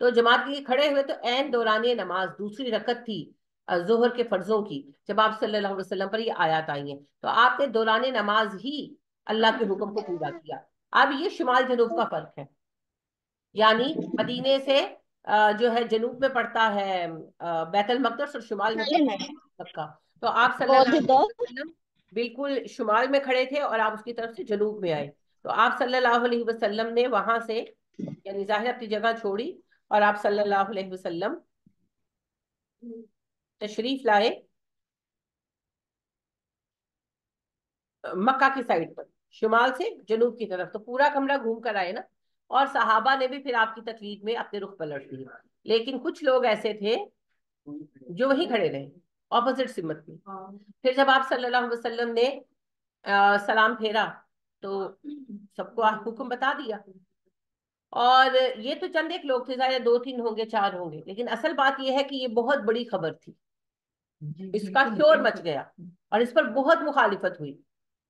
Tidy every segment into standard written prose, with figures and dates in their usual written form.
تو جماعت کے لیے کھڑے ہوئے تو عین دوران نماز دوسری رکعت تھی ظہر کے فرضوں کی، جب آپ صلی اللہ علیہ وسلم پر یہ آیات آئی ہیں، تو آپ نے دوران نماز ہی اللہ کے حکم کو پورا کیا۔ اب یہ شمال جنوب کا فرق ہے، یعنی مدینے سے جو ہے جنوب میں پڑتا ہے بیت المقدس، اور شمال میں پڑتا ہے مکہ۔ تو آپ صلی اللہ علیہ وسلم بالکل شمال میں کھڑے تھے اور آپ اس کی طرف سے جنوب میں آئے، تو آپ صلی اللہ علیہ وسلم نے وہاں سے یعنی ظاہر اپنی جگہ چھوڑی، اور آپ صلی اللہ علیہ وسلم تشریف لائے مکہ کی سائڈ پر، شمال سے جنوب کی طرف، تو پورا کمرہ گھوم کر آئے نا، اور صحابہ نے بھی پھر آپ کی تقلید میں اپنے رخ پلٹ دیے۔ لیکن کچھ لوگ ایسے تھے جو وہیں کھڑے رہے اپوزٹ سمت میں۔ پھر جب آپ صلی اللہ علیہ وسلم نے سلام پھیرا تو سب کو حکم بتا دیا، اور یہ تو چند ایک لوگ تھے، ظاہر 2-3 ہوں گے 4 ہوں گے، لیکن اصل بات یہ ہے کہ یہ بہت بڑی خبر تھی، اس کا شور مچ گیا اور اس پر بہت مخالفت ہوئی،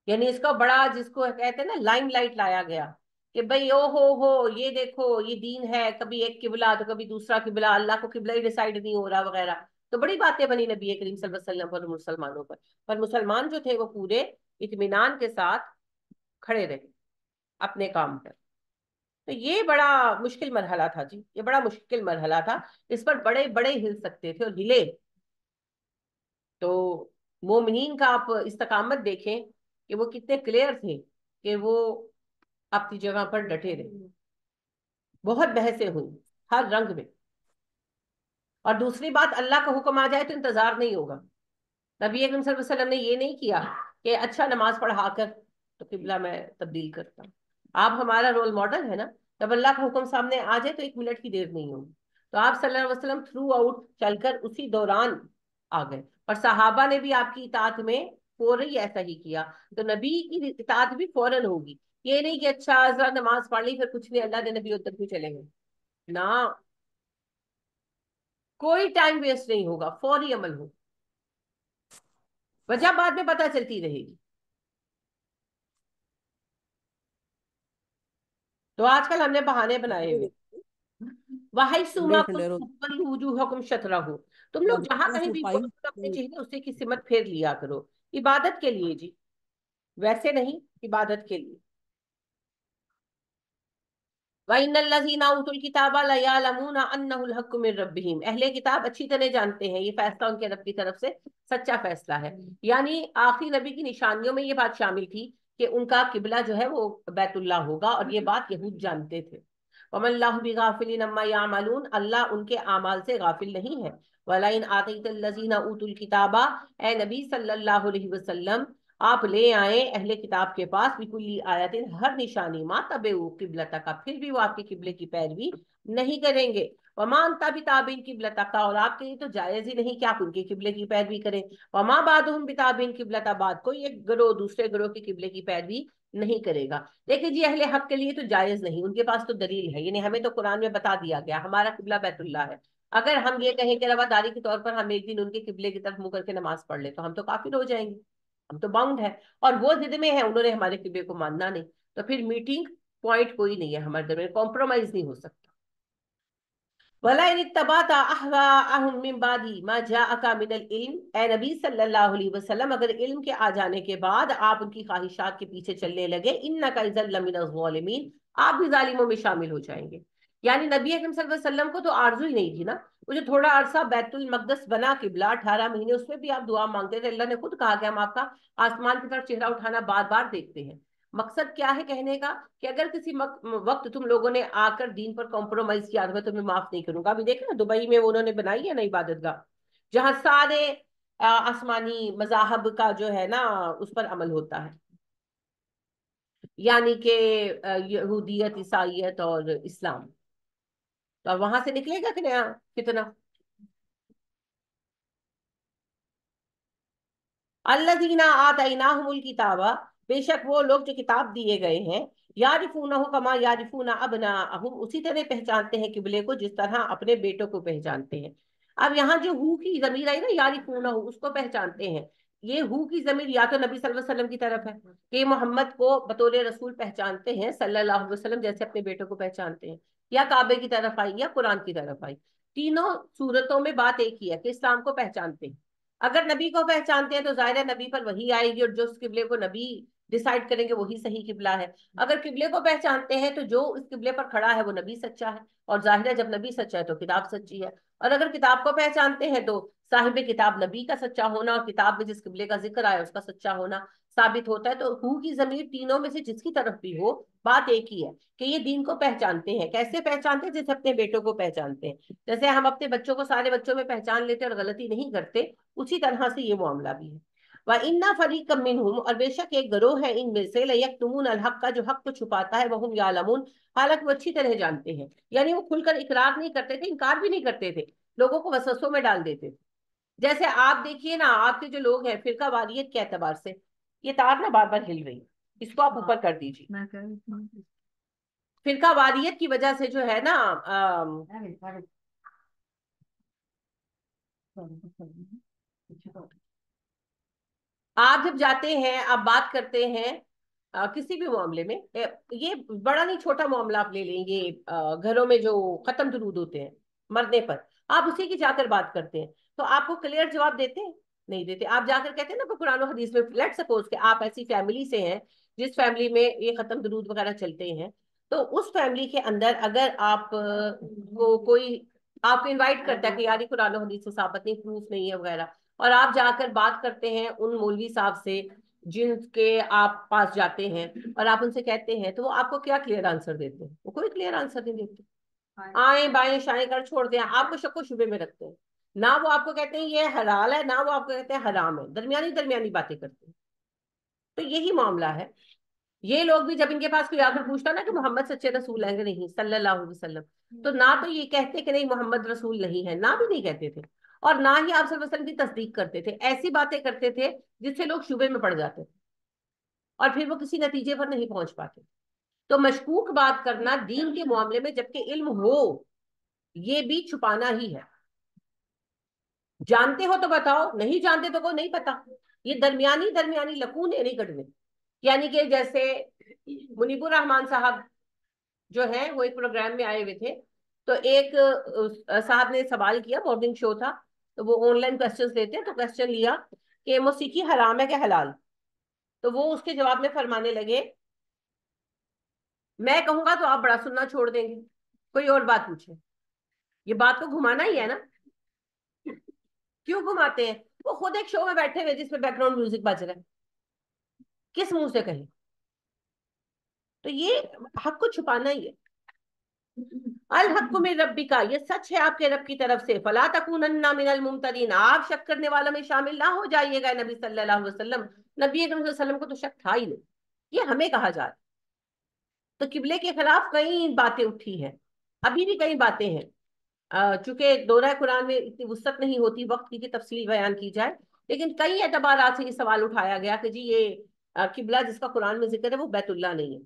یعنی اس کا بڑا جس کو کہتے ہیں نا لائم لائٹ لایا گیا کہ بھئی او ہو یہ دیکھو یہ دین ہے، کبھی ایک قبلہ تو کبھی دوسرا قبلہ، اللہ کو قبلہ ہی ڈیسائیڈ نہیں ہو رہا وغیرہ، تو بڑی باتیں بنی نبی کریم صلی اللہ علیہ وسلم پر، مسلمانوں پر مسلمان جو تھے وہ پورے اطمینان کے ساتھ کھڑے رہے اپنے کام پر۔ تو یہ بڑا مشکل مرحلہ تھا جی، یہ بڑا مشکل مرحلہ تھا، اس پر بڑے بڑے ہل سکتے تھے اور ہلے۔ تو مومنین کا آپ استقامت دیکھیں کہ وہ کتنے کلیئر تھے کہ وہ اپنی جگہ پر ڈٹے رہے، بہت بحثیں ہوئی ہر رنگ میں۔ اور دوسری بات، اللہ کا حکم آ جائے تو انتظار نہیں ہوگا، نبی اکرم صلی اللہ علیہ وسلم نے یہ نہیں کیا کہ اچھا نماز پڑھا کر تو قبلہ میں تبدیل کرتا ہوں۔ آپ ہمارا رول ماڈل ہے نا، جب اللہ کا حکم سامنے آ جائے تو 1 منٹ کی دیر نہیں ہوگی، تو آپ صلی اللہ علیہ وسلم تھرو آؤٹ چل کر اسی دوران آ گئے، اور صحابہ نے بھی آپ کی اطاعت میں فوری ایسا ہی کیا، تو نبی کی اطاعت بھی فوراً ہوگی، یہ نہیں کہ اچھا ذرا نماز پڑھ لی پھر کچھ نہیں، اللہ نے نبی ادھر بھی چلے گئے، نہ، کوئی ٹائم ویسٹ نہیں ہوگا، فوری عمل ہو، وجہ بعد میں پتہ چلتی رہے گی۔ تو آج کل ہم نے بہانے بنائے ہوئے، وَحَيْثُمَا كُنتُمْ فَوَلُّوا وُجُوهَكُمْ شَطْرَهُ، تم لوگ جہاں کہیں بھی ہو تو اپنے چہرے اسی کی سمت پھیر لیا کرو، عبادت کے لیے جی، ویسے نہیں، عبادت کے لیے۔ وَإِنَّ الَّذِينَ أُوتُوا الْكِتَابَ لَيَعْلَمُونَ أَنَّهُ الْحَقُّ مِنْ رَبِّهِمْ، اہل کتاب اچھی طرح جانتے ہیں یہ فیصلہ ان کے رب کی طرف سے سچا فیصلہ ہے، یعنی آخری نبی کی نشانیوں میں یہ بات شامل تھی کہ ان کا قبلہ جو ہے وہ بیت اللہ ہوگا، اور یہ بات یہود جانتے تھے۔ وَمَا اللَّهُ بِغَافِلٍ عَمَّا يَعْمَلُونَ، اللہ ان کے اعمال سے غافل نہیں ہے۔ وَلَئِنْ آتَيْتَ الَّذِينَ أُوتُوا الْكِتَابَ، اے نبی صلی اللہ علیہ وسلم آپ لے آئیں اہل کتاب کے پاس بِكُلِّ آیَةٍ ہر نشانی، مَا تَبِعُوا قِبْلَتَكَ، پھر بھی وہ آپ کے قبلے کی پیروی نہیں کریں گے، وَمَا أَنْتَ بِتَابِعٍ قِبْلَتَكَ، اور آپ کے لیے تو جائز ہی نہیں کہ آپ ان کے قبلے کی پیروی کریں، وَمَا بَعْضُهُمْ بِتَابِعٍ قِبْلَةَ بَعْضٍ، کوئی ایک گروہ دوسرے گروہ کے قبلے کی پیروی نہیں کرے گا۔ دیکھیں جی، اہل حق کے لیے تو جائز نہیں، ان کے پاس تو دلیل ہے، یعنی ہمیں تو قرآن میں بتا دیا گیا ہمارا قبلہ بیت اللہ ہے، اگر ہم یہ کہیں کہ رواداری کے طور پر ہم ایک دن ان کے قبلے کی طرف منہ کر کے نماز پڑھ لیں تو ہم تو کافر ہو جائیں گے، ہم تو باؤنڈ ہے، اور وہ ضد میں ہے، انہوں نے ہمارے قبلے کو ماننا نہیں، تو پھر میٹنگ پوائنٹ کوئی نہیں ہے ہمارے درمیان، کمپرومائز نہیں ہو سکتا۔ وَلَئِنِ اتَّبَعْتَ أَهْوَاءَهُم مِّن بَعْدِ مَا جَاءَكَ مِنَ الْعِلْمِ، اے نبی صلی اللہ علیہ وسلم اگر علم کے آ جانے کے بعد آپ ان کی خواہشات کے پیچھے چلنے لگے، إِنَّكَ إِذًا لَّمِنَ الظَّالِمِينَ، آپ بھی ظالموں میں شامل ہو جائیں گے۔ یعنی نبی اکرم صلی اللہ علیہ وسلم کو تو آرزو ہی نہیں تھی نا، وہ جو تھوڑا عرصہ بیت المقدس بنا قبلہ 18 مہینے، اس میں بھی آپ دعا مانگتے تھے، اللہ نے خود کہا کہ ہم آپ کا آسمان کی طرف چہرہ اٹھانا بار بار دیکھتے ہیں۔ مقصد کیا ہے کہنے کا کہ اگر کسی وقت تم لوگوں نے آ کر دین پر کمپرومائز کیا تو میں تمہیں معاف نہیں کروں گا۔ ابھی دیکھیں نا دبئی میں انہوں نے بنائی ہے نا عبادت گاہ، جہاں سارے آسمانی مذاہب کا جو ہے نا اس پر عمل ہوتا ہے، یعنی کہ یہودیت، عیسائیت اور اسلام، تو وہاں سے نکلے گا کہ نیا کتنا۔ الذین آتیناہم الکتاب، بے شک وہ لوگ جو کتاب دیے گئے ہیں، یعرفونہ کما یعرفون ابناءہم، اسی طرح پہچانتے ہیں قبلے کو جس طرح اپنے بیٹوں کو پہچانتے ہیں۔ اب یہاں جو ہو کی ضمیر آئی نا یعرفونہ، اس کو پہچانتے ہیں، یہ ہو کی ضمیر یا تو نبی صلی اللہ علیہ وسلم کی طرف ہے کہ محمد کو بطور رسول پہچانتے ہیں صلی اللہ علیہ وسلم، جیسے اپنے بیٹوں کو پہچانتے ہیں، یا کعبے کی طرف آئی یا قرآن کی طرف آئی. تینوں صورتوں میں بات ایک ہی ہے کہ اسلام کو پہچانتے ہیں. اگر نبی کو پہچانتے ہیں تو ظاہر ہے نبی پر وہی آئے گی، اور جو اس قبلے کو نبی ڈیسائیڈ کریں گے وہی صحیح قبلہ ہے. اگر قبلے کو پہچانتے ہیں تو جو اس قبلے پر کھڑا ہے وہ نبی سچا ہے، اور ظاہر ہے جب نبی سچا ہے تو کتاب سچی ہے. اور اگر کتاب کو پہچانتے ہیں تو صاحب کتاب نبی کا سچا ہونا اور کتاب میں جس قبلے کا ذکر آیا اس کا سچا ہونا ثابت ہوتا ہے. تو ہو کی ضمیر تینوں میں سے جس کی طرف بھی ہو بات ایک ہی ہے کہ یہ دین کو پہچانتے ہیں. کیسے پہچانتے ہیں؟ جیسے اپنے بیٹوں کو پہچانتے ہیں. جیسے ہم اپنے بچوں کو سارے بچوں میں پہچان لیتے اور غلطی نہیں کرتے، اسی طرح سے یہ معاملہ بھی ہے. وَإِنَّ فَرِيقًا مِّنْهُمْ، اور بے شک ایک گروہ ہے ان میں سے، لَيَكْتُمُونَ الْحَقَّ، جو حق کو چھپاتا ہے، وَهُمْ يَعْلَمُونَ، حالانکہ وہ اچھی طرح جانتے ہیں. یعنی وہ کھل کر اقرار نہیں کرتے تھے، انکار بھی نہیں کرتے تھے، لوگوں کو وسوسوں میں ڈال دیتے تھے. جیسے آپ دیکھیے نا، آپ کے جو لوگ ہیں فرقہ واریت کے اعتبار سے، یہ تار نا بار بار ہل رہی ہے، اس کو آپ اوپر کر دیجیے. فرقہ واریت کی وجہ سے جو ہے نا آپ جب جاتے ہیں، آپ بات کرتے ہیں کسی بھی معاملے میں، یہ بڑا نہیں چھوٹا معاملہ آپ لے لیں گے، گھروں میں جو ختم درود ہوتے ہیں مرنے پر، آپ اسی کی جا کر بات کرتے ہیں تو آپ کو کلیئر جواب دیتے ہیں؟ نہیں دیتے. آپ جا کر کہتے ہیں نا قرآن و حدیث میں، لیٹ سپوز کہ آپ ایسی فیملی سے ہیں جس فیملی میں یہ ختم درود وغیرہ چلتے ہیں، تو اس فیملی کے اندر اگر آپ کو کوئی آپ کو انوائٹ کرتا ہے کہ یار قرآن و حدیث سے ثابت نہیں، پروف نہیں ہے وغیرہ، اور آپ جا کر بات کرتے ہیں ان مولوی صاحب سے جن کے آپ پاس جاتے ہیں، اور آپ ان سے کہتے ہیں، تو وہ آپ کو کیا کلیئر آنسر دیتے ہیں؟ وہ کوئی کلیئر آنسر نہیں دیتے، آئیں بائیں شائیں کر چھوڑ دیں، آپ کو شک و شبے میں رکھتے ہیں. نہ وہ آپ کو کہتے ہیں یہ حلال ہے، نہ وہ آپ کو کہتے ہیں حرام ہے، درمیانی درمیانی باتیں کرتے ہیں. تو یہی معاملہ ہے. یہ لوگ بھی جب ان کے پاس کوئی آ کر پوچھتا نا کہ محمد سچے رسول ہیں کہ نہیں صلی اللہ علیہ وسلم، تو نہ تو یہ کہتے کہ نہیں محمد رسول نہیں ہے، نہ بھی نہیں کہتے تھے، اور نہ ہی آپ صلی اللہ علیہ وسلم کی تصدیق کرتے تھے. ایسی باتیں کرتے تھے جس سے لوگ شبے میں پڑ جاتے تھے اور پھر وہ کسی نتیجے پر نہیں پہنچ پاتے. تو مشکوک بات کرنا دین کے معاملے میں جبکہ علم ہو، یہ بھی چھپانا ہی ہے. جانتے ہو تو بتاؤ، نہیں جانتے تو کو نہیں پتا. یہ درمیانی درمیانی لکونے نہیں کٹنے. یعنی کہ جیسے منیب الرحمان صاحب جو ہے وہ ایک پروگرام میں آئے ہوئے تھے، تو ایک صاحب نے سوال کیا، مارننگ شو تھا تو وہ آن لائن کوسچنز دیتے ہیں، تو کوسچن لیا کہ موسیقی حرام ہے کہ حلال؟ تو وہ اس کے جواب میں فرمانے لگے میں کہوں گا تو آپ بڑا سننا چھوڑ دیں گے، کوئی اور بات پوچھے. یہ بات کو گھمانا ہی ہے نا. کیوں گھماتے ہیں؟ وہ خود ایک شو میں بیٹھے ہوئے جس میں بیک گراؤنڈ میوزک بج رہا ہے، کس منہ سے کہیں؟ تو یہ حق کو چھپانا ہی ہے. الحق من ربک، یہ سچ ہے آپ کے رب کی طرف سے. فلا تکونن من الممترین، آپ شک کرنے والوں میں شامل نہ ہو جائیے گا. نبی صلی اللہ علیہ وسلم، نبی اکرم صلی اللہ علیہ وسلم کو تو شک تھا ہی نہیں. یہ ہمیں کہا جا رہا ہے. تو قبلے کے خلاف کئی باتیں اٹھی ہیں، ابھی بھی کئی باتیں ہیں. چونکہ دورہ قرآن میں اتنی وسعت نہیں ہوتی وقت کی تفصیل بیان کی جائے، لیکن کئی اعتبارات سے یہ سوال اٹھایا گیا کہ جی یہ قبلہ جس کا قرآن میں ذکر ہے وہ بیت اللہ نہیں ہے،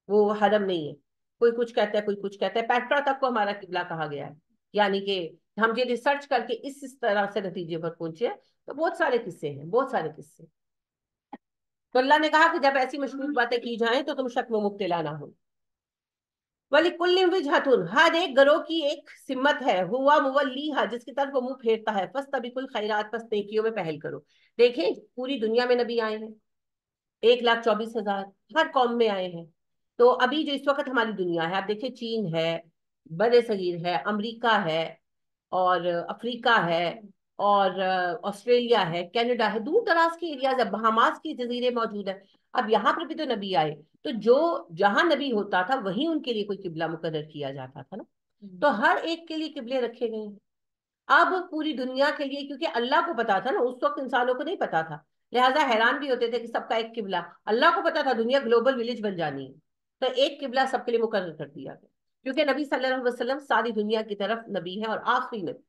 وہ حرم نہیں ہے. کوئی کچھ کہتا ہے، کوئی کچھ کہتا ہے. پیٹرا تک کو ہمارا قبلہ کہا گیا ہے. یعنی کہ ہم یہ ریسرچ کر کے اس طرح سے نتیجے پر پہنچے. تو بہت سارے قصے ہیں، بہت سارے قصے. تو اللہ نے کہا کہ جب ایسی مشکوک باتیں کی جائیں تو تم شک میں مبتلا نہ ہو. وَلِكُلٍّ وِجْهَةٌ، ہر ایک گروہ کی ایک سمت ہے، ہوا مولیہا، جس کی طرف وہ منہ پھیرتا ہے. فَاسْتَبِقُوا الْخَيْرَاتِ، پس نیکیوں میں پہل کرو. دیکھیں پوری دنیا میں نبی آئے ہیں، 1,24,000 ہر قوم میں آئے ہیں. تو ابھی جو اس وقت ہماری دنیا ہے، آپ دیکھیں چین ہے، بر صغیر ہے، امریکہ ہے، اور افریقہ ہے، اور آسٹریلیا ہے، کینیڈا ہے، دور دراز کے ایریاز ہے، بہاماس کی جزیرے موجود ہیں. اب یہاں پر بھی تو نبی آئے، تو جو جہاں نبی ہوتا تھا وہیں ان کے لیے کوئی قبلہ مقرر کیا جاتا تھا نا. تو ہر ایک کے لیے قبلے رکھے گئے ہیں. اب پوری دنیا کے لیے، کیونکہ اللہ کو پتا تھا نا، اس وقت انسانوں کو نہیں پتا تھا، لہٰذا حیران بھی ہوتے تھے کہ سب کا ایک قبلہ. اللہ کو پتا تھا دنیا گلوبل ولیج بن جانی ہے، تو ایک قبلہ سب کے لیے مقرر کر دیا گیا. کیونکہ نبی صلی اللہ علیہ وسلم ساری دنیا کی طرف نبی ہے اور آخری نبی.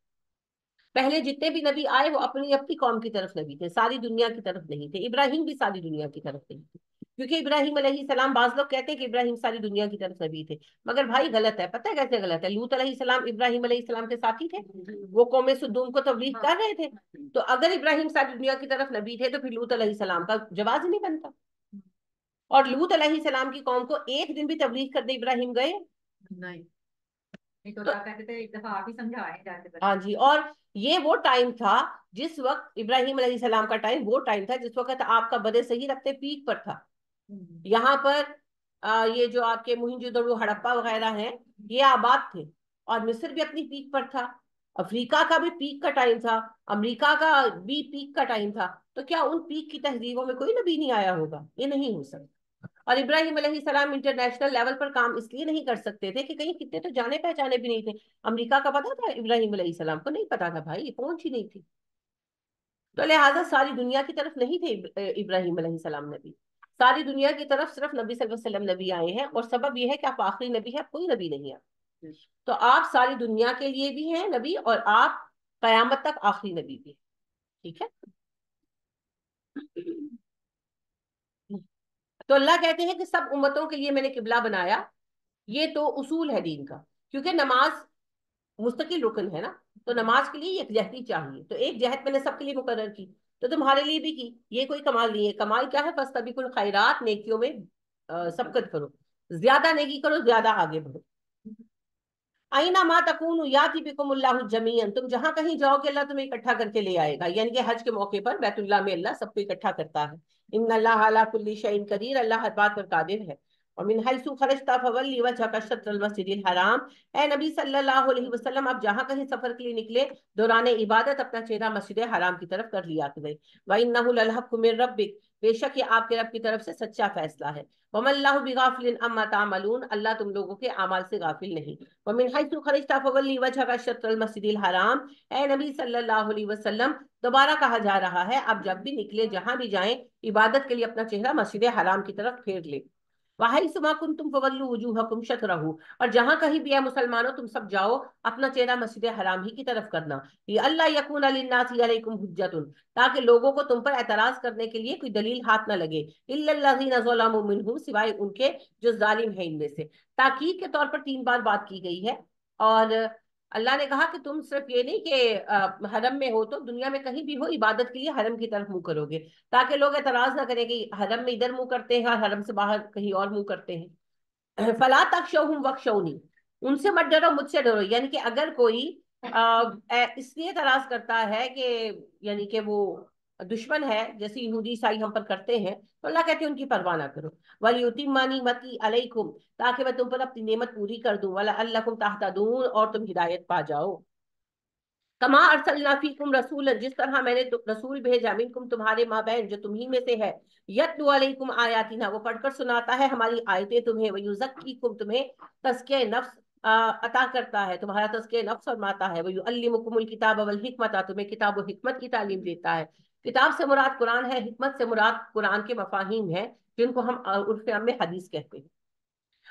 پہلے جتنے بھی نبی آئے وہ اپنی اپنی قوم کی طرف نبی تھے، ساری دنیا کی طرف نہیں تھے. ابراہیم بھی ساری دنیا کی طرف نہیں تھے، کیونکہ ابراہیم علیہ السلام، بعض لوگ کہتے ہیں کہ ابراہیم ساری دنیا کی طرف نبی تھے، مگر بھائی غلط ہے. پتہ ہے کیسے غلط ہے؟ لوط علیہ السلام ابراہیم علیہ السلام کے ساتھی تھے، وہ قوم سدوم کو تبلیغ کر رہے تھے. تو اگر ابراہیم ساری دنیا کی طرف نبی تھے تو پھر لوط علیہ السلام کا جواز ہی نہیں بنتا. اور لوط علیہ السلام کی قوم کو ایک دن بھی تبلیغ کرنے ابراہیم گئے؟ نہیں نہیں تو کیا کہتے تھے، ایک دفعہ آپ ہی سمجھائیں جاتے ہاں بچے جی، اور یہ وہ ٹائم تھا جس وقت ابراہیم علیہ السلام کا ٹائم وہ ٹائم تھا جس وقت آپ کا بدر صحیح رکھتے پیک پر تھا. یہاں پر یہ جو آپ کے موہنجو ہڑپا وغیرہ ہیں یہ آباد تھے، اور مصر بھی اپنی پیک پر تھا، افریقہ کا بھی پیک کا ٹائم تھا، امریکہ کا بھی پیک کا ٹائم تھا. تو کیا ان پیک کی تہذیبوں میں کوئی نبی نہیں آیا ہوگا؟ یہ نہیں ہو سکتا. اور ابراہیم علیہ السلام انٹرنیشنل لیول پر کام اس لیے نہیں کر سکتے تھے کہ کہیں کتنے تو جانے پہچانے بھی نہیں تھے. امریکہ کا پتا تھا ابراہیم علیہ السلام کو؟ نہیں پتا تھا بھائی، یہ پہنچ ہی نہیں تھی. تو لہٰذا ساری دنیا کی طرف نہیں تھے ابراہیم علیہ السلام نبی، ساری دنیا کی طرف صرف نبی صلی اللہ علیہ وسلم نبی آئے ہیں. اور سبب یہ ہے کہ آپ آخری نبی ہیں، کوئی نبی نہیں ہے. تو آپ ساری دنیا کے لیے بھی ہیں نبی، اور آپ قیامت تک آخری نبی بھی ہیں. ٹھیک ہے. تو اللہ کہتے ہیں کہ سب امتوں کے لیے میں نے قبلہ بنایا. یہ تو اصول ہے دین کا، کیونکہ نماز مستقل رکن ہے نا، تو نماز کے لیے ایک جہتی چاہیے. تو ایک جہت میں نے سب کے لیے مقرر کی، تو تمہارے لیے بھی کی. یہ کوئی کمال نہیں ہے. کمال کیا ہے؟ فاستبقوا الخیرات، نیکیوں میں سبقت کرو، زیادہ نیکی کرو، زیادہ آگے بڑھو. اینا ما تکونوا یاتی بکم اللہ جمیعا، تم جہاں کہیں جاؤ گے اللہ تمہیں اکٹھا کر کے لے آئے گا. یعنی کہ حج کے موقع پر بیت اللہ میں اللہ سب کو اکٹھا کرتا ہے. ان اللہ علی کل شیء قدیر، اللہ ہر بات پر قادر ہے. اور من حیث خرجت فولی وجهک شطر المسجد الحرام، اے نبی صلی اللہ علیہ وسلم آپ جہاں کہیں سفر کے لیے نکلے دوران عبادت اپنا چہرہ مسجد حرام کی طرف کر لیا کرے. وَإِنَّهُ لَلْحَقُّ مِن رَبِّكَ، بے شک یہ آپ کے رب کی طرف سے سچا فیصلہ ہے. وَمَا اللَّهُ بِغَافِلٍ عَمَّا تَعْمَلُونَ، اللہ تم لوگوں کے اعمال سے غافل نہیں. وَمِنْ حَيْثُ خَرَجْتَ فَوَلِّ وَجْهَكَ شَطْرَ الْمَسْجِدِ الْحَرَامِ، اے نبی صلی اللہ علیہ وسلم دوبارہ کہا جا رہا ہے اب جب بھی نکلے جہاں بھی جائیں عبادت کے لیے اپنا چہرہ مسجد حرام کی طرف پھیر لے. وَحَيْثُ مَا كُنْتُمْ فَوَلُّوا وُجُوهَكُمْ شَطْرَهُ، اور جہاں کہیں بھی اے مسلمانوں تم سب جاؤ اپنا چہرہ مسجد حرام ہی کی طرف کرنا. یہ اللہ یکون للناس علیکم حجۃ، تاکہ لوگوں کو تم پر اعتراض کرنے کے لیے کوئی دلیل ہاتھ نہ لگے. الا الذین ظلموا منہم، سوائے ان کے جو ظالم ہیں ان میں سے. تاکید کے طور پر 3 بار بات کی گئی ہے. اور اللہ نے کہا کہ تم صرف یہ نہیں کہ حرم میں ہو تو دنیا میں کہیں بھی ہو عبادت کے لیے حرم کی طرف منہ کرو گے، تاکہ لوگ اعتراض نہ کریں کہ حرم میں ادھر منہ کرتے ہیں اور حرم سے باہر کہیں اور منہ کرتے ہیں. فلا تخشوہم واخشونی، ان سے مت ڈرو مجھ سے ڈرو. یعنی کہ اگر کوئی اس لیے اعتراض کرتا ہے کہ یعنی کہ وہ دشمن ہے جیسے یہودی عیسائی ہم پر کرتے ہیں، تو اللہ کہتے ہیں ان کی پرواہ نہ کرو. وَلِيُتِمَّ نِعْمَتِي عَلَيْكُمْ، تاکہ میں تم پر اپنی نعمت پوری کر دوں. وَلَعَلَّكُمْ تَهْتَدُونَ، اور تم ہدایت پا جاؤ. کما ارسلنا فیکم رسولا، جس طرح میں نے رسول بھیجا منکم تمہارے مابین جو تمہیں میں سے ہے، یتلو علیکم آیاتنا، وہ پڑھ کر سناتا ہے ہماری آیتیں تمہیں، ویزکیکم، تمہیں تزکیہ نفس عطا کرتا ہے، تمہارا تزکیہ نفس فرماتا ہے. ویعلمکم الکتاب والحکمت، تمہیں کتاب و حکمت کی تعلیم دیتا ہے. کتاب سے مراد قرآن ہے، حکمت سے مراد قرآن کے مفاہیم ہیں جن کو ہم عرف عام میں حدیث کہتے ہیں.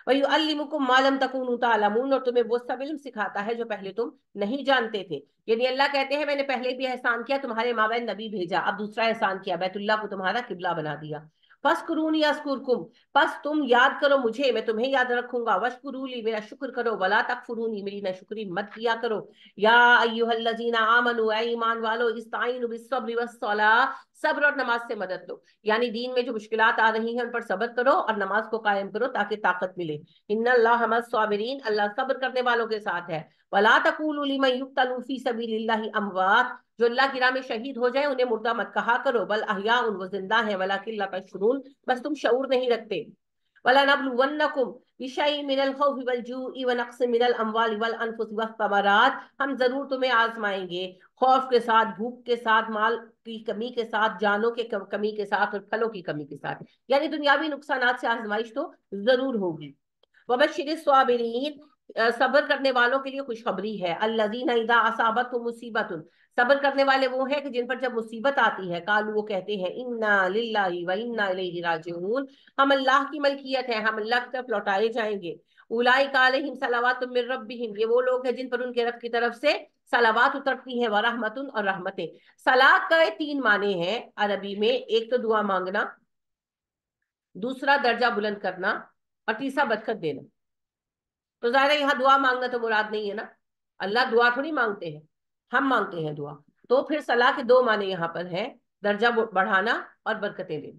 وَيُعَلِّمُكُم مَّا لَمْ تَكُونُوا تَعْلَمُونَ، اور تمہیں وہ سب علم سکھاتا ہے جو پہلے تم نہیں جانتے تھے. یعنی اللہ کہتے ہیں میں نے پہلے بھی احسان کیا، تمہارے مابین نبی بھیجا، اب دوسرا احسان کیا، بیت اللہ کو تمہارا قبلہ بنا دیا. فَاذْكُرُونِي أَذْكُرْكُمْ، پس تم یاد کرو مجھے میں تمہیں یاد رکھوں گا. وَاشْكُرُوا لِي، میرا شکر کرو. وَلَا تَكْفُرُونِي، میری ناشکری مت کیا کرو. یا ایھا الذین آمنوا، اے ایمان والو، استعینوا بالصبر والصلاۃ، صبر اور نماز سے مدد لو. یعنی دین میں جو مشکلات آ رہی ہیں ان پر صبر کرو اور نماز کو قائم کرو تاکہ طاقت ملے. ان اللہ مع الصابرین، اللہ صبر کرنے والوں کے ساتھ ہے. ولا تقولوا لمن يقتل في سبيل الله اموات، جو اللہ کی راہ میں شہید ہو جائے انہیں مردہ مت کہا کرو. بل احیاء، وہ زندہ ہیں. ولکن لا تشعرون، بس تم شعور نہیں رکھتے. وَلَنَبْلُوَنَّكُمْ بِشَيْءٍ مِّنَ الْخَوْفِ وَالْجُوعِ وَنَقْصٍ مِّنَ الْأَمْوَالِ وَالْأَنفُسِ وَالثَّمَرَاتِ، ہم ضرور تمہیں آزمائیں گے، خوف کے ساتھ، بھوک کے ساتھ، مال کی کمی کے ساتھ، جانوں کے کمی کے ساتھ، اور پھلوں کی کمی کے ساتھ. یعنی دنیاوی نقصانات سے آزمائش تو ضرور ہوگی. وَبَشِّرِ الصَّابِرِينَ، صبر کرنے والوں کے لیے خوشخبری ہے. الَّذِينَ إِذَا أَصَابَتْهُم مُّصِیبَةٌ، صبر کرنے والے وہ ہیں کہ جن پر جب مصیبت آتی ہے، قالوا، وہ کہتے ہیں، اِنَّا لِلَّهِ وَإِنَّا إِلَيْهِ رَاجِعُونَ، ہم اللہ کی ملکیت ہیں، ہم اللہ کی طرف لوٹائے جائیں گے. اولئک علیہم صلوات من ربہم، یہ وہ لوگ ہیں جن پر ان کے رب کی طرف سے صلوات اترتی ہیں، ورحمت، اور رحمتیں. صلات کا 3 معنی ہیں عربی میں. ایک تو دعا مانگنا، دوسرا درجہ بلند کرنا، اور تیسرا برکت دینا. تو ظاہر ہے یہاں دعا مانگنا تو مراد نہیں ہے نا، اللہ دعا تھوڑی مانگتے ہیں، ہم مانگتے ہیں دعا. تو پھر صلاح کے 2 معنی یہاں پر ہیں، درجہ بڑھانا اور برکتیں دینا.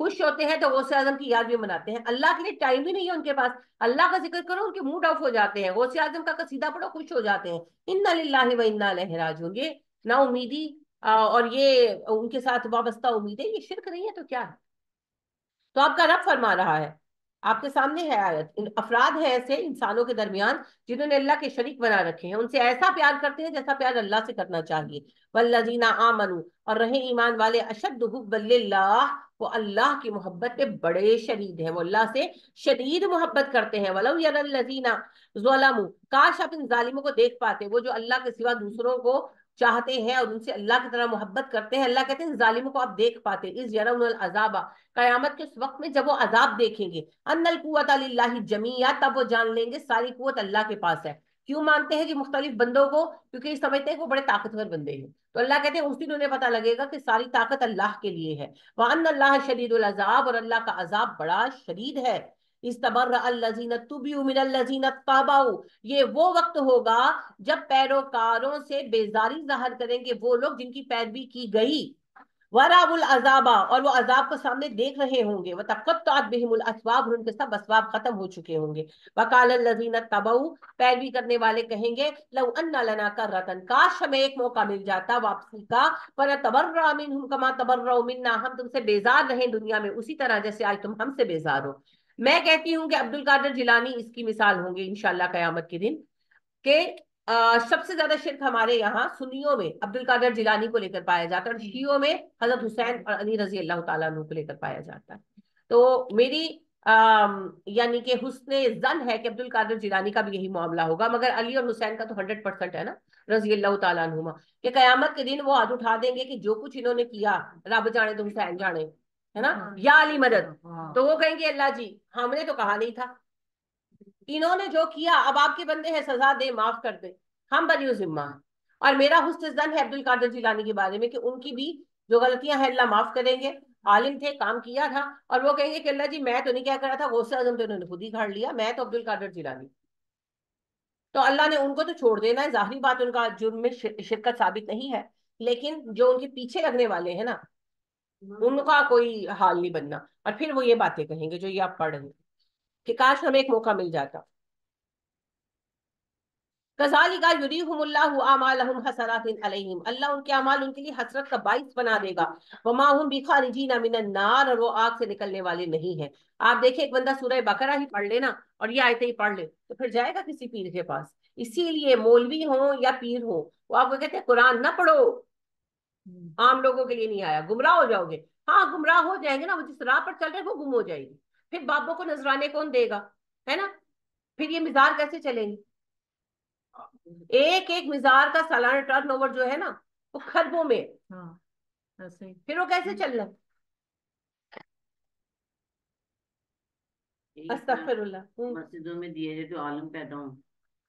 خوش ہوتے ہیں تو غوث اعظم کی یاد بھی مناتے ہیں. اللہ کے لیے ٹائم بھی نہیں ہے ان کے پاس. اللہ کا ذکر کرو ان کے موڈ آف ہو جاتے ہیں, غوث اعظم کا قصیدہ پڑھو خوش ہو جاتے ہیں. انا للہ و انا الیہ راجعون. یہ نا امیدی اور یہ ان کے ساتھ وابستہ امید ہے, یہ شرک نہیں ہے تو کیا ہے؟ تو آپ کا رب فرما رہا ہے, آپ کے سامنے ہے آیت, افراد ہیں ایسے انسانوں کے درمیان جنہوں نے اللہ کے شریک بنا رکھے ہیں, ان سے ایسا پیار کرتے ہیں جیسا پیار اللہ سے کرنا چاہیے. والذین آمنوا, اور رہے ایمان والے, اشد حبا للہ, وہ اللہ کی محبت پہ بڑے شدید ہیں, وہ اللہ سے شدید محبت کرتے ہیں. ولو یری الذین ظلموا, کاش آپ ان ظالموں کو دیکھ پاتے, وہ جو اللہ کے سوا دوسروں کو چاہتے ہیں اور ان سے اللہ کی طرح محبت کرتے ہیں. اللہ کہتے ہیں ظالموں کو آپ دیکھ پاتے, اذ یرون العذاب, قیامت کے اس وقت میں جب وہ عذاب دیکھیں گے, ان القوت للہ جمیعا, تب وہ جان لیں گے ساری قوت اللہ کے پاس ہے. کیوں مانتے ہیں کہ مختلف بندوں کو؟ کیونکہ یہ سمجھتے ہیں کہ وہ بڑے طاقتور بندے ہیں. تو اللہ کہتے ہیں اس دن انہیں پتا لگے گا کہ ساری طاقت اللہ کے لیے ہے. وان اللہ شدید العذاب, اور اللہ کا عذاب بڑا شدید ہے. استبرأ الذین تبعوا من الذین اتبعوا, یہ وہ وقت ہوگا جب پیروکاروں سے بیزاری ظاہر کریں گے وہ لوگ جن کی پیروی کی گئی. وراب العذاب, اور وہ عذاب کو سامنے دیکھ رہے ہوں گے. وتقطعت بهم الاسباب, اور ان کے سب اسباب ختم ہو چکے ہوں گے. وقال الذین اتبعوا, پیروی کرنے والے کہیں گے, لو ان لنا کرۃ, کاش ہمیں ایک موقع مل جاتا واپسی کا, فنتبرأ منهم كما تبرؤوا منا, ہم تم سے بیزار رہیں دنیا میں اسی طرح جیسے آج تم ہم سے بیزار ہو. میں کہتی ہوں کہ عبد القادر جیلانی اس کی مثال ہوں گے انشاءاللہ قیامت کے دن, کہ سب سے زیادہ شرک ہمارے یہاں سنیوں میں عبد القادر جیلانی کو لے کر پایا جاتا ہے, اور شیعوں میں حضرت حسین اور علی رضی اللہ تعالیٰ عنہ کو لے کر پایا جاتا ہے. تو میری یعنی کہ حسن ظن ہے کہ عبد القادر جیلانی کا بھی یہی معاملہ ہوگا, مگر علی اور حسین کا تو 100% ہے نا رضی اللہ تعالیٰ عنہما, کہ قیامت کے دن وہ ہاتھ اٹھا دیں گے کہ جو کچھ انہوں نے کیا رب جانے تم حسین جانے, ہے نا, یا علی مدد. تو وہ کہیں گے اللہ جی ہم نے تو کہا نہیں تھا, انہوں نے جو کیا اب آپ کے بندے ہیں سزا دے معاف کر دے, ہم بری ذمہ ہیں. اور میرا حسن ظن ہے عبد القادر جیلانی کے بارے میں کہ ان کی بھی جو غلطیاں ہیں اللہ معاف کریں گے. عالم تھے, کام کیا تھا, اور وہ کہیں گے کہ اللہ جی میں تو نہیں کیا کرا تھا, غوث اعظم تو انہوں نے خود ہی کھاڑ لیا, میں تو عبد القادر جیلانی. تو اللہ نے ان کو تو چھوڑ دینا ہے, ظاہری بات ان کا جرم میں شرکت ثابت نہیں ہے, لیکن جو ان کے پیچھے لگنے والے ہیں نا ان کا کوئی حال نہیں بننا. اور پھر وہ یہ باتیں کہیں گے جو یہ آپ پڑھ رہے ہیں کہ کاش ہمیں ایک موقع مل جاتا. کذالک یریہم اللہ اعمالہم حسرات علیہم, اللہ ان کے اعمال ان کے لیے حسرت کا باعث بنا دے گا. وما هم بخارجین من النار, اور وہ آگ سے نکلنے والے نہیں ہیں. آپ دیکھیں ایک بندہ سورہ بقرہ ہی پڑھ لے نا اور یہ آیتیں ہی پڑھ لے تو پھر جائے گا کسی پیر کے پاس. اسی لیے مولوی ہوں یا پیر ہوں وہ آپ کو کہتے ہیں قرآن نہ پڑھو, عام لوگوں کے لیے نہیں آیا, گمراہ ہو جاؤ گے. ہاں گمراہ ہو جائیں گے نا, وہ جس راہ پر چل رہے ہیں وہ گم ہو جائے گی. پھر بابوں کو نذرانے کون دے گا, ہے نا, پھر یہ مزار کیسے چلیں گے؟ ایک ایک مزار کا سالانہ ٹرن اوور جو ہے نا وہ خربوں میں, پھر وہ کیسے چل رہا ہے؟ استغفر اللہ. مسجدوں میں دیے جائے تو عالم پیدا ہوں,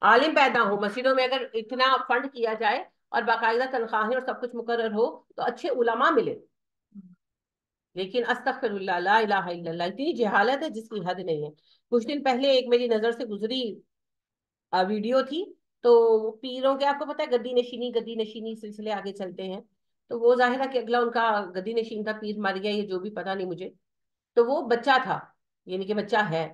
عالم پیدا ہو, مسجدوں میں اگر اتنا فنڈ کیا جائے اور باقاعدہ تنخواہیں اور سب کچھ مقرر ہو تو اچھے علماء ملے. لیکن استغفر اللہ, لا الہ الا اللہ, اتنی جہالت ہے جس کی حد نہیں ہے. کچھ دن پہلے ایک میری نظر سے گزری ویڈیو تھی, تو پیروں کے آپ کو پتا ہے گدی نشینی سلسلے آگے چلتے ہیں, تو وہ ظاہر ہے کہ اگلا ان کا گدی نشین تھا, پیر مر گیا, یہ جو بھی پتا نہیں مجھے. تو وہ بچہ تھا, یعنی کہ بچہ ہے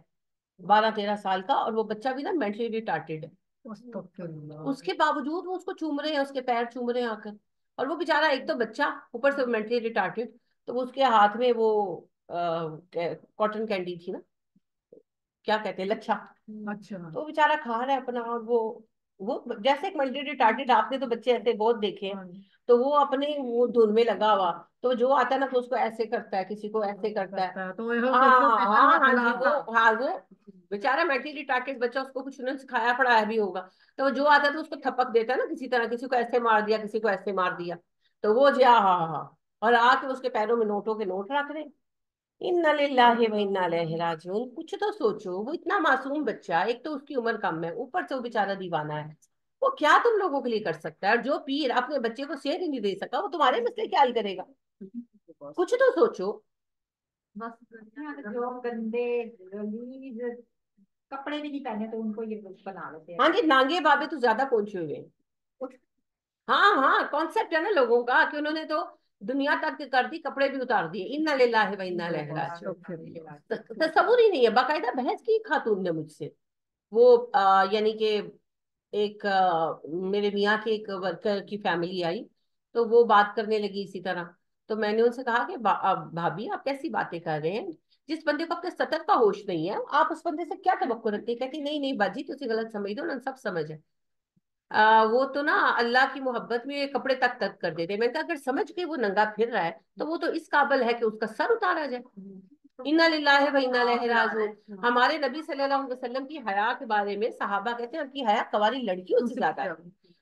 12-13 سال کا, اور وہ بچہ بھی نا مینٹلی ریٹارڈیڈ ہے. اس کے باوجود وہ اس کو چوم رہے ہیں, اس کے پیر چوم رہے ہیں آ کر, اور وہ بےچارا ایک تو بچہ اوپر سے مینٹلی ریٹارڈیڈ. تو اس کے ہاتھ میں وہ کاٹن کینڈی تھی نا, کیا کہتے ہیں, لچھا. تو وہ بےچارا کھا رہا ہے اپنا, اور وہ جیسے ایک ملٹی ریٹارڈیڈ, آپ نے تو بچے ایسے بہت دیکھے ہیں, تو وہ اپنے وہ دھن میں لگا ہوا, تو جو آتا ہے نا تو اس کو ایسے کرتا ہے, کسی کو ایسے کرتا ہے. وہ بےچارا ملٹی ریٹارڈیڈ بچہ, اس کو کچھ انہوں نے سکھایا پڑھایا بھی ہوگا, تو جو آتا ہے تو اس کو تھپک دیتا ہے نا کسی طرح, کسی کو ایسے مار دیا, کسی کو ایسے مار دیا. تو وہ جا ہاں اور آ کے اس کے پیروں میں نوٹوں کے نوٹ رکھ رہے. انا للہ و انا الیہ راجعون. کچھ تو سوچو, وہ اتنا معصوم بچہ, ایک تو اس کی عمر کم ہے, اوپر سے وہ بےچارا دیوانہ ہے, وہ کیا تم لوگوں کے لیے کر سکتا ہے؟ اور جو پیر اپنے بچے کو صحت ہی نہیں دے سکا, وہ تمہارے مسئلے کیا حل کرے گا؟ کچھ تو سوچو. جو گندے غلیظ کپڑے بھی نہیں پہنے تو ان کو یہ بنا لیتے ہیں. ہاں جی, نانگے بابے تو زیادہ پہنچے ہوئے ہیں. ہاں کانسیپٹ ہے نا لوگوں کا کہ انہوں نے تو دنیا تک کر دی، کپڑے بھی اتار دیے، انا للہ و انا الیہ راجعون۔ تصور ہی نہیں ہے، باقاعدہ بحث کی خاتون نے مجھ سے، وہ یعنی کہ ایک میرے میاں کے ایک ورکر کی فیملی آئی، تو وہ بات کرنے لگی اسی طرح، تو میں نے ان سے کہا کہ بھابھی آپ کیسی باتیں کر رہے ہیں، جس بندے کو اپنے سطر کا ہوش نہیں ہے آپ اس بندے سے کیا توقع رکھتے ہیں؟ کہتی نہیں نہیں باجی تسی غلط سمجھ دو نا، سب سمجھ ہے، وہ تو نا اللہ کی محبت میں کپڑے تک تک کر دیتے۔ میں نے کہا اگر سمجھ کے وہ ننگا پھر رہا ہے تو وہ تو اس قابل ہے کہ اس کا سر اتارا جائے۔ انا للہ و انا الیہ راجعون۔ ہمارے نبی صلی اللہ علیہ وسلم کی حیا کے بارے میں صحابہ کہتے ہیں ان کی حیا کنواری لڑکیوں سے زیادہ ہے،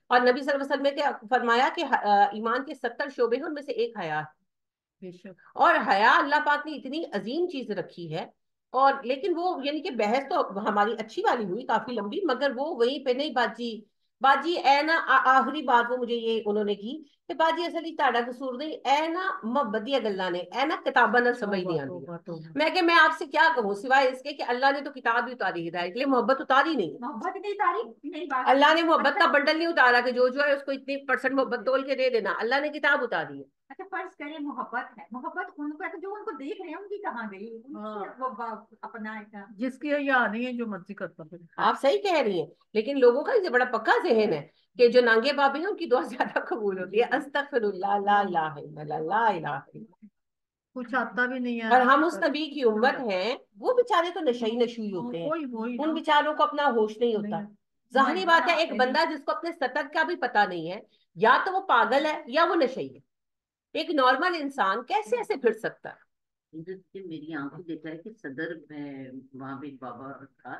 اور نبی صلی اللہ علیہ وسلم نے فرمایا کہ ایمان کے 70 شعبے ہیں، ان میں سے ایک حیا ہے، اور حیا اللہ پاک نے اتنی عظیم چیز رکھی ہے۔ اور لیکن وہ یعنی کہ بحث تو ہماری اچھی والی ہوئی کافی لمبی، مگر وہ وہیں پہ نہیں باجی، باجی اے نا آخری بات وہ مجھے یہ انہوں نے کی کہ باجی اصل ہی تاڑا قصور نہیں، اے نا محبت دیا گلاں نے، اے نا کتاباں نہ سمجھ نہیں آتی۔ میں کہ میں آپ سے کیا کہوں سوائے اس کے کہ اللہ نے تو کتاب ہی اتاری ہدایت کے لیے، محبت اتاری نہیں، محبت نہیں اتاری، نہیں بات اللہ نے محبت کا بنڈل نہیں اتارا کہ جو ہے اس کو اتنی % محبت تول کے دے دینا، اللہ نے کتاب اتاری ہے۔ اچھا فرض کریں محبت ہے، محبت ان کو ہے تو جو ان کو دیکھ رہے ہیں ان کی کہاں گئی، وہ اپنا جس کی یا نہیں ہے جو مرضی کرتا پھر۔ آپ صحیح کہہ رہی ہیں، لیکن لوگوں کا یہ بڑا پکا ذہن ہے کہ جو نانگے بابے ہیں ان کی دعا زیادہ قبول ہوتی ہے، استغفر اللہ لا الہ الا اللہ لا الہ الا اللہ۔ کچھ آتا بھی نہیں ہے، اور ہم اس نبی کی امت ہیں، وہ بیچارے تو نشئی نشوئی ہوتے ہیں، ان بیچاروں کو اپنا ہوش نہیں ہوتا۔ ظاہری بات ہے ایک بندہ جس کو اپنے سطر کا بھی پتا نہیں ہے، یا تو وہ پاگل ہے یا وہ نشئی ہے، ایک نارمل انسان کیسے ایسے پھر سکتا ہے؟ میری آنکھوں دیکھا ہے کہ صدر میں وہاں پہ ایک بابا تھا،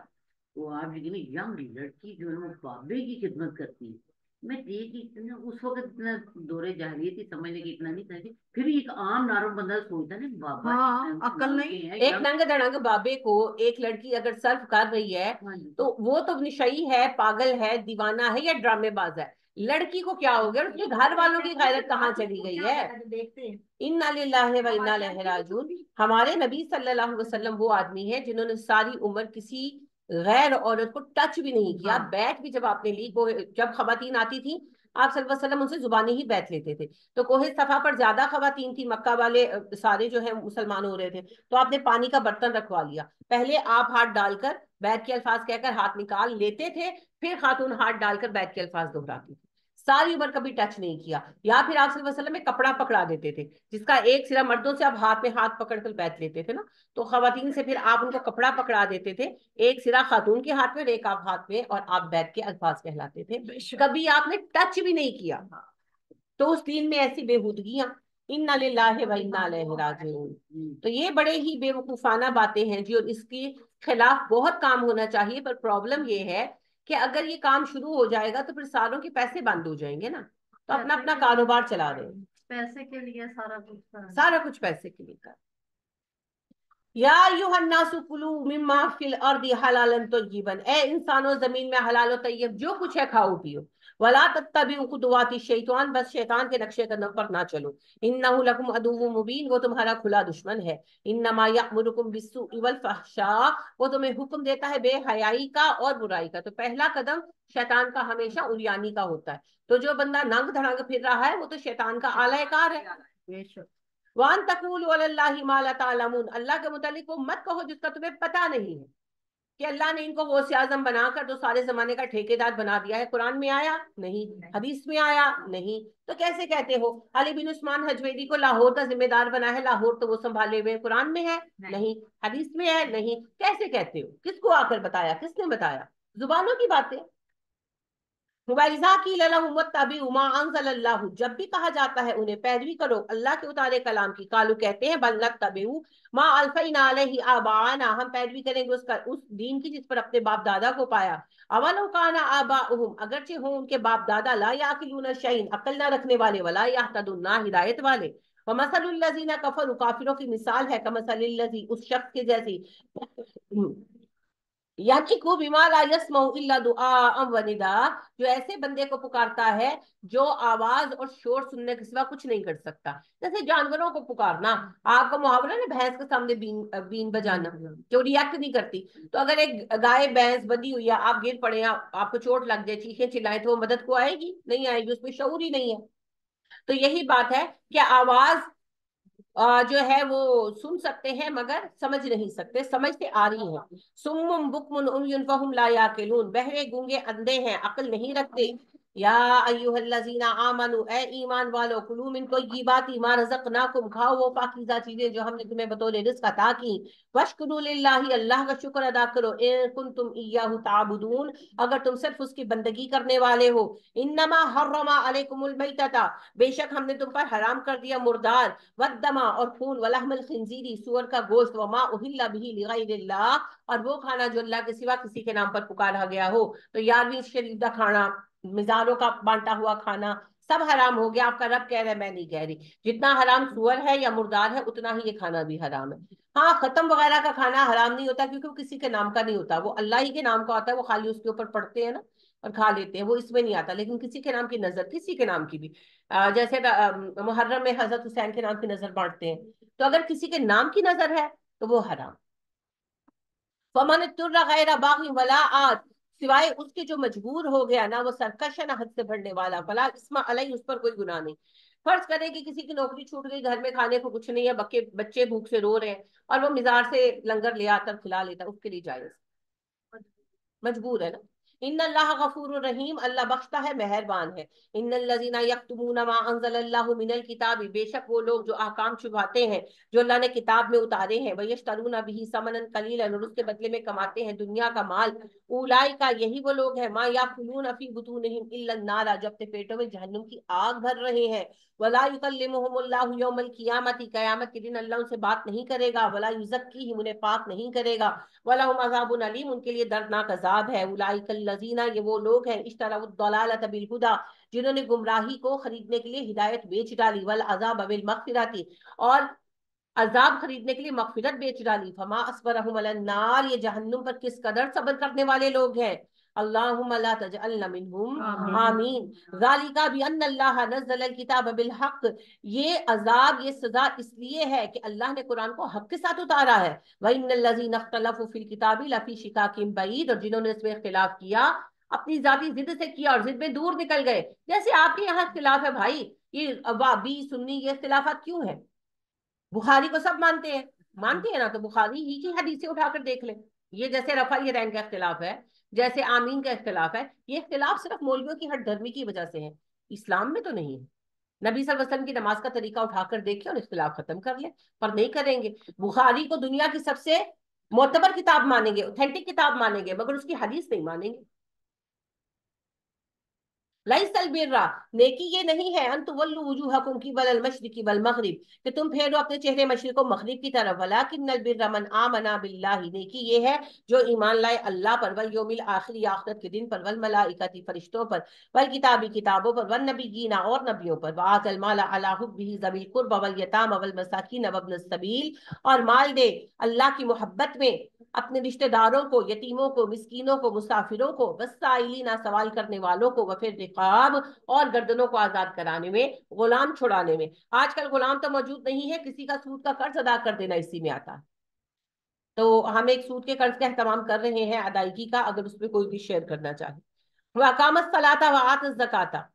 وہ آپ لیکن ینگ لڑکی جو ہے وہ بابے کی خدمت کرتی ہے، میں دیکھی اس وقت اتنا دورے جاہلیت تھی، سمجھنے کی اتنا نہیں تھا، پھر بھی ایک عام نارمل بندہ سوچتا ہے بابا عقل نہیں، ایک ننگ دڑنگ بابے کو ایک لڑکی اگر سرف کر رہی ہے تو وہ تو نشئی ہے، پاگل ہے، دیوانہ ہے یا ڈرامے باز ہے، لڑکی کو کیا ہو گیا، اس کے گھر والوں کی غیرت کہاں چلی گئی ہے؟ انا للہ و انا الیہ راجعون۔ ہمارے نبی صلی اللہ علیہ وسلم وہ آدمی ہے جنہوں نے ساری عمر کسی غیر عورت کو ٹچ بھی نہیں کیا، بیعت بھی جب آپ نے لی، جب خواتین آتی تھی آپ صلی اللہ علیہ وسلم ان سے زبانی ہی بیعت لیتے تھے، تو کوہ صفا پر زیادہ خواتین تھی، مکہ والے سارے جو ہیں مسلمان ہو رہے تھے، تو آپ نے پانی کا برتن رکھوا لیا، پہلے آپ ہاتھ ڈال کر بیعت کے الفاظ کہہ کر ہاتھ نکال لیتے تھے، پھر خاتون ہاتھ ڈال کر بیعت کے الفاظ دہراتی تھی، ساری عمر کبھی ٹچ نہیں کیا۔ یا پھر آپ صلی اللہ علیہ وسلم میں کپڑا پکڑا دیتے تھے، جس کا ایک سرا مردوں سے آپ ہاتھ میں ہاتھ پکڑ کر بیعت لیتے تھے نا، تو خواتین سے پھر آپ ان کو کپڑا پکڑا دیتے تھے، ایک سرا خاتون کے ہاتھ میں اور ایک آپ ہاتھ میں، اور آپ بیعت کے الفاظ کہلاتے تھے، کبھی آپ نے ٹچ بھی نہیں کیا۔ تو اس دین میں ایسی بےہودگیاں، انا للہ و انا الیہ راجعون۔ تو یہ بڑے ہی بے وقوفانہ باتیں ہیں جی، اور اس کے خلاف بہت کام ہونا چاہیے، پر پرابلم یہ ہے کہ اگر یہ کام شروع ہو جائے گا تو پھر سالوں کے پیسے بند ہو جائیں گے نا، تو اپنا اپنا کاروبار چلا رہے ہیں، پیسے کے لیے سارا کچھ پیسے کے لیے کر۔ یا ایھا الناس کلوا مما فی الارض حلالا طیبا، اے انسانوں زمین میں حلال و طیب جو کچھ ہے کھاؤ پیو، ولا تتبعوا خطوات الشیطان، بس شیطان کے نقشے قدم پر نہ چلو، انہ لکم عدو مبین، وہ تمہارا کھلا دشمن ہے، انما یأمرکم بالسوء والفحشاء، وہ تمہیں حکم دیتا ہے بے حیائی کا اور برائی کا۔ تو پہلا قدم شیطان کا ہمیشہ عریانی کا ہوتا ہے، تو جو بندہ ننگ دھڑنگ پھر رہا ہے وہ تو شیطان کا اعلی کار ہے۔ بے شک۔ وَأَن تَقُولُوا عَلَى اللَّهِ مَا لَا تَعْلَمُونَ، اللہ کے متعلق وہ مت کہو جس کا تمہیں پتہ نہیں ہے، کہ اللہ نے ان کو غوث اعظم بنا کر تو سارے زمانے کا ٹھیکیدار بنا دیا ہے، قرآن میں آیا نہیں، حدیث میں آیا نہیں، تو کیسے کہتے ہو؟ علی بن عثمان حجویری کو لاہور کا ذمہ دار بنا ہے، لاہور تو وہ سنبھالے ہوئے، قرآن میں ہے نہیں، حدیث میں ہے نہیں، کیسے کہتے ہو؟ کس کو آ کر بتایا؟ کس نے بتایا؟ زبانوں کی باتیں۔ وَإِذَا قِيلَ لَهُمُ اتَّبِعُوا مَا أَنزَلَ اللَّهُ، جب بھی کہا جاتا ہے انہیں پیروی کرو اللہ کے اتارے کلام کی، قالوا کہتے ہیں بَلْ نَتَّبِعُ مَا أَلْفَيْنَا عَلَيْهِ آبَاءَنَا، ہم پیروی کریں گے اس دین کی جس پر اپنے باپ دادا کو پایا، أَوَلَوْ كَانَ آبَاؤُهُمْ، اگرچہ ہوں ان کے باپ دادا لا يَعْقِلُونَ شَيْئًا، عقل نہ رکھنے والے، ولا يَهْتَدُونَ، نہ ہدایت والے، وَمَثَلُ الَّذِينَ كَفَرُوا، کافروں کی مثال ہے کَمَثَلِ الَّذِي، اس شخص کے جیسی، یَنطِقُ بِمَا لَا يَسْمَعُ إِلَّا دُعَاءً وَنِدَاءً، جو ایسے بندے کو پکارتا ہے جو آواز اور شور سننے کے سوا کچھ نہیں کر سکتا، جیسے جانوروں کو پکارنا، آپ کا محاورہ ہے بھینس کے سامنے بین بجانا جو ریئیکٹ نہیں کرتی، تو اگر ایک گائے بھینس بندھی ہوئی ہے، آپ گر پڑے، آپ کو چوٹ لگ جائے، چیخیں چلائیں، تو وہ مدد کو آئے گی نہیں؟ آئے گی، اس میں شعور ہی نہیں ہے۔ تو یہی بات ہے کہ آواز جو ہے وہ سن سکتے ہیں مگر سمجھ نہیں سکتے، سمجھتے آ رہی ہیں۔ سم بکم عمی فہم لا یعقلون، بہرے گونگے اندھے ہیں، عقل نہیں رکھتے۔ یا ایھا الذین آمنوا، اے ایمان والو، کلوا من طیبات ما رزقناکم، کھاؤ وہ پاکیزہ چیزیں جو ہم نے تمہیں بطور رزق عطا کی۔ واشکروا للہ، اللہ کا شکر ادا کرو۔ ان کنتم ایاہ تعبدون، اگر تم صرف اس کی بندگی کرنے والے ہو۔ انما حرم علیکم المیتۃ، بے شک ہم نے تم پر حرام کر دیا مردار، والدما اور خون، ولحم الخنزیری سور کا گوشت، وما اہل به لغیر اللہ، اور وہ کھانا جو اللہ کے سوا کسی کے نام پر پکارا گیا ہو۔ تو 11ویں شریف کا کھانا، مزاروں کا بانٹا ہوا کھانا، سب حرام ہو گیا۔ آپ کا رب کہہ رہا ہے، میں نہیں کہہ رہی۔ جتنا حرام سور ہے یا مردار ہے اتنا ہی یہ کھانا بھی حرام ہے۔ ہاں، ختم وغیرہ کا کھانا حرام نہیں ہوتا کیونکہ وہ کسی کے نام کا نہیں ہوتا، وہ اللہ ہی کے نام کا ہوتا ہے، وہ خالی اس کے اوپر پڑھتے ہیں نا اور کھا لیتے ہیں، وہ اس میں نہیں آتا۔ لیکن کسی کے نام کی نظر، کسی کے نام کی بھی، جیسے محرم میں حضرت حسین کے نام کی نظر بانٹتے ہیں، تو اگر کسی کے نام کی نظر ہے تو وہ حرام۔ فمن اضطر غیر باغ ولا عاد، سوائے اس کے جو مجبور ہو گیا، نہ وہ سرکش ہے نہ حد سے بڑھنے والا، فلا اسم علیہ، اس پر کوئی گناہ نہیں۔ فرض کرے کہ کسی کی نوکری چھوٹ گئی، گھر میں کھانے کو کچھ نہیں ہے، بچے بھوک سے رو رہے ہیں، اور وہ مزار سے لنگر لے آتا کھلا لیتا، اس کے لیے جائز، مجبور ہے نا۔ ان اللہ غفور الرحیم، اللہ بخشتا ہے، مہربان ہے۔ ان الذین یکتمون ما انزل اللہ من الکتاب، بے شک وہ لوگ جو احکام چھپاتے ہیں جو اللہ نے کتاب میں اتارے ہیں، ویشترون بہ ثمنا قلیلا، اور اس کے بدلے میں کماتے ہیں دنیا کا مال، اولئک، یہی وہ لوگ ہیں، ما یاکلون فی بطونہم الا النار، جو اپنے پیٹوں میں جہنم کی آگ بھر رہے ہیں۔ ولا یکلمہم اللہ یوم القیامۃ، قیامت کے دن اللہ ان سے بات نہیں کرے گا، ولا یزکیہم، انہیں پاک نہیں کرے گا، وَلَهُمْ عَذَابٌ عَلِيمٌ، ان کے لیے دردناک عذاب ہے۔ اولئک الذین، یہ وہ لوگ ہیں، اشتروا الضلالۃ بالہدی، جنہوں نے گمراہی کو خریدنے کے لیے ہدایت بیچ ڈالی، والعذاب بالمغفرۃ، اور عذاب خریدنے کے لیے مغفرت بیچ ڈالی۔ فما اصبرهم علی النار، یہ جہنم پر کس قدر صبر کرنے والے لوگ ہیں۔ اللہم لا تجعلنا منہم، آمین۔ ذالک بان اللہ نزل الکتاب بالحق، یہ عذاب، یہ سزا اس لیے ہے کہ اللہ نے قرآن کو حق کے ساتھ اتارا ہے۔ وَإِنَّ الَّذِينَ اخْتَلَفُوا فِي الْكِتَابِ لَفِي شِقَاقٍ بَعِيدٍ، اور جنہوں نے اس میں اختلاف کیا، اپنی ذاتی ضد سے کیا اور ضد میں دور نکل گئے۔ جیسے آپ کے یہاں اختلاف ہے بھائی، یہ وابی سنی، یہ اختلافات کیوں ہیں؟ بخاری کو سب مانتے ہیں، مانتے ہیں نا، تو بخاری ہی کی حدیثیں اٹھا کر دیکھ لیں۔ یہ جیسے رفع یدین کا اختلاف ہے، جیسے آمین کا اختلاف ہے، یہ اختلاف صرف مولویوں کی ہٹ دھرمی کی وجہ سے ہے، اسلام میں تو نہیں ہے۔ نبی صلی اللہ علیہ وسلم کی نماز کا طریقہ اٹھا کر دیکھیں اور اختلاف ختم کر لیں، پر نہیں کریں گے۔ بخاری کو دنیا کی سب سے معتبر کتاب مانیں گے، اوتھینٹک کتاب مانیں گے، مگر اس کی حدیث نہیں مانیں گے۔ لَيْسَ الْبِرَّ، نیکی یہ نہیں ہے، ان تولوا وجوہکم قبل المشرق والمغرب، کہ تم پھیرو اپنے چہرے مشرق و مغرب کی طرف، ولکن البر من آمن باللہ، نیکی یہ ہے جو ایمان لائے اللہ پر، والیوم الآخر، آخرت کے دن پر، والملائکۃ، فرشتوں پر، والکتاب، کتابوں پر، والنبیین، اور نبیوں پر، وآت المال علی حبہ ذوی القربى والیتامى والمساکین وابن السبیل، اور مال دے اللہ کی محبت میں اپنے رشتہ داروں کو، یتیموں کو، مسکینوں کو، مسافروں کو، والسائلین، سوال کرنے والوں کو، وفی الرقاب، اور گردنوں کو آزاد کرانے میں، غلام چھڑانے میں۔ آج کل غلام تو موجود نہیں ہے، کسی کا سود کا قرض ادا کر دینا اسی میں آتا ہے۔ تو ہم ایک سود کے قرض کا اہتمام کر رہے ہیں، ادائیگی کا، اگر اس پہ کوئی بھی شیئر کرنا چاہے۔ وَأَقَامَ الصَّلَاةَ وَآتَى الزَّكَاةَ،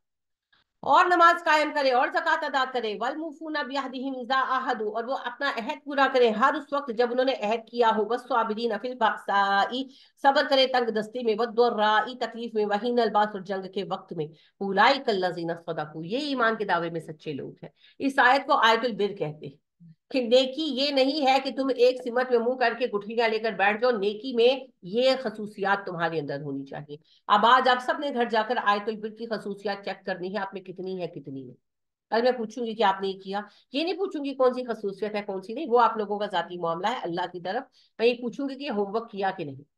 اور نماز قائم کرے اور زکوٰۃ ادا کرے، والموفون بعہدہم اذا عاہدوا، اور وہ اپنا عہد پورا کرے ہر اس وقت جب انہوں نے عہد کیا ہو، والصابرین فی البأساء، صبر کرے تنگ دستی میں، والضراء، تکلیف میں، وحین الباس، اور جنگ کے وقت میں۔ اولئک الذین صدقوا، یہ ایمان کے دعوے میں سچے لوگ ہیں۔ اس آیت کو آیت البر کہتے ہیں کہ نیکی یہ نہیں ہے کہ تم ایک سمت میں منہ کر کے گٹھلیاں لے کر بیٹھ جاؤ، نیکی میں یہ خصوصیات تمہارے اندر ہونی چاہیے۔ اب آج آپ سب نے گھر جا کر آیت البر کی خصوصیات چیک کرنی ہے، آپ میں کتنی ہے کتنی ہے۔ کل میں پوچھوں گی کہ آپ نے یہ کیا، یہ نہیں پوچھوں گی کون سی خصوصیت ہے کون سی نہیں، وہ آپ لوگوں کا ذاتی معاملہ ہے اللہ کی طرف، میں یہ پوچھوں گی کہ یہ ہوم ورک کیا کہ نہیں۔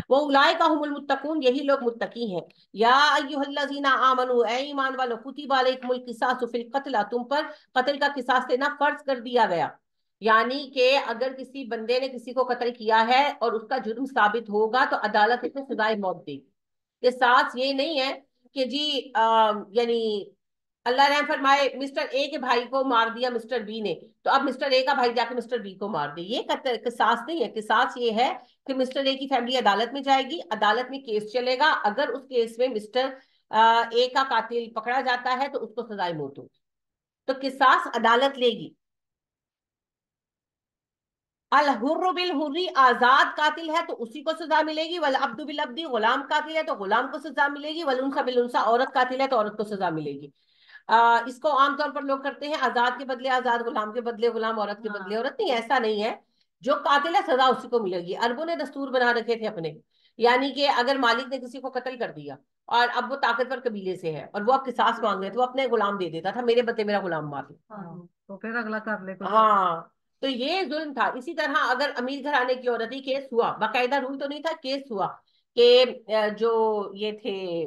وَأُولَئِكَ هُمُ الْمُتَّقُونَ، یہی لوگ متقی ہیں۔ یا ایھا الذین آمنوا، اے ایمان والو، کتب علیکم القصاص فی القتلى، تم پر قتل کا قصاص دینا فرض کر دیا گیا، یعنی کہ اگر کسی بندے نے کسی کو قتل کیا ہے اور اس کا جرم ثابت ہوگا تو عدالت اسے سزائے موت دے گی۔ قصاص یہ نہیں ہے کہ جی یعنی اللہ رحم فرمائے مسٹر اے کے بھائی کو مار دیا مسٹر بی نے، تو اب مسٹر اے کا بھائی جا کے مسٹر بی کو مار دے، یہ قصاص نہیں ہے۔ قصاص یہ ہے کہ مسٹر اے کی فیملی عدالت میں جائے گی، عدالت میں کیس چلے گا، اگر اس کیس میں مسٹر اے کا قاتل پکڑا جاتا ہے تو اس کو سزائے موت ہوگی، تو قصاص عدالت لے گی. الحر بالحری، آزاد قاتل ہے تو اسی کو سزا ملے گی. والعبد بالعبد، غلام قاتل ہے تو غلام کو سزا ملے گی. والانثى بالانثى، عورت قاتل ہے تو عورت کو سزا ملے گی. اس کو عام طور پر لوگ کرتے ہیں آزاد کے بدلے آزاد، غلام کے بدلے غلام، عورت کے بدلے عورت. نہیں، ایسا نہیں ہے. جو قاتل ہے سزا اسی کو ملے گی. عربوں نے دستور بنا رکھے تھے اپنے، یعنی کہ اگر مالک نے کسی کو قتل کر دیا اور اب وہ طاقتور قبیلے سے ہے اور وہ اب قصاص مانگ رہے تھے، وہ اپنے غلام دے دیتا تھا، میرے بدلے میرا غلام مار لو. تو پھر اگلا کر لے کچھ. ہاں، تو یہ ظلم تھا. اسی طرح اگر امیر گھرانے کی عورت ہی، کیس ہوا، باقاعدہ رول تو نہیں تھا، کیس ہوا کہ جو یہ تھے،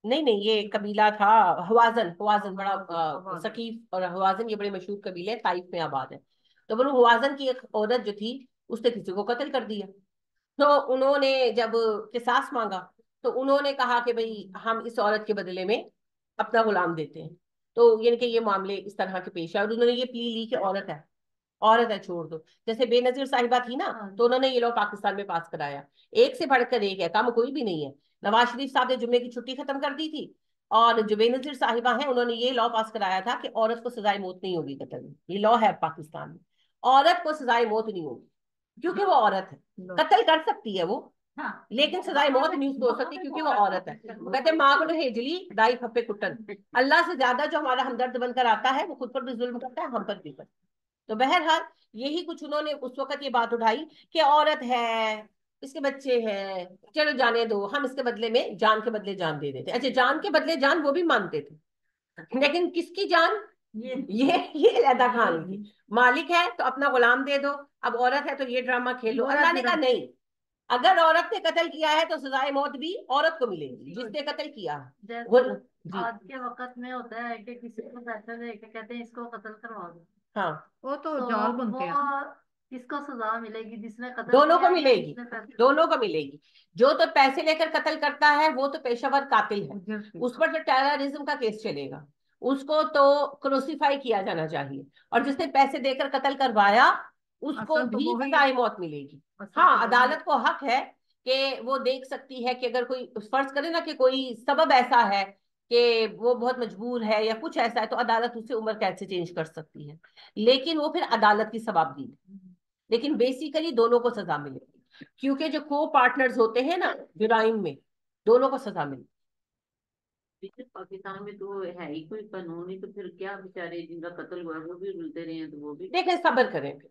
نہیں یہ قبیلہ تھا حوازن. حوازن بڑا ثقیف، اور حوازن یہ بڑے مشہور قبیلے طائف میں آباد ہے. تو بنو حوازن کی ایک عورت جو تھی، اس نے کسی کو قتل کر دیا. تو انہوں نے جب قصاص مانگا تو انہوں نے کہا کہ بھئی ہم اس عورت کے بدلے میں اپنا غلام دیتے ہیں. تو یعنی کہ یہ معاملے اس طرح کے پیش آئے اور انہوں نے یہ پلی لی کہ عورت ہے چھوڑ دو. جیسے بے نظیر صاحبہ تھی نا، تو انہوں نے یہ لو پاکستان میں پاس کرایا. ایک سے بڑھ کر ایک ہے، کم کوئی بھی نہیں ہے. نواز شریف صاحب نے جمعے کی چھٹی ختم کر دی تھی، اور جو بے نظیر صاحبہ ہیں انہوں نے یہ لا پاس کرایا تھا کہ عورت کو سزائے موت نہیں ہوگی قتل میں. یہ لا ہے پاکستان میں، عورت کو سزائے موت نہیں ہوگی کیونکہ وہ عورت ہے. قتل کر سکتی ہے وہ، لیکن سزائے موت نہیں اس کو ہو سکتی کیونکہ وہ عورت ہے. کہتے ہیں ماں کو ہیجلی دائی پھپے کٹن. اللہ سے زیادہ جو ہمارا ہمدرد بن کر آتا ہے وہ خود پر بھی ظلم کرتا ہے، ہم پر بھی کرتا ہے. تو بہرحال یہی کچھ انہوں نے اس وقت یہ بات اٹھائی کہ عورت ہے، اس کے بچے ہیں، چلو جانے دو، ہم اس کے بدلے میں جان کے بدلے جان دے دیتے. اچھا، جان کے بدلے جان وہ بھی مانتے تھے، لیکن کس کی جان؟ یہ علیحدہ کہانی تھی. مالک ہے تو اپنا غلام دے دو، اب عورت ہے تو یہ ڈرامہ کھیلو. اللہ نے کہا نہیں، اگر عورت نے قتل کیا ہے تو سزائے موت بھی عورت کو ملے گی جس نے قتل کیا. آج کے وقت میں ہوتا ہے کہ کسی کو پیسے دے کے کہتے ہیں اس کو قتل کروا دو. ہاں، وہ تو جال بنتے ہیں. اس کو سزا ملے گی جس نے قتل دونوں کو کیا ملے ہے، گی، جس نے پیسے دونوں کو ملے گی. جو تو پیسے لے کر قتل کرتا ہے وہ تو پیشہ ور قاتل ہے، اس پر تو ٹیررزم کا کیس چلے گا، اس کو تو کروسیفائی کیا جانا چاہیے. اور جس نے پیسے دے کر قتل کروایا اس کو اصل تو بھی وہی سزائے موت ملے گی. ہاں، عدالت کو حق ہے کہ وہ دیکھ سکتی ہے کہ اگر کوئی فرض کرے نا کہ کوئی سبب ایسا ہے کہ وہ بہت مجبور ہے یا کچھ ایسا ہے، تو عدالت اسے عمر قید سے چینج کر سکتی ہے، لیکن وہ پھر عدالت کی ثوابدید ہے. لیکن بیسیکلی دونوں کو سزا ملے گی کیونکہ جو کو پارٹنرز ہوتے ہیں نا جرائم میں، دونوں کو سزا ملے گی. پاکستان میں تو ہے ہی کوئی قانون نہیں، تو پھر کیا بیچارے جن کا قتل ہوا ہے وہ بھی رلتے رہے ہیں، تو وہ بھی دیکھیں صبر کریں. پھر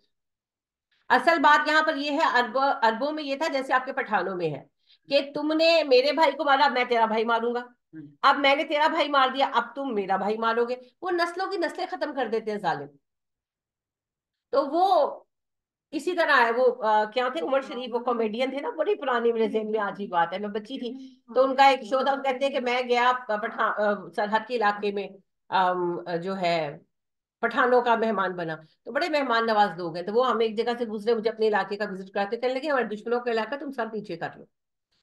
اصل بات یہاں پر یہ ہے، اربوں میں یہ تھا جیسے آپ کے پٹھانوں میں ہے کہ تم نے میرے بھائی کو مارا، میں تیرا بھائی ماروں گا. اب میں نے تیرا بھائی مار دیا، اب تم میرا بھائی مارو گے. وہ نسلوں کی نسلیں ختم کر دیتے ہیں ظالم. تو وہ اسی طرح ہے. وہ کیا تھے، عمر شریف، وہ کامیڈین تھے نا، بڑی پرانی، میرے ذہن میں آج ہی بات ہے، میں بچی تھی تو ان کا ایک شو تھا. کہتے ہیں کہ میں گیا سرحد کے علاقے میں جو ہے پٹھانوں کا مہمان بنا، تو بڑے مہمان نواز لوگ ہیں. تو وہ ہم ایک جگہ سے دوسرے مجھے اپنے علاقے کا وزٹ کراتے، کہنے لگے ہمارے دشمنوں کا علاقہ، تم سر نیچے کر لو.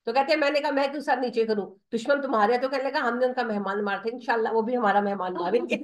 تو کہتے ہیں میں نے کہا میں کیوں سر نیچے کروں، دشمن تمہارے. تو کہنے لگا ہم نے ان کا مہمان مارتے، انشاءاللہ وہ بھی ہمارا مہمان ماریں گے.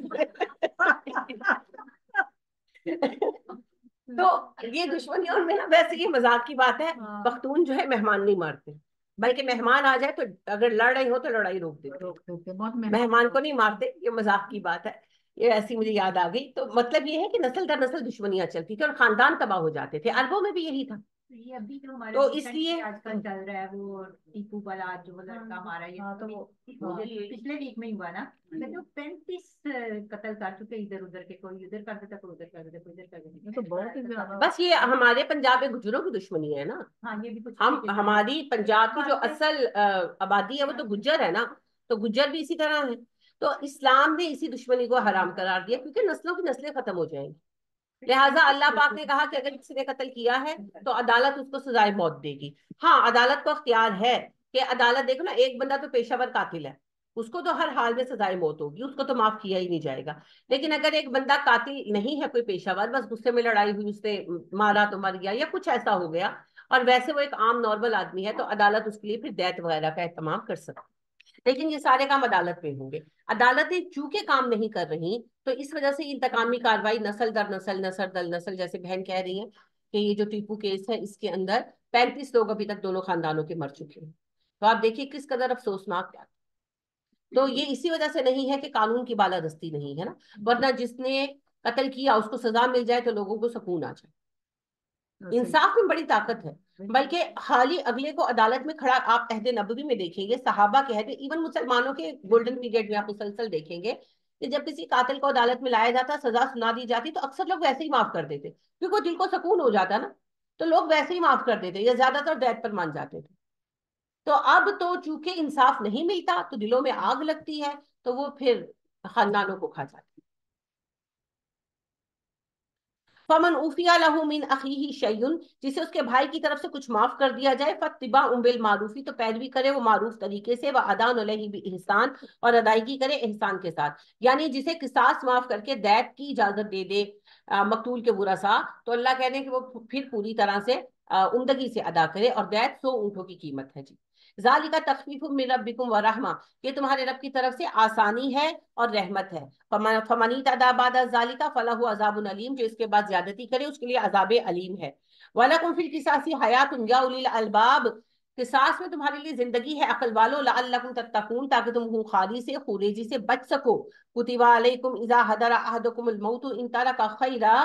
تو یہ دشمنی ان میں نا، ویسے یہ مذاق کی بات ہے. پختون جو ہے مہمان نہیں مارتے، بلکہ مہمان آ جائے تو اگر لڑ رہی ہو تو لڑائی روک دیتے، مہمان کو نہیں مارتے. یہ مذاق کی بات ہے، یہ ایسی مجھے یاد آ گئی. تو مطلب یہ ہے کہ نسل در نسل دشمنیاں چلتی تھی اور خاندان تباہ ہو جاتے تھے. عربوں میں بھی یہی تھا. یہ ابھی جو ہمارے تو اس لیے آج کل چل رہا ہے وہ ٹیپو بلاد جو لڑکا ہمارا، یہ پچھلے ویک میں ہی ہوا نا، 35 قتل کر چکے ادھر ادھر کے، کوئی ادھر کر دیتا، کوئی ادھر کر دیتا، کوئی ادھر کر دیتا. تو بہت ہی زیادہ. بس یہ ہمارے پنجاب میں گجروں کی دشمنی ہے نا. ہاں، یہ بھی کچھ ہماری پنجاب کی جو اصل آبادی ہے وہ تو گجر ہے نا، تو گجر بھی اسی طرح ہے. تو اسلام نے اسی دشمنی کو حرام قرار دیا کیونکہ نسلوں کی نسلیں ختم ہو جائیں گی. لہٰذا اللہ پاک نے کہا کہ اگر کسی نے قتل کیا ہے تو عدالت اس کو سزائے موت دے گی. ہاں، عدالت کو اختیار ہے کہ عدالت، دیکھو نا، ایک بندہ تو پیشہ ور قاتل ہے، اس کو تو ہر حال میں سزائے موت ہوگی، اس کو تو معاف کیا ہی نہیں جائے گا. لیکن اگر ایک بندہ قاتل نہیں ہے، کوئی پیشہ ور، بس غصے میں لڑائی ہوئی، اس نے مارا تو مر گیا یا کچھ ایسا ہو گیا، اور ویسے وہ ایک عام نارمل آدمی ہے، تو عدالت اس کے لیے پھر دیت وغیرہ کا اہتمام کر سکتی. لیکن یہ سارے کام عدالت میں ہوں گے. عدالتیں چونکہ کام نہیں کر رہی تو اس وجہ سے انتقامی کاروائی نسل در نسل، نسل در نسل، جیسے بہن کہہ رہی ہیں کہ یہ جو ٹیپو کیس ہے اس کے اندر 35 لوگ ابھی تک دونوں خاندانوں کے مر چکے ہیں. تو آپ دیکھیے کس قدر افسوسناک ہے. تو یہ اسی وجہ سے نہیں ہے کہ قانون کی بالادستی نہیں ہے نا، ورنہ جس نے قتل کیا اس کو سزا مل جائے تو لوگوں کو سکون آ جائے. انصاف میں بڑی طاقت ہے. بلکہ حال ہی اگلے کو عدالت میں کھڑا آپ عہد نبوی میں دیکھیں گے، صحابہ کے عہد، ایون مسلمانوں کے گولڈن پیریڈ میں آپ مسلسل دیکھیں گے کہ جب کسی قاتل کو عدالت میں لایا جاتا، سزا سنا دی جاتی، تو اکثر لوگ ویسے ہی معاف کر دیتے کیونکہ دل کو سکون ہو جاتا نا، تو لوگ ویسے ہی معاف کر دیتے یا زیادہ تر ڈیتھ پر مان جاتے تھے. تو اب تو چونکہ انصاف نہیں ملتا تو دلوں میں آگ لگتی ہے، تو وہ پھر خاندانوں کو کھا جاتی ہے. فمن اوفیا لہ من اخیہ شیء، جسے اس کے بھائی کی طرف سے کچھ معاف کر دیا جائے، فاتباع بالمعروف، تو پیروی کرے وہ معروف طریقے سے، واداء علیہ باحسان، اور ادائیگی کرے احسان کے ساتھ. یعنی جسے قصاص معاف کر کے دیت کی اجازت دے دے مقتول کے ورثاء، تو اللہ کہنے کہ وہ پھر پوری طرح سے عمدگی سے ادا کرے، اور دیت 100 اونٹوں کی قیمت ہے جی. ذالک تخفیف من ربکم ورحمہ، یہ تمہارے رب کی طرف سے آسانی ہے اور رحمت ہے. فمن اعتدی بعد ذالک فلہ عذاب علیم، جو اس کے بعد زیادتی کرے اس کے لیے عذاب علیم ہے. وَلَكُمْ فِي الْقِصَاصِ حَيَاةٌ يَا أُولِي الْأَلْبَابِ، قصاص میں تمہارے لیے زندگی ہے عقل والو، لعلکم تتقون، تاکہ تم خونخواری سے، خوریزی سے بچ سکو. کتب علیکم اذا حضر احدکم الموت ان ترک خیرا،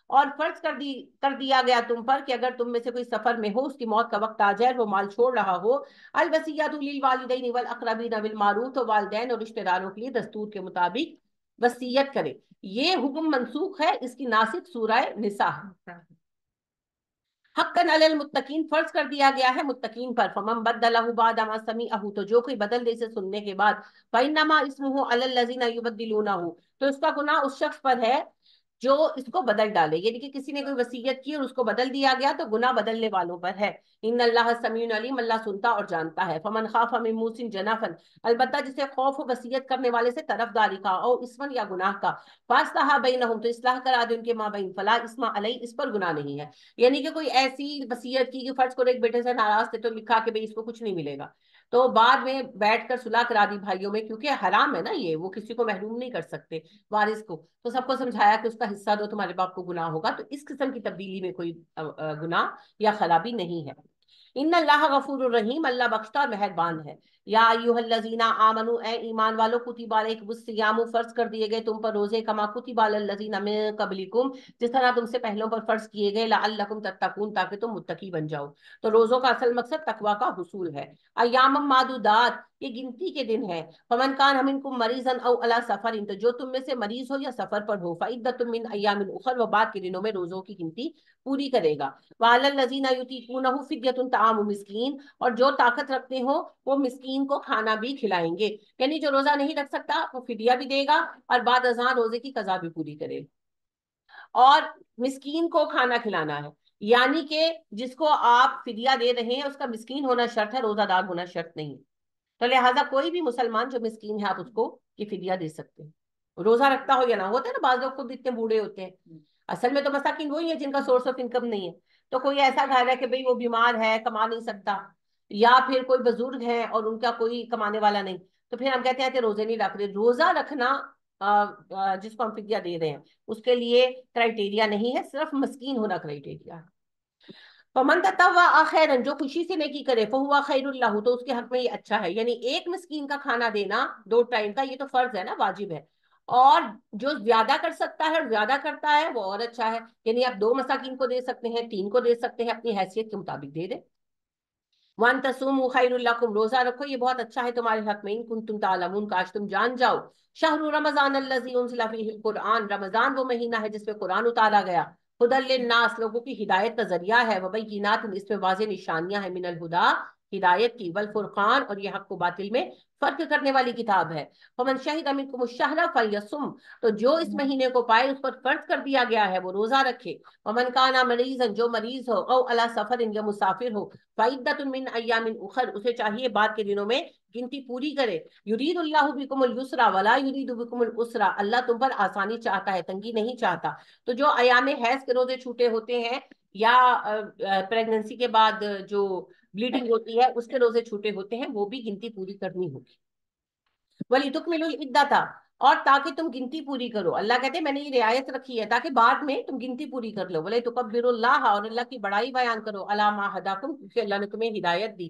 اور فرض کر دیا گیا تم پر کہ اگر تم میں سے کوئی سفر میں ہو، اس کی موت کا وقت آ جائے، وہ مال چھوڑ رہا ہو، الوصیۃ للوالدین والاقربین بالمعروف، تو والدین اور رشتہ داروں کے لیے دستور کے مطابق وصیت کرے. یہ حکم منسوخ ہے، اس کی ناسخ سورہ نساء. حقا علی المتقین، فرض کر دیا گیا ہے متقین پر. فمن بدلہ بعد ما سمعہ، تو جو کوئی بدل دے اسے سننے کے بعد، فانما اسمہ علی الذین یبدلونہ، تو اس کا گناہ اس شخص پر ہے جو اس کو بدل ڈالے. یعنی کہ کسی نے کوئی وصیت کی اور اس کو بدل دیا گیا تو گناہ بدلنے والوں پر ہے. ان اللہ سمیع علیم، اللہ سنتا اور جانتا ہے. فمن خاف من موص جنفا، البتہ جسے خوف ہو وصیت کرنے والے سے طرفداری کا، او اسمن یا گناہ کا، فاصلح بینہم، تو اصلاح کرا دے ان کے مابین، فلا اسم علیہ، اس پر گناہ نہیں ہے. یعنی کہ کوئی ایسی وصیت کی کہ فرض کرو ایک بیٹے سے ناراض تھے تو لکھا کہ بھئی اس کو کچھ نہیں ملے گا، تو بعد میں بیٹھ کر صلح کرا دی بھائیوں میں، کیونکہ حرام ہے نا یہ، وہ کسی کو محروم نہیں کر سکتے وارث کو، تو سب کو سمجھایا کہ اس کا حصہ دو، تمہارے باپ کو گناہ ہوگا. تو اس قسم کی تبدیلی میں کوئی گناہ یا خرابی نہیں ہے. ان اللہ غفور الرحیم، اللہ بخشتا اور مہربان ہے. یا ایھا الذین آمنوا، اے ایمان والو، کتب علیکم الصیام، فرض کر دیے گئے تم پر روزے، کما کتب علی الذین من قبلکم، جس طرح تم سے پہلوں پر فرض کیے گئے، لعلکم تتقون، تاکہ تم متقی بن جاؤ. تو روزوں کا اصل مقصد تقوی کا حصول ہے. ایام معدودات، یہ گنتی کے دن ہے. فمن کان منکم مریضا او علی سفر، تو جو تم میں سے مریض ہو یا سفر پر ہو، فعدۃ من ایام اخر، وہ بعد کے دنوں میں روزوں کی گنتی پوری کرے گا. وعلی الذین یطیقونہ فدیۃ طعام مسکین، اور جو طاقت رکھتے ہو وہ مسکین کو کھانا بھی کھلائیں گے. یعنی جو روزہ نہیں رکھ سکتا وہ فدیہ بھی دے گا اور بعد ازاں روزے کی قضا بھی پوری کرے گا. اور مسکین کو کھانا کھلانا ہے، یعنی کہ جس کو آپ فدیہ دے رہے ہیں اس کا مسکین ہونا شرط ہے، روزہ دار ہونا شرط نہیں. تو لہٰذا کوئی بھی مسلمان جو مسکین ہے آپ اس کو یہ فدیہ دے سکتے ہیں، روزہ رکھتا ہو یا نہ. ہوتا ہے نا بعض لوگ خود اتنے بوڑھے ہوتے ہیں، اصل میں تو مساکین وہی ہے جن کا سورس آف انکم نہیں ہے. تو کوئی ایسا گھر ہے کہ بھئی وہ بیمار ہے، کما نہیں سکتا، یا پھر کوئی بزرگ ہے اور ان کا کوئی کمانے والا نہیں، تو پھر ہم کہتے ہیں کہ روزے نہیں رکھ رہے. روزہ رکھنا جس کو ہم فدیہ دے رہے ہیں اس کے لیے کرائٹیریا نہیں ہے، صرف مسکین ہونا کرائٹیریا ہے. فمن تطوع خیرا، جو خوشی سے نیکی کرے، فہو خیر اللہ، تو اس کے حق میں یہ اچھا ہے. یعنی ایک مسکین کا کھانا دینا 2 ٹائم کا، یہ تو فرض ہے نا، واجب ہے. اور جو زیادہ کر سکتا ہے اور زیادہ کرتا ہے وہ اور اچھا ہے. یعنی آپ 2 مساکین کو دے سکتے ہیں، 3 کو دے سکتے ہیں، اپنی حیثیت کے مطابق دے دیں. وان تصوموا خیر لکم، روزہ رکھو یہ بہت اچھا ہے تمہارے حق میں، ان کنتم تعلمون، کاش تم جان جاؤ. شہر رمضان الذی انزل فیہ القرآن، رمضان وہ مہینہ ہے جس میں قرآن اتارا گیا. ہدی للناس، لوگوں کی ہدایت کا ذریعہ ہے. وبینات، اس میں واضح نشانیاں ہیں، من الہدی، ہدایت کی، والفرقان، اور یہ حق و باطل میں فرق کرنے والی کتاب ہے. فمن شہد منکم الشہر فلیصم، تو جو اس مہینے کو پائے اس پر فرض کر دیا گیا ہے وہ روزہ رکھے. ومن کان مریضا، جو مریض ہو، او علی سفر، یا مسافر ہو، فعدۃ من ایام اخر، اسے چاہیے بعد کے دنوں میں گنتی پوری کرے. یرید اللہ بکم الیسر ولا یرید بکم العسر، اللہ تم پر آسانی چاہتا ہے، تنگی نہیں چاہتا. تو جو ایام حیض کے روزے چھوٹے ہوتے ہیں، یا پریگننسی کے بعد جو بلیڈنگ ہوتی ہے اس کے روزے چھوٹے ہوتے ہیں، وہ بھی گنتی پوری کرنی ہوگی. وَلِتُكْمِلُوا الْعِدَّةَ، اور تاکہ تم گنتی پوری کرو. اللہ کہتے ہیں میں نے یہ رعایت رکھی ہے تاکہ بعد میں تم گنتی پوری کر لو. وَلِتُكَبِّرُوا اللَّهَ، اور اللہ کی بڑائی بیان کرو، عَلَىٰ مَا هَدَاكُمْ، کیونکہ اللہ نے تمہیں ہدایت دی.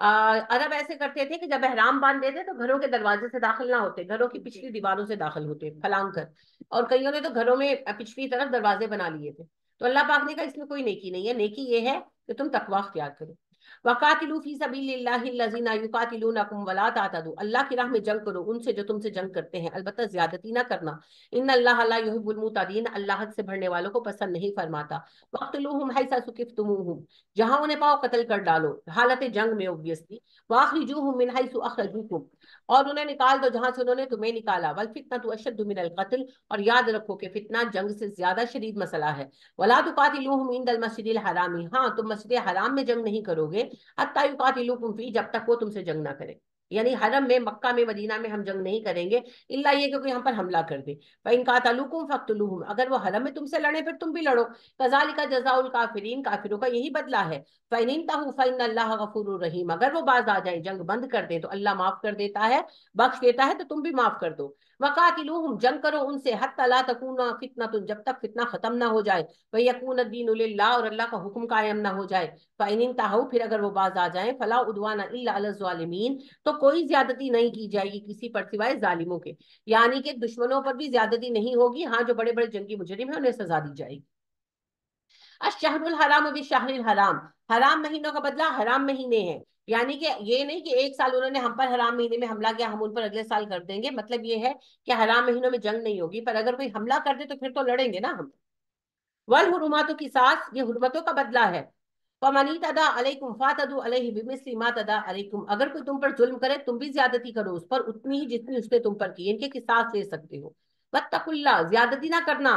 عرب ایسے کرتے تھے کہ جب احرام باندھ دیتے تو گھروں کے دروازے سے داخل نہ ہوتے، گھروں کی پچھلی دیواروں سے داخل ہوتے پھلانگ کر، اور کئیوں نے تو گھروں میں پچھلی طرف دروازے بنا لیے تھے۔ تو اللہ پاک نے کہا اس میں کوئی نیکی نہیں ہے، نیکی یہ ہے کہ تم تقوی اختیار کرو۔ وَقَاتِلُوا فِي سَبِيلِ اللَّهِ الَّذِينَ يُقَاتِلُونَكُمْ وَلَا تَعْتَدُوا، اللہ کی راہ میں جنگ کرو ان سے جو تم سے جنگ کرتے ہیں، البتہ زیادتی نہ کرنا۔ ان اللہ لا يحب المعتدین، اللہ حد سے بڑھنے والوں کو پسند نہیں فرماتا۔ وَاقْتُلُوهُمْ حَيْثَ ثُقِفْتُمُوهُمْ، جہاں انہیں پاؤ قتل کر ڈالو، حالت جنگ میں اوبویسلی۔ وَأَخْرِجُوهُمْ مِنْ حَيْثُ أَخْرَجُوكُمْ، اور انہیں نکال دو جہاں سے انہوں نے تمہیں نکالا۔ وَالْفِتْنَةُ أَشَدُّ مِنَ الْقَتْلِ، اور یاد رکھو کہ فتنہ جنگ سے زیادہ شدید مسئلہ ہے۔ وَلَا تُقَاتِلُوهُمْ عِنْدَ الْمَسْجِدِ الْحَرَامِ، ہاں تم مسجد حرام میں جنگ نہیں کرو گے، حتیٰ یقاتلوکم فیہ، جب تک وہ تم سے جنگ نہ کرے، یعنی حرم میں، مکہ میں، مدینہ میں ہم جنگ نہیں کریں گے الا یہ کہ کوئی ہم پر حملہ کر دے۔ فَإِنْ قَاتَلُوكُمْ فَاقْتُلُوهُمْ، اگر وہ حرم میں تم سے لڑیں پھر تم بھی لڑو۔ كَذَلِكَ جَزَاءُ الْكَافِرِينَ، کافروں کا یہی بدلہ ہے۔ فَإِنِ انْتَهُوا فَإِنَّ اللَّهَ غَفُورٌ رَحِيمٌ، اگر وہ باز آ جائیں، جنگ بند کر دیں تو اللہ معاف کر دیتا ہے، بخش دیتا ہے، تو تم بھی معاف کر دو۔ وَقَاتِلُوهُمْ، جنگ کرو ان سے، حَتَّى لَا تَكُونَ فِتْنَةٌ، جب تک فتنہ ختم نہ ہو جائے، وَيَكُونَ الدِّينُ لِلَّهِ، اور اللہ کا حکم قائم نہ ہو جائے۔ فَإِنِ انْتَهَوْا، پھر اگر وہ باز آ جائیں، فَلَا عُدْوَانَ إِلَّا عَلَى الظَّالِمِينَ، تو کوئی زیادتی نہیں کی جائے گی کسی پر سوائے ظالموں کے، یعنی کہ دشمنوں پر بھی زیادتی نہیں ہوگی، ہاں جو بڑے بڑے جنگی مجرم ہیں انہیں سزا دی جائے گی۔ الشہر الحرام بالشہر الحرام، حرام مہینوں کا بدلہ حرام مہینے ہیں، یعنی کہ یہ نہیں کہ ایک سال انہوں نے ہم پر حرام مہینے میں حملہ کیا ہم ان پر اگلے سال کر دیں گے، مطلب یہ ہے کہ حرام مہینوں میں جنگ نہیں ہوگی، پر اگر کوئی حملہ کر دے تو پھر تو لڑیں گے نا ہم۔ والحرمات قصاص، یہ حرمتوں کا بدلہ ہے۔ فَمَنِ اعْتَدَىٰ عَلَيْكُمْ فَاعْتَدُوا عَلَيْهِ بِمِثْلِ مَا اعْتَدَىٰ عَلَيْكُمْ، اگر کوئی تم پر ظلم کرے تم بھی زیادتی کرو اس پر اتنی ہی جتنی اس نے تم پر کی، ان کے قصاص لے سکتے ہو۔ وَاتَّقُوا اللَّهَ، زیادتی نہ کرنا،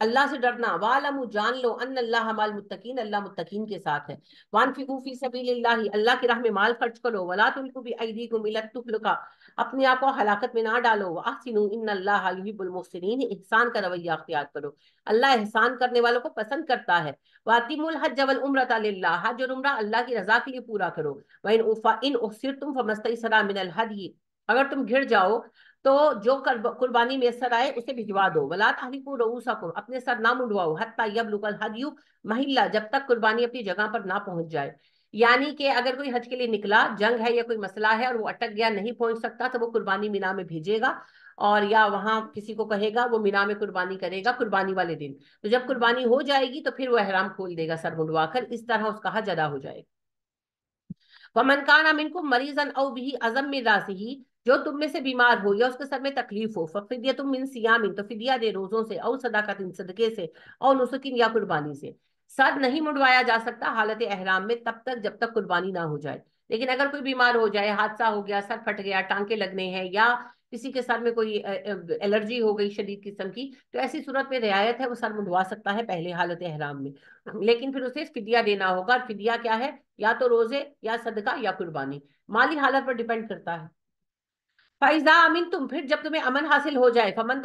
اللہ سے ڈرنا۔ وَاعْلَمُوا، جان لو، ان اللہ مع المتقین، اللہ متقین کے ساتھ ہے۔ وَانفِقُوا فِي سَبِيلِ اللَّهِ، اللہ کی راہ میں مال خرچ کرو۔ وَلَا تُلْقُوا بِأَيْدِيكُمْ إِلَى التَّهْلُكَةِ، اپنے آپ کو ہلاکت میں نہ ڈالو۔ وَأَحْسِنُوا إِنَّ اللَّهَ يُحِبُّ الْمُحْسِنِينَ، احسان کا رویہ اختیار کرو، اللہ احسان کرنے والوں کو پسند کرتا ہے۔ وَأَتِمُّوا الْحَجَّ وَالْعُمْرَةَ لِلَّهِ، حج اور عمرہ اللہ کی رضا کے لیے پورا کرو۔ وَإِنْ أُحْصِرْتُمْ فَمَا اسْتَيْسَرَ مِنَ الْهَدْيِ، اگر تم گھر جاؤ تو جو قربانی میسر آئے اسے بھجوا دو۔ ولا تحلقوا رؤوسکم، اپنے سر نہ منڈواؤ، حتی یبلغ الہدی محلہ، جب تک قربانی اپنی جگہ پر نہ پہنچ جائے، یعنی کہ اگر کوئی حج کے لیے نکلا، جنگ ہے یا کوئی مسئلہ ہے اور وہ اٹک گیا نہیں پہنچ سکتا، تو وہ قربانی مینا میں بھیجے گا، اور یا وہاں کسی کو کہے گا وہ مینا میں قربانی کرے گا قربانی والے دن، تو جب قربانی ہو جائے گی تو پھر وہ احرام کھول دے گا سر منڈوا کر، اس طرح اس کا حج ادا ہو جائے گا۔ وَمَنْ كَانَ مِنْكُمْ مَرِيضًا أَوْ بِهِ أَذًى مِّن رَأْسِهِ، جو تم میں سے بیمار ہو یا اس کے سر میں تکلیف ہو، فَفِدْيَةٌ مِّن صِيَامٍ، تو فدیہ دے روزوں سے، او صدقۃ، صدقے سے، او نسک یا قربانی سے۔ سر نہیں منڈوایا جا سکتا حالت احرام میں تب تک جب تک قربانی نہ ہو جائے، لیکن اگر کوئی بیمار ہو جائے، حادثہ ہو گیا، سر پھٹ گیا، ٹانکے لگنے ہیں، یا کسی کے سر میں کوئی الرجی ہو گئی شدید قسم کی، تو ایسی صورت میں رعایت ہے وہ سر منڈوا سکتا ہے پہلے حالت احرام میں، لیکن پھر اسے فدیہ دینا ہوگا، اور فدیہ کیا ہے؟ یا تو روزے یا صدقہ یا قربانی، مالی حالت پر ڈیپینڈ کرتا ہے۔ فَإِذَا أَمِنْتُمْ، پھر جب تمہیں امن حاصل ہو جائے، فَمَنْ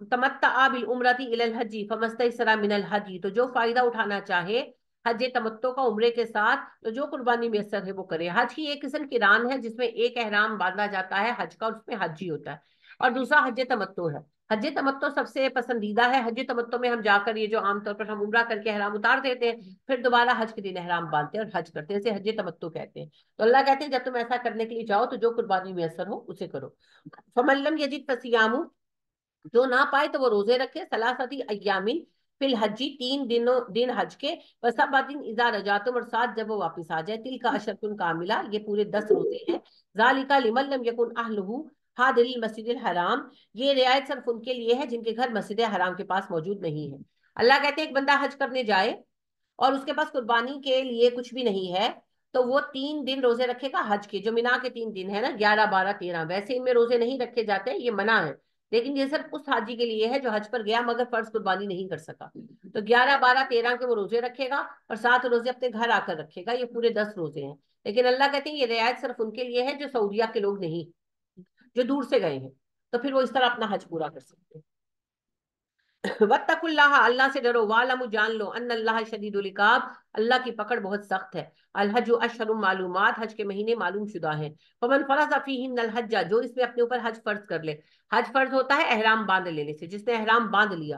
تَمَتَّعَ بِالْعُمْرَةِ إِلَى الْحَجِّ فَمَا اسْتَيْسَرَ مِنَ الْهَدْيِ، تو جو فائدہ اٹھانا چاہے حج تمتع کا عمرے کے ساتھ، تو جو قربانی میسر ہے وہ کرے۔ حج کی ایک قسم قران ہے جس میں ایک احرام باندھا جاتا ہے حج کا، اور اس میں حج ہی ہوتا ہے، اور دوسرا حج تمتع ہے۔ حج تمتع سب سے پسندیدہ ہے، حج تمتع میں ہم جا کر یہ جو عام طور پر ہم عمرہ کر کے احرام اتار دیتے ہیں، پھر دوبارہ حج کے دن احرام باندھتے ہیں اور حج کرتے ہیں، اسے حج تمتع کہتے ہیں۔ تو اللہ کہتے ہیں جب تم ایسا کرنے کے لیے جاؤ تو جو قربانی میسر ہو اسے کرو۔ فَمَن لَّمْ يَجِدْ فَصِيَامُ، جو نہ پائے تو وہ روزے رکھے، ثلاثۃ ایام فی الحج، 3 دن حج کے، وسبعۃ اذا رجعتم، اور 7 جب وہ واپس آ جائے، تلک عشرۃ کاملہ، یہ پورے 10 روزے ہیں، ذالک لمن لم یکن اہلہ حاضر المسجد الحرام، یہ رعایت صرف ان کے لیے ہے جن کے گھر مسجد حرام کے پاس موجود نہیں ہے۔ اللہ کہتے ہیں ایک بندہ حج کرنے جائے اور اس کے پاس قربانی کے لیے کچھ بھی نہیں ہے، تو وہ 3 دن روزے رکھے گا حج کے، جو مینا کے 3 دن ہے نا، 11 12 13، ویسے ان میں روزے نہیں رکھے جاتے، یہ منع ہے، لیکن یہ صرف اس حاجی کے لیے ہے جو حج پر گیا مگر فرض قربانی نہیں کر سکا، تو 11 12 13 کے وہ روزے رکھے گا، اور 7 روزے اپنے گھر آ کر رکھے گا، یہ پورے 10 روزے ہیں۔ لیکن اللہ کہتے ہیں یہ رعایت صرف ان کے لیے ہے جو سعودیہ کے لوگ نہیں، جو دور سے گئے ہیں، تو پھر وہ اس طرح اپنا حج پورا کر سکتے ہیں۔ وَاتَّقُوا اللَّهَ، اللہ سے ڈرو، وَاعْلَمُوا، جان لو، ان اللہ شدید العقاب، اللہ کی پکڑ بہت سخت ہے۔ الحج اشہر معلومات، حج کے مہینے معلوم شدہ ہیں۔ فمن فرض فیہن الحج، جو اس میں اپنے اوپر حج فرض کر لے، حج فرض ہوتا ہے احرام باندھ لینے سے، جس نے احرام باندھ لیا،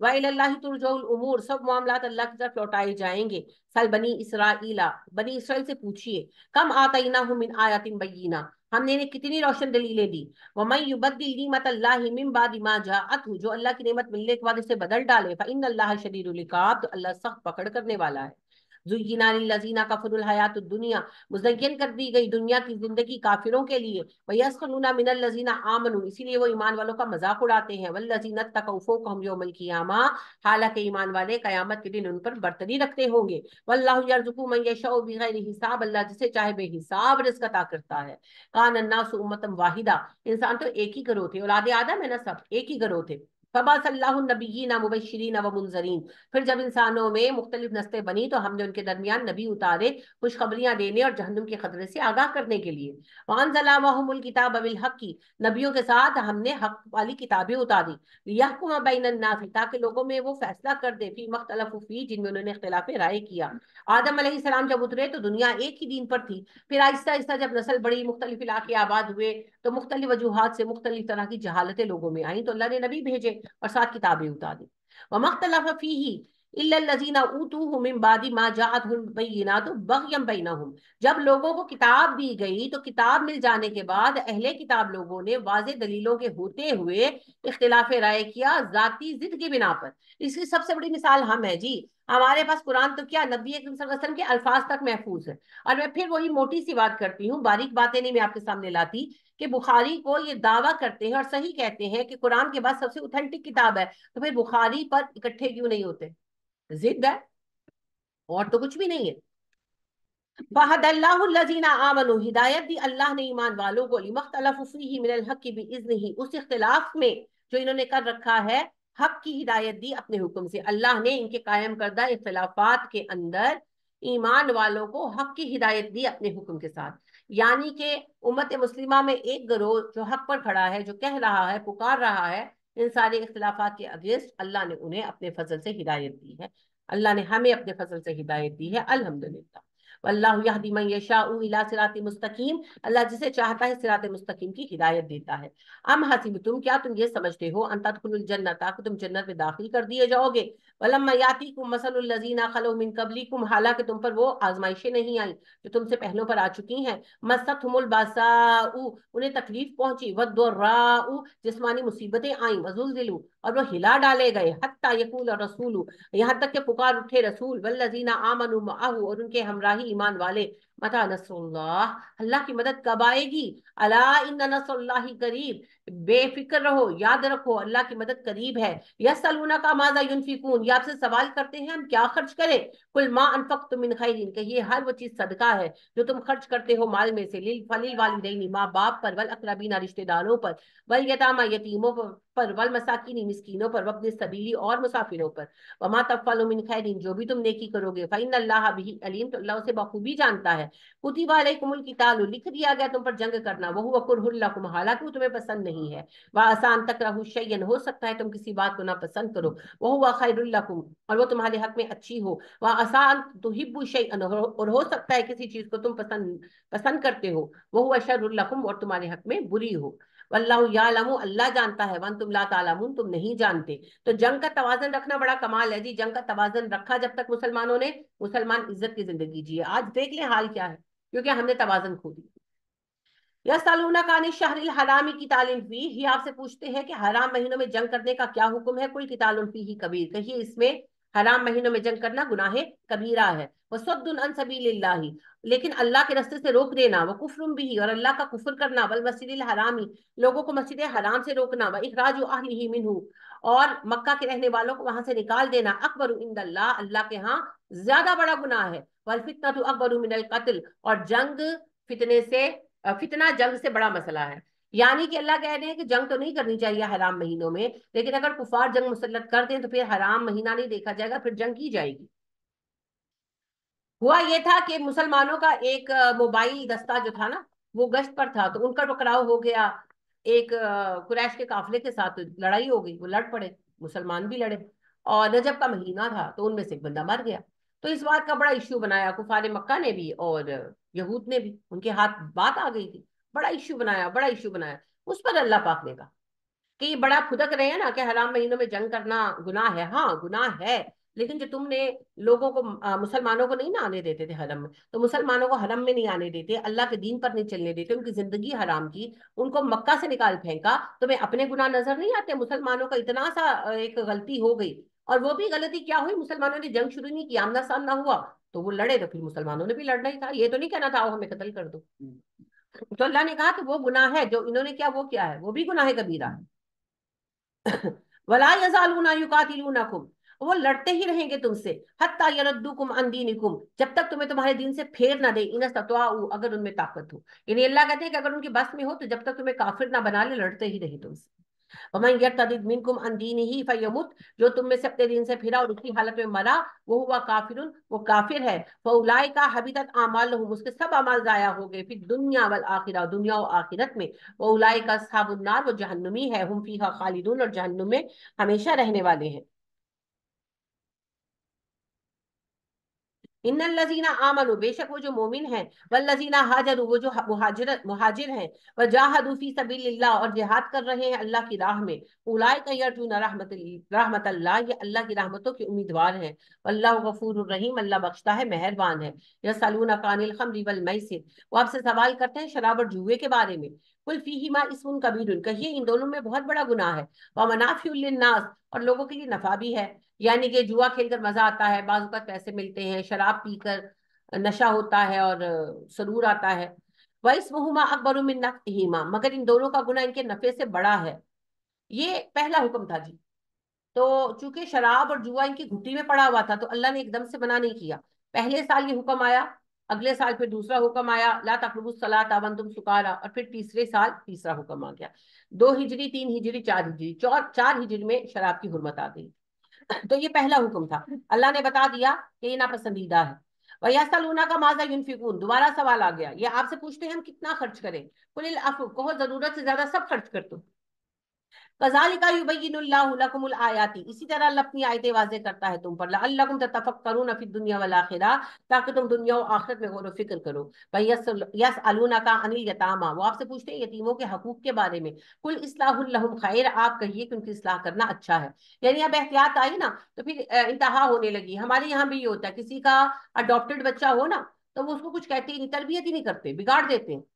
وَإِلَى اللَّهِ تُرْجَعُ الْأُمُورُ، سب معاملات اللہ کی طرف لوٹائے جائیں گے. سل بنی اسرائیل، بنی اسرائیل سے پوچھیے، کم آتیناہم من آیات بینہ، ہم نے انہیں کتنی روشن دلیلیں دی. وَمَن يُبَدِّلْ نِعْمَتَ اللَّهِ مِن بَعْدِ مَا جَاءَتْهُ، جو اللہ کی نعمت ملنے کے بعد اسے بدل ڈالے، فَإِنَّ اللَّهَ شَدِيدُ الْعِقَابِ، تو اللہ سخت پکڑ کرنے والا ہے. زُيِّنَ لِلَّذِينَ كَفَرُوا الْحَيَاةُ الدُّنْيَا، مزین کر دی گئی دنیا کی زندگی کافروں کے لیے. وَيَسْخَرُونَ مِنَ الَّذِينَ آمَنُوا، اسی لیے وہ ایمان والوں کا مذاق اڑاتے ہیں. وَالَّذِينَ اتَّقَوْا فَوْقَهُمْ يَوْمَ الْقِيَامَةِ، حالانکہ ایمان والے قیامت کے دن ان پر برتری رکھتے ہوں گے. وَاللَّهُ يَرْزُقُ مَن يَشَاءُ بِغَيْرِ حساب، اللہ جسے چاہے بے حساب رزق عطا کرتا ہے. كَانَ النَّاسُ أُمَّةً وَاحِدَةً، انسان تو ایک ہی گروہ تھے، اولاد آدم ہے نا، سب ایک ہی گروہ تھے. فبعث اللہ النبیین مبشرین ومنذرین، پھر جب انسانوں میں مختلف نسلیں بنی تو ہم نے ان کے درمیان نبی اتارے، خوشخبریاں دینے اور جہنم کے خطرے سے آگاہ کرنے کے لیے. وانزل معهم الکتاب بالحق، نبیوں کے ساتھ ہم نے حق والی کتابیں اتاری. لیحکم بین الناس، تاکہ لوگوں میں وہ فیصلہ کر دے، فی مختلف فی، جن میں انہوں نے اختلاف رائے کیا. آدم علیہ السلام جب اترے تو دنیا ایک ہی دین پر تھی، پھر آہستہ آہستہ جب نسل بڑی، مختلف علاقے آباد ہوئے، تو مختلف وجوہات سے مختلف طرح کی جہالتیں لوگوں میں آئیں، تو اللہ نے نبی بھیجے اور ساتھ کتابیں اتاری. وَمَا اخْتَلَفَ فِيهِ إِلَّا الَّذِينَ أُوتُوهُ مِن بَعْدِ مَا جَاءَتْهُمُ الْبَيِّنَاتُ بَغْيًا بَيْنَهُمْ، جب لوگوں کو کتاب دی گئی تو کتاب مل جانے کے بعد اہل کتاب لوگوں نے واضح دلیلوں کے ہوتے ہوئے اختلاف رائے کیا ذاتی ضد کی بنا پر. اس کی سب سے بڑی مثال ہم ہیں جی. ہمارے پاس قرآن تو کیا، نبی اکرم صلی اللہ علیہ وسلم کے الفاظ تک محفوظ ہے. اور میں پھر وہی موٹی سی بات کرتی ہوں، باریک باتیں نہیں میں آپ کے سامنے لاتی، کہ بخاری کو یہ دعویٰ کرتے ہیں اور صحیح کہتے ہیں کہ قرآن کے بعد سب سے اوتھینٹک کتاب ہے، تو پھر بخاری پر اکٹھے کیوں نہیں ہوتے؟ ضد ہے اور تو کچھ بھی نہیں ہے. فَهَدَى اللَّهُ الَّذِينَ آمَنُوا، ہدایت دی اللہ نے ایمان والوں کو، لِمَا اخْتَلَفُوا فِيهِ مِنَ الْحَقِّ بِإِذْنِهِ، اس اختلاف میں جو انہوں نے کر رکھا ہے، حق کی ہدایت دی اپنے حکم سے. اللہ نے ان کے قائم کردہ اختلافات کے اندر ایمان والوں کو حق کی ہدایت دی اپنے حکم کے ساتھ. یعنی کہ امت مسلمہ میں ایک گروہ جو حق پر کھڑا ہے، جو کہہ رہا ہے، پکار رہا ہے ان سارے اختلافات کے اگینسٹ، اللہ نے انہیں اپنے فضل سے ہدایت دی ہے. اللہ نے ہمیں اپنے فضل سے ہدایت دی ہے، الحمدللہ. واللہ یہدی من یشاء الی صراط مستقیم، اللہ جسے چاہتا ہے صراط مستقیم کی ہدایت دیتا ہے. ام حسبتم، کیا تم یہ سمجھتے ہو، ان تدخلوا الجنۃ، کہ تم جنت میں داخل کر دیے جاؤ گے. ولما یاتیکم مثل الذین خلوا من قبلکم، حالانکہ تم پر وہ آزمائشیں نہیں آئیں جو تم سے پہلوں پر آ چکی ہیں. مستہم الباساء، انہیں تکلیف پہنچی، والضراء، جسمانی مصیبتیں آئیں، وزلزلوا، اور وہ ہلا ڈالے گئے، حتی یقول الرسول، یہاں تک کہ پکار اٹھے رسول، والذین آمنوا معہ، اور ان کے ہمراہی ایمان والے، متی نصر اللہ، اللہ کی مدد کب آئے گی. الا ان نصر اللہ قریب، بے فکر رہو، یاد رکھو اللہ کی مدد قریب ہے. یسألونک ماذا ینفقون، یہ آپ سے سوال کرتے ہیں ہم کیا خرچ کریں. قل ما انفقتم من خیر، کہ یہ ہر وہ چیز صدقہ ہے جو تم خرچ کرتے ہو مال میں سے. فللوالدین، ماں باپ پر، والاقربین، رشتہ داروں پر، والیتامی، یتیموں پر، والمساکین، مسکینوں پر، وابن السبیل، اور مسافروں پر. وما تفعلوا من خیر، جو بھی تم نیکی کرو گے، فإن اللہ بہ علیم، تو اللہ اسے بخوبی جانتا ہے. کتب علیکم القتال، لکھ دیا گیا تم پر جنگ کرنا، وہو کرہ لکم، حالانکہ وہ تمہیں پسند نہیں ہے. وعسیٰ ان تکرہوا شیئا، ہو سکتا ہے تم کسی بات کو ناپسند کرو، وہو خیر لکم، اور وہ تمہارے حق میں اچھی ہو. وعسیٰ ان تحبوا شیئا، اور ہو سکتا ہے کسی چیز کو تم پسند کرتے ہو، وہو شر لکم، اور تمہارے حق میں بری ہو. واللہ یعلم، اللہ جانتا ہے، وانتم لا تعلمون، تم نہیں جانتے. تو جنگ کا توازن رکھنا بڑا کمال ہے جی. جنگ کا توازن رکھا جب تک مسلمانوں نے، مسلمان عزت کی زندگی جیے. آج دیکھ لیں حال کیا ہے، کیونکہ ہم نے توازن کھو دی. یسألونک عن الشہر الحرام قتال فیہ، یہ آپ سے پوچھتے ہیں کہ حرام مہینوں میں جنگ کرنے کا کیا حکم ہے. قل قتال فیہ کبیر، کہیے اس میں حرام مہینوں میں جنگ کرنا گناہ کبیرہ ہے. وصد عن سبیل اللہ، لیکن اللہ کے راستے سے روک دینا. وکفر بہ، اور اللہ کا کفر کرنا. والمسجد الحرام، لوگوں کو مسجد حرام سے روکنا. واخراج اہلہ منہ، اور مکہ کے رہنے والوں کو وہاں سے نکال دینا. اکبر عند اللہ، اللہ کے ہاں زیادہ بڑا گناہ ہے. والفتنۃ اکبر من القتل، اور جنگ فتنے سے، فتنہ جنگ سے بڑا مسئلہ ہے. یعنی کہ اللہ کہہ رہے ہیں کہ جنگ تو نہیں کرنی چاہیے حرام مہینوں میں، لیکن اگر کفار جنگ مسلط کر دیں تو پھر حرام مہینہ نہیں دیکھا جائے گا، پھر جنگ کی جائے گی. ہوا یہ تھا کہ مسلمانوں کا ایک موبائل دستہ جو تھا نا، وہ گشت پر تھا، تو ان کا ٹکراؤ ہو گیا ایک قریش کے قافلے کے ساتھ، لڑائی ہو گئی، وہ لڑ پڑے، مسلمان بھی لڑے، اور رجب کا مہینہ تھا تو ان میں سے ایک بندہ مر گیا. تو اس بات کا بڑا ایشو بنایا کفار مکہ نے بھی اور یہود نے بھی، ان کے ہاتھ بات آ گئی تھی، بڑا ایشو بنایا، بڑا ایشو بنایا. اس پر اللہ پاک نے کہا کہ یہ بڑا پھدک رہے ہیں نا کہ حرام مہینوں میں جنگ کرنا گناہ ہے. ہاں گناہ ہے، لیکن جو تم نے لوگوں کو مسلمانوں کو نہیں نا آنے دیتے تھے حرم میں، تو مسلمانوں کو حرم میں نہیں آنے دیتے، اللہ کے دین پر نہیں چلنے دیتے، ان کی زندگی حرام کی، ان کو مکہ سے نکال پھینکا. تمہیں اپنے گناہ نظر نہیں آتے؟ مسلمانوں کا اتنا سا ایک غلطی ہو گئی، اور وہ بھی غلطی کیا ہوئی، مسلمانوں نے جنگ شروع نہیں کی، آمنا سامنا ہوا تو وہ لڑے، تو پھر مسلمانوں نے بھی لڑنا ہی تھا، یہ تو نہیں کہنا تھا ہمیں قتل کر دو. تو اللہ نے کہا کہ وہ گناہ ہے جو انہوں نے کیا، وہ کیا ہے، وہ بھی گناہ کبیرہ ہے. ولا یزالون یقاتلونکم، وہ لڑتے ہی رہیں گے تم سے، حتی یردوکم عن دینکم، جب تک تمہیں تمہارے دین سے پھیر نہ دے، ان استطاعوا، اگر ان میں طاقت ہو. یعنی اللہ کہتے ہیں کہ اگر ان کی بس میں ہو تو جب تک تمہیں کافر نہ بنا لے، لڑتے ہی رہیں تم سے. ومن یرتد منکم عن دینہ فیمت، جو تم میں سے اپنے دین سے پھرا اور اس کی حالت میں مرا، وہ ہوا کافر، وہ کافر ہے. فاولئک حبطت اعمالهم، اس کے سب اعمال ضائع ہو گئے، پھر دنیا والآخرہ، دنیا و آخرت میں. واولئک اصحاب النار، وہ جہنمی ہے، ہم فیہا خالدون، اور جہنم میں ہمیشہ رہنے والے ہیں. ان الذین آمنوا، بے شک وہ جو مومن ہیں، والذین ہاجروا، وہ جو مہاجر ہیں، وجاہدوا فی سبیل اللہ، اور جہاد کر رہے ہیں اللہ کی راہ میں، اولئک یرجون رحمت اللہ، یہ اللہ کی رحمتوں کے امیدوار ہیں. واللہ غفور الرحیم، اللہ بخشتا ہے، مہربان ہے. یسألونک عن الخمر والمیسر، وہ آپ سے سوال کرتے ہیں شراب اور جوئے کے بارے میں. قل فیہما اسم کبیر، کہیے ان دونوں میں بہت بڑا گناہ ہے. ومنافع للناس، اور لوگوں کے لیے نفع بھی ہے. یعنی کہ جوا کھیل کر مزہ آتا ہے، بعض اوقات پیسے ملتے ہیں، شراب پی کر نشہ ہوتا ہے اور سرور آتا ہے. وَإِسْمُهُمَا أَكْبَرُ مِن نَفْعِهِمَا، مگر ان دونوں کا گناہ ان کے نفع سے بڑا ہے. یہ پہلا حکم تھا جی. تو چونکہ شراب اور جوا ان کی گھٹی میں پڑا ہوا تھا، تو اللہ نے ایک دم سے منع نہیں کیا. پہلے سال یہ حکم آیا، اگلے سال پھر دوسرا حکم آیا، لا تقربوا الصلاۃ وانتم سکارا، اور پھر تیسرے سال تیسرا حکم آ گیا. 2 ہجری، 3 ہجری، 4 ہجری، 4 ہجری میں شراب کی حرمت آ گئی. تو یہ پہلا حکم تھا، اللہ نے بتا دیا کہ یہ ناپسندیدہ ہے. وَيَسْأَلُونَكَ مَاذَا يُنْفِقُونَ، دوبارہ سوال آ گیا، یہ آپ سے پوچھتے ہیں ہم کتنا خرچ کریں. قُلِ الْعَفْوَ، کہو ضرورت سے زیادہ سب خرچ کر دو. كَذَلِكَ يُبَيِّنُ اللَّهُ لَكُمُ الْآيَاتِ، اسی طرح اللہ اپنی آیتیں واضح کرتا ہے تم پر. لَعَلَّكُمْ تَتَفَكَّرُونَ فِي الدُّنْيَا وَالْآخِرَةِ، تاکہ تم دنیا و آخرت میں غور و فکر کرو. يَسْأَلُونَكَ عَنِ الْيَتَامَى، وہ آپ سے پوچھتے ہیں یتیموں کے حقوق کے بارے میں. قُلْ إِصْلَاحٌ لَهُمْ خَيْرٌ، آپ کہیے کہ ان کی اصلاح کرنا اچھا ہے. یعنی اب احتیاط آئی نا تو پھر انتہا ہونے لگی. ہمارے یہاں بھی یہ ہوتا ہے، کسی کا اڈاپٹڈ بچہ ہو نا تو وہ اس کو کچھ کہتے ہی نہیں، تربیت ہی نہیں کرتے، بگاڑ دیتے ہیں.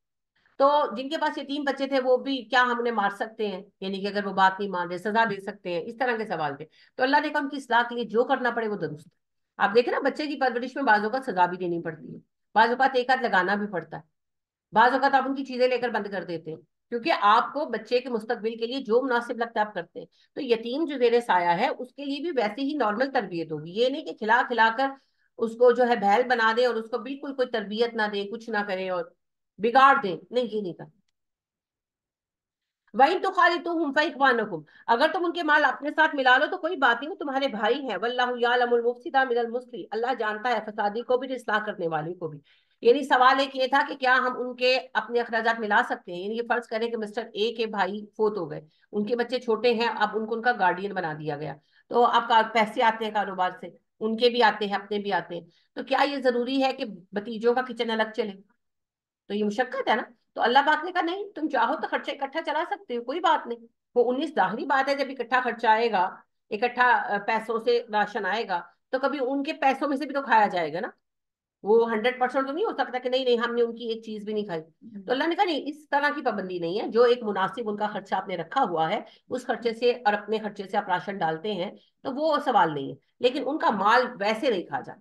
تو جن کے پاس یتیم بچے تھے وہ بھی کیا ہم انہیں مار سکتے ہیں؟ یعنی کہ اگر وہ بات نہیں مان رہے سزا دے سکتے ہیں؟ اس طرح کے سوال تھے. تو اللہ نے کہا ان کی اصلاح کے لیے جو کرنا پڑے وہ درست. آپ دیکھیں نا بچے کی پرورش میں بعض اوقات سزا بھی دینی پڑتی ہے، بعض اوقات ایک ہاتھ لگانا بھی پڑتا ہے، بعض اوقات آپ ان کی چیزیں لے کر بند کر دیتے ہیں، کیونکہ آپ کو بچے کے مستقبل کے لیے جو مناسب لگتا ہے آپ کرتے ہیں. تو یتیم جو زیر سایہ ہے اس کے لیے بھی ویسے ہی نارمل تربیت ہوگی. یہ نہیں کہ کھلا کھلا کر اس کو جو ہے بھیل بنا دے اور اس کو بالکل کوئی تربیت نہ دے، کچھ نہ کرے اور بگاڑ دیں، نہیں، یہ نہیں کرنا. وَإِن تُخَالِطُوهُمْ فَإِخْوَانُكُمْ، اگر تم ان کے مال اپنے ساتھ ملا لو تو کوئی بات نہیں، وہ تمہارے بھائی ہیں. وَاللَّهُ يَعْلَمُ الْمُفْسِدَ مِنَ الْمُصْلِحِ، اللہ جانتا ہے فسادی کو بھی، اصلاح کرنے والے کو بھی. یعنی سوال ایک یہ تھا کہ کیا ہم ان کے اپنے اخراجات ملا سکتے ہیں. یعنی یہ فرض کریں کہ مسٹر اے کے بھائی فوت ہو گئے، ان کے بچے چھوٹے ہیں، اب ان کو ان کا گارڈین بنا دیا گیا، تو اب پیسے آتے ہیں کاروبار سے، ان کے بھی آتے ہیں اپنے بھی آتے ہیں، تو کیا یہ ضروری ہے کہ بتیجوں کا کچن الگ چلے؟ تو یہ مشقت ہے نا. تو اللہ پاک نے کہا نہیں، تم چاہو تو خرچہ اکٹھا چلا سکتے ہو، کوئی بات نہیں. وہ 19 ظاہری بات ہے، جب اکٹھا خرچہ آئے گا، اکٹھا پیسوں سے راشن آئے گا تو کبھی ان کے پیسوں میں سے بھی تو کھایا جائے گا نا. وہ 100% تو نہیں ہو سکتا کہ نہیں ہم نے ان کی ایک چیز بھی نہیں کھائی. تو اللہ نے کہا نہیں، اس طرح کی پابندی نہیں ہے. جو ایک مناسب ان کا خرچہ آپ نے رکھا ہوا ہے اس خرچے سے اور اپنے خرچے سے آپ راشن ڈالتے ہیں تو وہ سوال نہیں ہے، لیکن ان کا مال ویسے نہیں کھا جاتا.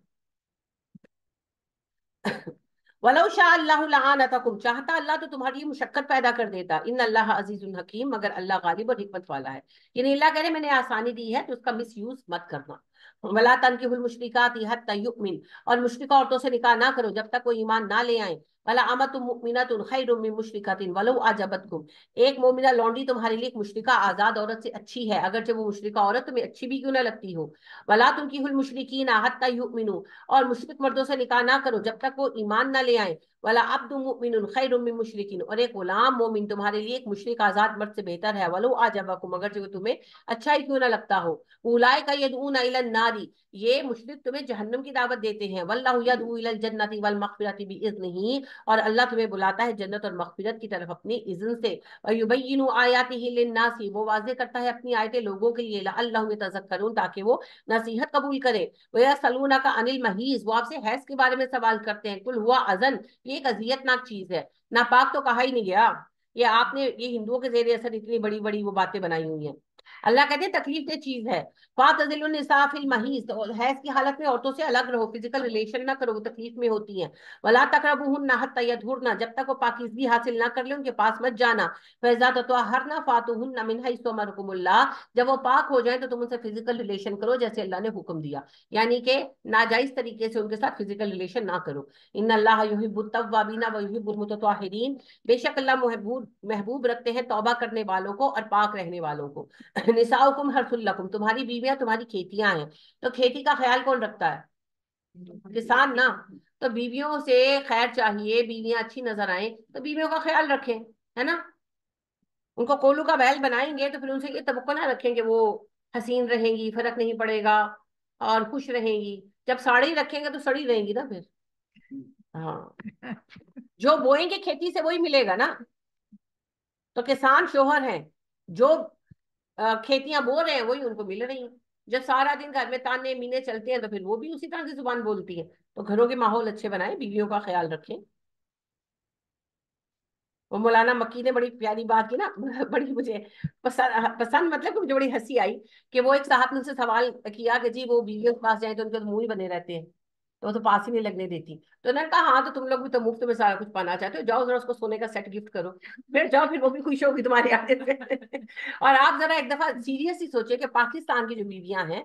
وَلَوْ شَاءَ اللَّهُ لَعَانَتَكُمْ، چاہتا اللہ تو تمہاری مشقت پیدا کر دیتا. ان اللہ عزیز الحکیم، مگر اللہ غالب اور حکمت والا ہے. یعنی اللہ کہہ رہے میں نے آسانی دی ہے تو اس کا مس یوز مت کرنا. وَلَا تَنْكِحُوا الْمُشْرِكَاتِ حَتَّى يُؤْمِنْ، اور مشرکہ عورتوں سے نکاح نہ کرو جب تک وہ ایمان نہ لے آئیں. وَلَا أَمَةٌ مُؤْمِنَةٌ خَيْرٌ مِّن مُشْرِكَةٍ وَلَوْ أَعْجَبَتْكُمْ، ایک مومنہ لونڈی تمہارے لیے ایک مشرکہ آزاد عورت سے اچھی ہے اگرچہ وہ مشرکہ عورت تمہیں اچھی بھی کیوں نہ لگتی ہو. وَلَا تُنْكِحُوا الْمُشْرِكِينَ حَتَّى يُؤْمِنُوا، اور مشرک مردوں سے نکاح نہ کرو جب تک وہ ایمان نہ لے آئیں. ولا عبد مؤمن خیر من مشرکین، اور ایک غلام مومن تمہارے لیے ایک مشرک آزاد مرد سے بہتر ہے. ولو اعجبکم، اگر جو تمہیں اچھا ہی کیوں نہ لگتا ہو. اولئک یدعون الی النار، یہ مشرک تمہیں جہنم کی دعوت دیتے ہیں. واللہ یدعو الی الجنۃ والمغفرۃ باذنہ، اور اللہ تمہیں بلاتا ہے جنت اور مغفرت کی طرف اپنی اذن سے. وَيُبَيِّنُ آیَاتِهِ لِلنَّاسِ وہ واضح کرتا ہے اپنی آیتیں لوگوں کے لیے لعلہم یتذکرون تاکہ وہ نصیحت قبول کرے. وَيَسْأَلُونَكَ عَنِ الْمَحِيضِ وہ آپ سے حیض کے بارے میں سوال کرتے ہیں. قُلْ هُوَ أَذًى یہ ایک اذیت ناک چیز ہے. ناپاک تو کہا ہی نہیں گیا. یہ آپ نے یہ ہندوؤں کے زیر اثر اتنی بڑی بڑی وہ باتیں بنائی ہوئی ہیں. اللہ کہتے ہیں تکلیف دہ چیز ہے. فَاعْتَزِلُوا النِّسَاءَ فِي الْمَحِيضِ تو حیض کی حالت میں عورتوں سے الگ رہو, فزیکل ریلیشن نہ کرو, وہ تکلیف میں ہوتی ہیں. وَلَا تَقْرَبُوهُنَّ حَتَّى يَطْهُرْنَ جب تک وہ پاکیزگی حاصل نہ کر لیں ان کے پاس مت جانا. فَإِذَا تَطَهَّرْنَ فَأْتُوهُنَّ مِنْ حَيْثُ أَمَرَكُمُ اللَّهُ جب وہ پاک ہو جائیں تو تم ان سے فزیکل ریلیشن کرو جیسے اللہ نے حکم دیا, یعنی کہ ناجائز طریقے سے ان کے ساتھ فزیکل ریلیشن نہ کرو. ان اللہ یحب التوابین ویحب المتطہرین بے شک اللہ محبوب رکھتے ہیں توبہ کرنے والوں کو اور پاک رہنے والوں کو. نساؤکم حرث لکم تمہاری بیویاں تمہاری کھیتیاں ہیں. تو کھیتی کا خیال کون رکھتا ہے؟ کسان نا. تو بیویوں سے خیر چاہیے, بیویاں اچھی نظر آئیں تو بیویوں کا خیال رکھیں, ہے نا. ان کو کولو کا بیل بنائیں گے تو پھر ان سے یہ توقع نہ رکھیں کہ وہ حسین رہیں گی, فرق نہیں پڑے گا اور خوش رہیں گی. جب ساڑی رکھیں گے تو سڑی رہیں گی نا پھر. ہاں جو بوئیں گے کھیتی سے وہی ملے گا نا. تو کسان شوہر ہیں, جو کھیتیاں بو رہے ہیں وہی ان کو مل رہی ہیں. جب سارا دن گھر میں تانے مینے چلتے ہیں تو پھر وہ بھی اسی طرح کی زبان بولتی ہیں. تو گھروں کے ماحول اچھے بنائیں, بیویوں کا خیال رکھیں. وہ مولانا مکی نے بڑی پیاری بات کی نا, بڑی مجھے پسند مطلب کہ مجھے بڑی ہنسی آئی کہ وہ ایک صاحب نے ان سے سوال کیا کہ جی وہ بیویوں کے پاس جائیں تو ان کے تو منہ ہی بنے رہتے ہیں, تو وہ تو پاس ہی نہیں لگنے دیتی. تو انہوں نے کہا ہاں تو تم لوگ بھی تو مفت میں سارا کچھ پانا چاہتے ہو, جاؤ ذرا اس کو سونے کا سیٹ گفٹ کرو, پھر جاؤ پھر وہ بھی خوش ہوگی تمہاری عادت سے. اور آپ ذرا ایک دفعہ سیریسلی سوچیں کہ پاکستان کی جو بیویاں ہیں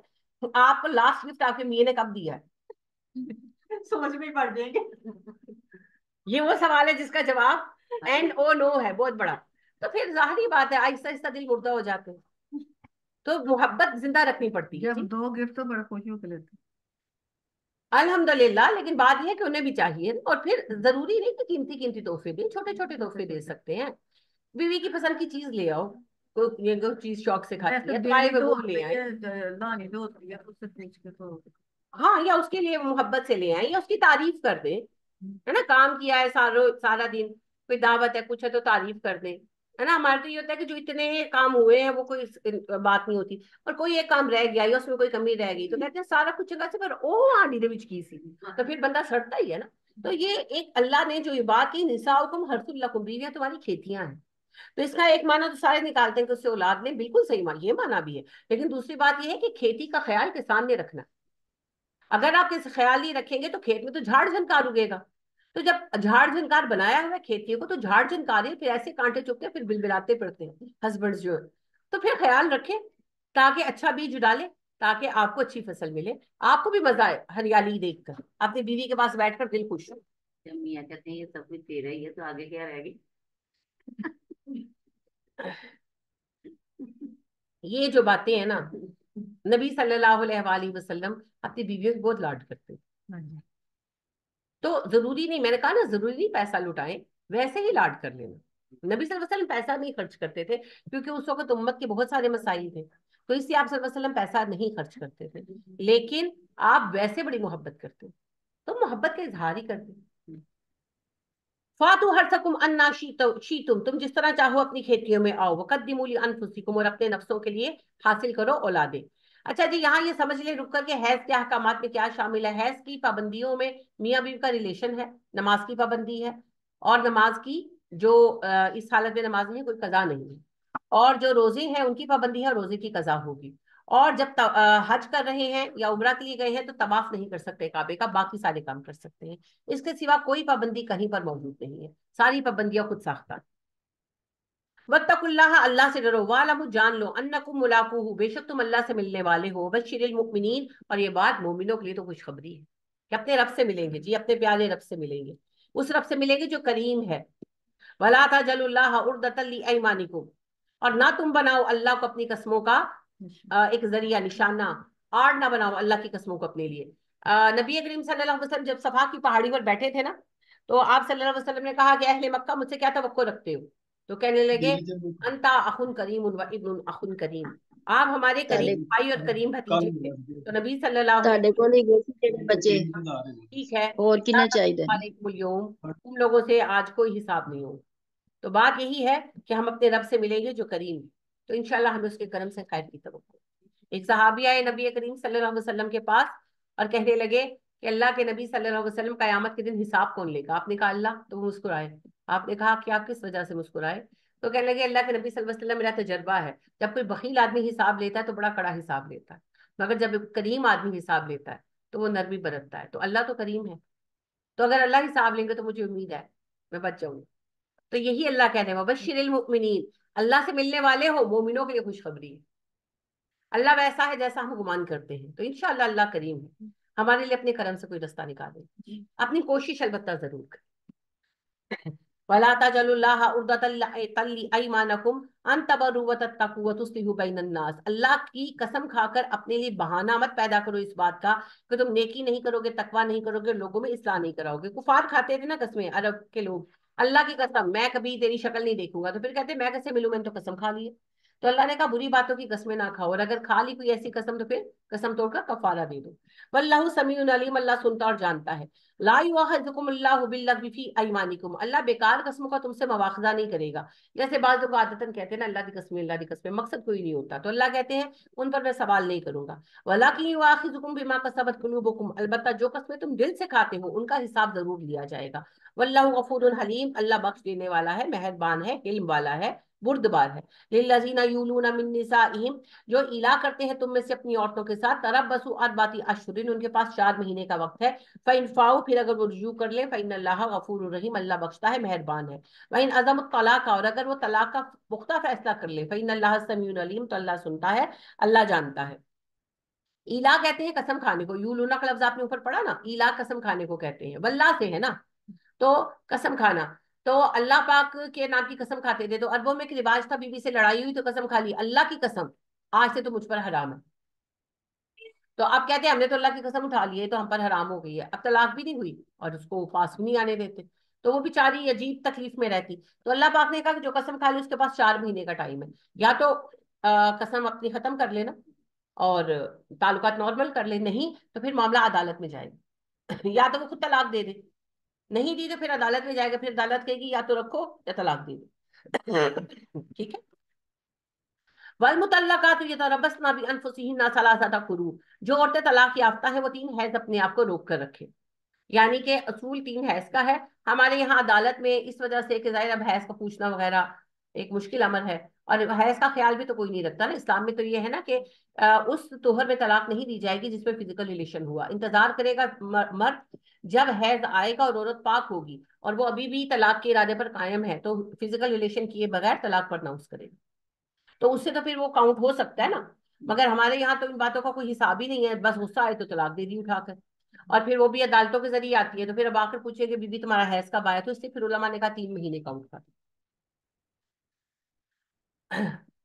آپ کو لاسٹ گفٹ آپ کے میاں نے کب دیا ہے؟ سوچ میں پڑ جائیں گے. یہ وہ سوال ہے جس کا جواب اینڈ او نو ہے بہت بڑا. تو پھر ظاہری بات ہے آہستہ آہستہ دل مردہ ہو جاتے ہیں, تو محبت زندہ رکھنی پڑتی ہے. جب دو گفٹ تو بڑا خوشی ہو کے لیتے الحمدللہ, لیکن بات یہ ہے کہ انہیں بھی چاہیے, اور پھر ضروری نہیں کہ قیمتی قیمتی تحفے دیں, چھوٹے چھوٹے تحفے دے سکتے ہیں. بیوی کی پسند کی چیز لے آؤ, کوئی چیز شوق سے کھاتی ہے تو وہ لے آئیں. ہاں یا اس کے لیے محبت سے لے آئیں یا اس کی تعریف کر دیں, ہے نا. کام کیا ہے سارا دن, کوئی دعوت ہے کچھ ہے تو تعریف کر دیں, ہے نا. ہمارے تو یہ ہوتا ہے کہ جو اتنے کام ہوئے ہیں وہ کوئی بات نہیں ہوتی, اور کوئی ایک کام رہ گیا یا اس میں کوئی کمی رہ گئی تو کہتے ہیں سارا کچھ جگہ سے پر او آنی دے وچ کی سی, تو پھر بندہ سڑتا ہی ہے نا. تو یہ ایک اللہ نے جو یہ بات کی نساؤکم حرث لکم بیویاں تمہاری کھیتیاں ہیں, تو اس کا ایک معنی تو سارے نکالتے ہیں کہ اس سے اولاد نے, بالکل صحیح معنی, یہ معنی بھی ہے. لیکن دوسری بات یہ ہے کہ کھیتی کا خیال کسان نے رکھنا. اگر آپ اس خیال نہیں رکھیں گے تو کھیت میں تو جھاڑ جھنکار اگے گا. تو جب جھاڑ جھنکار بنایا ہوا ہے کھیتیوں کو تو جھاڑ جھنکاری پھر ایسے کانٹے چکتے ہیں, پھر بلبلاتے پڑتے ہیں ہسبینڈز جو. تو پھر خیال رکھیں تاکہ اچھا بیج ڈالے, تاکہ آپ کو اچھی فصل ملے, آپ کو بھی مزہ آئے ہریالی دیکھ کر, اپنی بیوی کے پاس بیٹھ کر دل خوش ہو. جب میاں کہتے ہیں یہ سب کچھ تیرا ہی ہے تو آگے کیا رہے گی. یہ جو باتیں ہیں نا, نبی صلی اللہ علیہ وآلہ وسلم اپنی بیویوں کو بہت لاڈ کرتے ہیں. تو ضروری نہیں, میں نے کہا نا ضروری نہیں پیسہ لٹائیں, ویسے ہی لاڈ کر لینا. نبی صلی اللہ علیہ وسلم پیسہ نہیں خرچ کرتے تھے کیونکہ اس وقت امت کے بہت سارے مسائل تھے, تو اس لیے آپ صلی اللہ علیہ وسلم پیسہ نہیں خرچ کرتے تھے. لیکن آپ ویسے بڑی محبت کرتے, تو محبت کا اظہار ہی کرتے. فاتو حرثکم انا شیتم تم جس طرح چاہو اپنی کھیتیوں میں آؤ. وقدموا لانفسکم اور اپنے نفسوں کے لیے حاصل کرو اولادیں. اچھا جی, یہاں یہ سمجھ لیں رک کر کے حیض کے احکامات میں کیا شامل ہے. حیض کی پابندیوں میں میاں بیوی کا ریلیشن ہے, نماز کی پابندی ہے, اور نماز کی جو اس حالت میں نماز نہیں کوئی قضا نہیں ہے, اور جو روزے ہیں ان کی پابندی ہے, روزے کی قضا ہوگی. اور جب حج کر رہے ہیں یا عمرہ کے لیے گئے ہیں تو طواف نہیں کر سکتے کعبے کا, باقی سارے کام کر سکتے ہیں. اس کے سوا کوئی پابندی کہیں پر موجود نہیں ہے, ساری پابندیاں خود ساختہ. واتقوا اللہ, اللہ سے ڈرو. واعلموا جان لو, انکم ملاقوہ بے شک تم اللہ سے ملنے والے ہو. بشر المؤمنین اور یہ بات مومنوں کے لیے تو خوشخبری ہے کہ اپنے رب سے ملیں گے, جی اپنے پیارے رب سے ملیں گے, اس رب سے ملیں گے جو کریم ہے. ولا تجعلوا اللہ عرضۃ لایمانکم اور نہ تم بناؤ اللہ کو اپنی قسموں کا ایک ذریعہ, نشانہ, آڑ نہ بناؤ اللہ کی قسموں کو اپنے لیے. نبی کریم صلی اللہ علیہ وسلم جب صفا کی پہاڑی پر بیٹھے تھے نا, تو آپ صلی اللہ علیہ وسلم نے کہا کہ اہل مکہ مجھ سے کیا توقع رکھتے ہو, تو کہنے لگے انتا اخن کریم و ابن اخن کریم, آپ ہمارے کریم بھائی اور کریم بھتیجے تھے، تو نبی صلی اللہ علیہ ਤੁਹਾਡੇ ਕੋਲ ਹੀ گئے ਸੀ ਤੇਰੇ ਬੱਚੇ وسلم ٹھیک ہے ਹੋਰ ਕਿੰਨਾ ਚਾਹੀਦਾ علیکم اليوم، تم لوگوں سے آج کوئی حساب نہیں ہوگا. تو بات یہی ہے کہ ہم اپنے رب سے ملیں گے جو کریم ہے، تو انشاءاللہ ہمیں اس کے کرم سے خیر کی توقع ہے. ایک صحابی آئے نبی کریم صلی اللہ علیہ وسلم کے پاس اور کہنے لگے کہ اللہ کے نبی صلی اللہ علیہ وسلم قیامت کے دن حساب کون لے گا؟ آپ نے کہا اللہ. تو وہ مسکرائے. آپ نے کہا کہ آپ کس وجہ سے مسکرائے؟ تو کہنے لگے اللہ کے نبی صلی اللہ علیہ وسلم میرا تجربہ ہے، جب کوئی بخیل آدمی حساب لیتا ہے تو بڑا کڑا حساب لیتا ہے، مگر جب کریم آدمی حساب لیتا ہے تو وہ نرمی برتتا ہے. تو اللہ تو کریم ہے، تو اگر اللہ حساب لیں گے تو مجھے امید ہے میں بچ جاؤں گی. تو یہی اللہ کہتے ہیں وبشر المؤمنین، اللہ سے ملنے والے ہو مومنوں کے لیے خوشخبری ہے. اللہ ویسا ہے جیسا ہم گمان کرتے ہیں، تو انشاءاللہ اللہ کریم ہے، ہمارے لیے اپنے کرم سے کوئی رستہ نکالے. اپنی کوشش البتہ ضرور کریں. وَلَا تَجْعَلُوا اللَّهَ عُرْضَةً لِأَيْمَانِكُمْ أَن تَبَرُّوا وَتَتَّقُوا وَتُصْلِحُوا بَيْنَ النَّاسِ. اللہ کی قسم کھا کر اپنے لیے بہانہ مت پیدا کرو اس بات کا کہ تم نیکی نہیں کرو گے، تقوی نہیں کرو گے، لوگوں میں اصلاح نہیں کراؤ گے. کفار کھاتے تھے نا قسمیں عرب کے لوگ، اللہ کی قسم میں کبھی تیری شکل نہیں دیکھوں گا، تو پھر کہتے میں کیسے ملوں، میں نے تو قسم کھا لی ہے. تو اللہ نے کہا بری باتوں کی قسمیں نہ کھاؤ، اور اگر کھا لی کوئی ایسی قسم تو پھر قسم توڑ کر کفارہ دے دو. واللہ سمیع علیم، اللہ سنتا اور جانتا ہے. لا یؤاخذکم اللہ باللغو فی ایمانکم، اللہ بیکار قسموں کا تم سے مواخذہ نہیں کرے گا. جیسے بعض لوگ عادتاً کہتے ہیں نا اللہ کی قسمیں، اللہ کی قسمیں، مقصد کوئی نہیں ہوتا. تو اللہ کہتے ہیں ان پر میں سوال نہیں کروں گا. ولکن یؤاخذکم بما کسبت قلوبکم، البتہ جو قسمیں تم دل سے کھاتے ہو ان کا حساب ضرور لیا جائے گا. واللہ غفور حلیم، اللہ بخش دینے والا ہے، مہربان ہے، علم والا ہے، بردبار ہے. للذین یولون من نسائہم، جو ایلا کرتے ہیں تم میں سے اپنی عورتوں کے ساتھ، تربصوا اربعۃ اشہر، ان کے پاس 4 مہینے کا وقت ہے. فَإِنْ فَاؤوا، پھر اگر وہ رجوع کر لیں، فَإِنَّ اللَّهَ غَفُورٌ رَحِيمٌ، اللہ بخشتا ہے، مہربان ہے. وَإِنْ عَزَمُوا الطَّلَاقَ، اور اگر وہ طلاق کا پختہ فیصلہ کر لیں، فَإِنَّ اللَّهَ سَمِيعٌ عَلِيمٌ، تو اللہ سنتا ہے، اللہ جانتا ہے. ایلا کہتے ہیں قسم کھانے کو، یولونا کا لفظ آپ نے اوپر پڑھا نا، ایلا قسم کھانے کو کہتے ہیں، واللہ سے ہے نا، تو قسم کھانا. تو اللہ پاک کے نام کی قسم کھاتے تھے. تو عربوں میں ایک رواج تھا، بیوی سے لڑائی ہوئی تو قسم کھا لی، اللہ کی قسم آج سے تو مجھ پر حرام ہے. تو آپ کہتے ہیں ہم نے تو اللہ کی قسم اٹھا لی ہے تو ہم پر حرام ہو گئی ہے. اب طلاق بھی نہیں ہوئی اور اس کو پاس بھی نہیں آنے دیتے، تو وہ بیچاری عجیب تکلیف میں رہتی. تو اللہ پاک نے کہا کہ جو قسم کھا لی اس کے پاس 4 مہینے کا ٹائم ہے، یا تو قسم اپنی ختم کر لینا اور تعلقات نارمل کر لے، نہیں تو پھر معاملہ عدالت میں جائے گا. یا تو وہ خود طلاق دے دے، نہیں دی تو پھر عدالت میں جائے گا، پھر عدالت کہے گی یا تو رکھو یا طلاق دے دو. ٹھیک ہے. والمطلقات یتربصن بانفسہن ثلاثۃ قروء، جو عورتیں طلاق یافتہ ہیں وہ 3 حیض اپنے آپ کو روک کر رکھے. یعنی کہ اصول 3 حیض کا ہے. ہمارے یہاں عدالت میں اس وجہ سے کہ ظاہر اب حیض کا پوچھنا وغیرہ ایک مشکل امر ہے، اور حیض کا خیال بھی تو کوئی نہیں رکھتا نا. اسلام میں تو یہ ہے نا کہ اس طہر میں طلاق نہیں دی جائے گی جس میں فزیکل ریلیشن ہوا. انتظار کرے گا مرد جب حیض آئے گا اور عورت پاک ہوگی اور وہ ابھی بھی طلاق کے ارادے پر قائم ہے تو فزیکل ریلیشن کیے بغیر طلاق پر اناؤنس کرے گا، تو اس سے تو پھر وہ کاؤنٹ ہو سکتا ہے نا. مگر ہمارے یہاں تو ان باتوں کا کوئی حساب ہی نہیں ہے، بس غصہ آئے تو طلاق دے دی اٹھا کر، اور پھر وہ بھی عدالتوں کے ذریعے آتی ہے. تو پھر اب آ کر پوچھے کہ بی تمہارا حیض کب آیا، تو اس سے پھر علماء نے کہا 3 مہینے کاؤنٹ کرتے.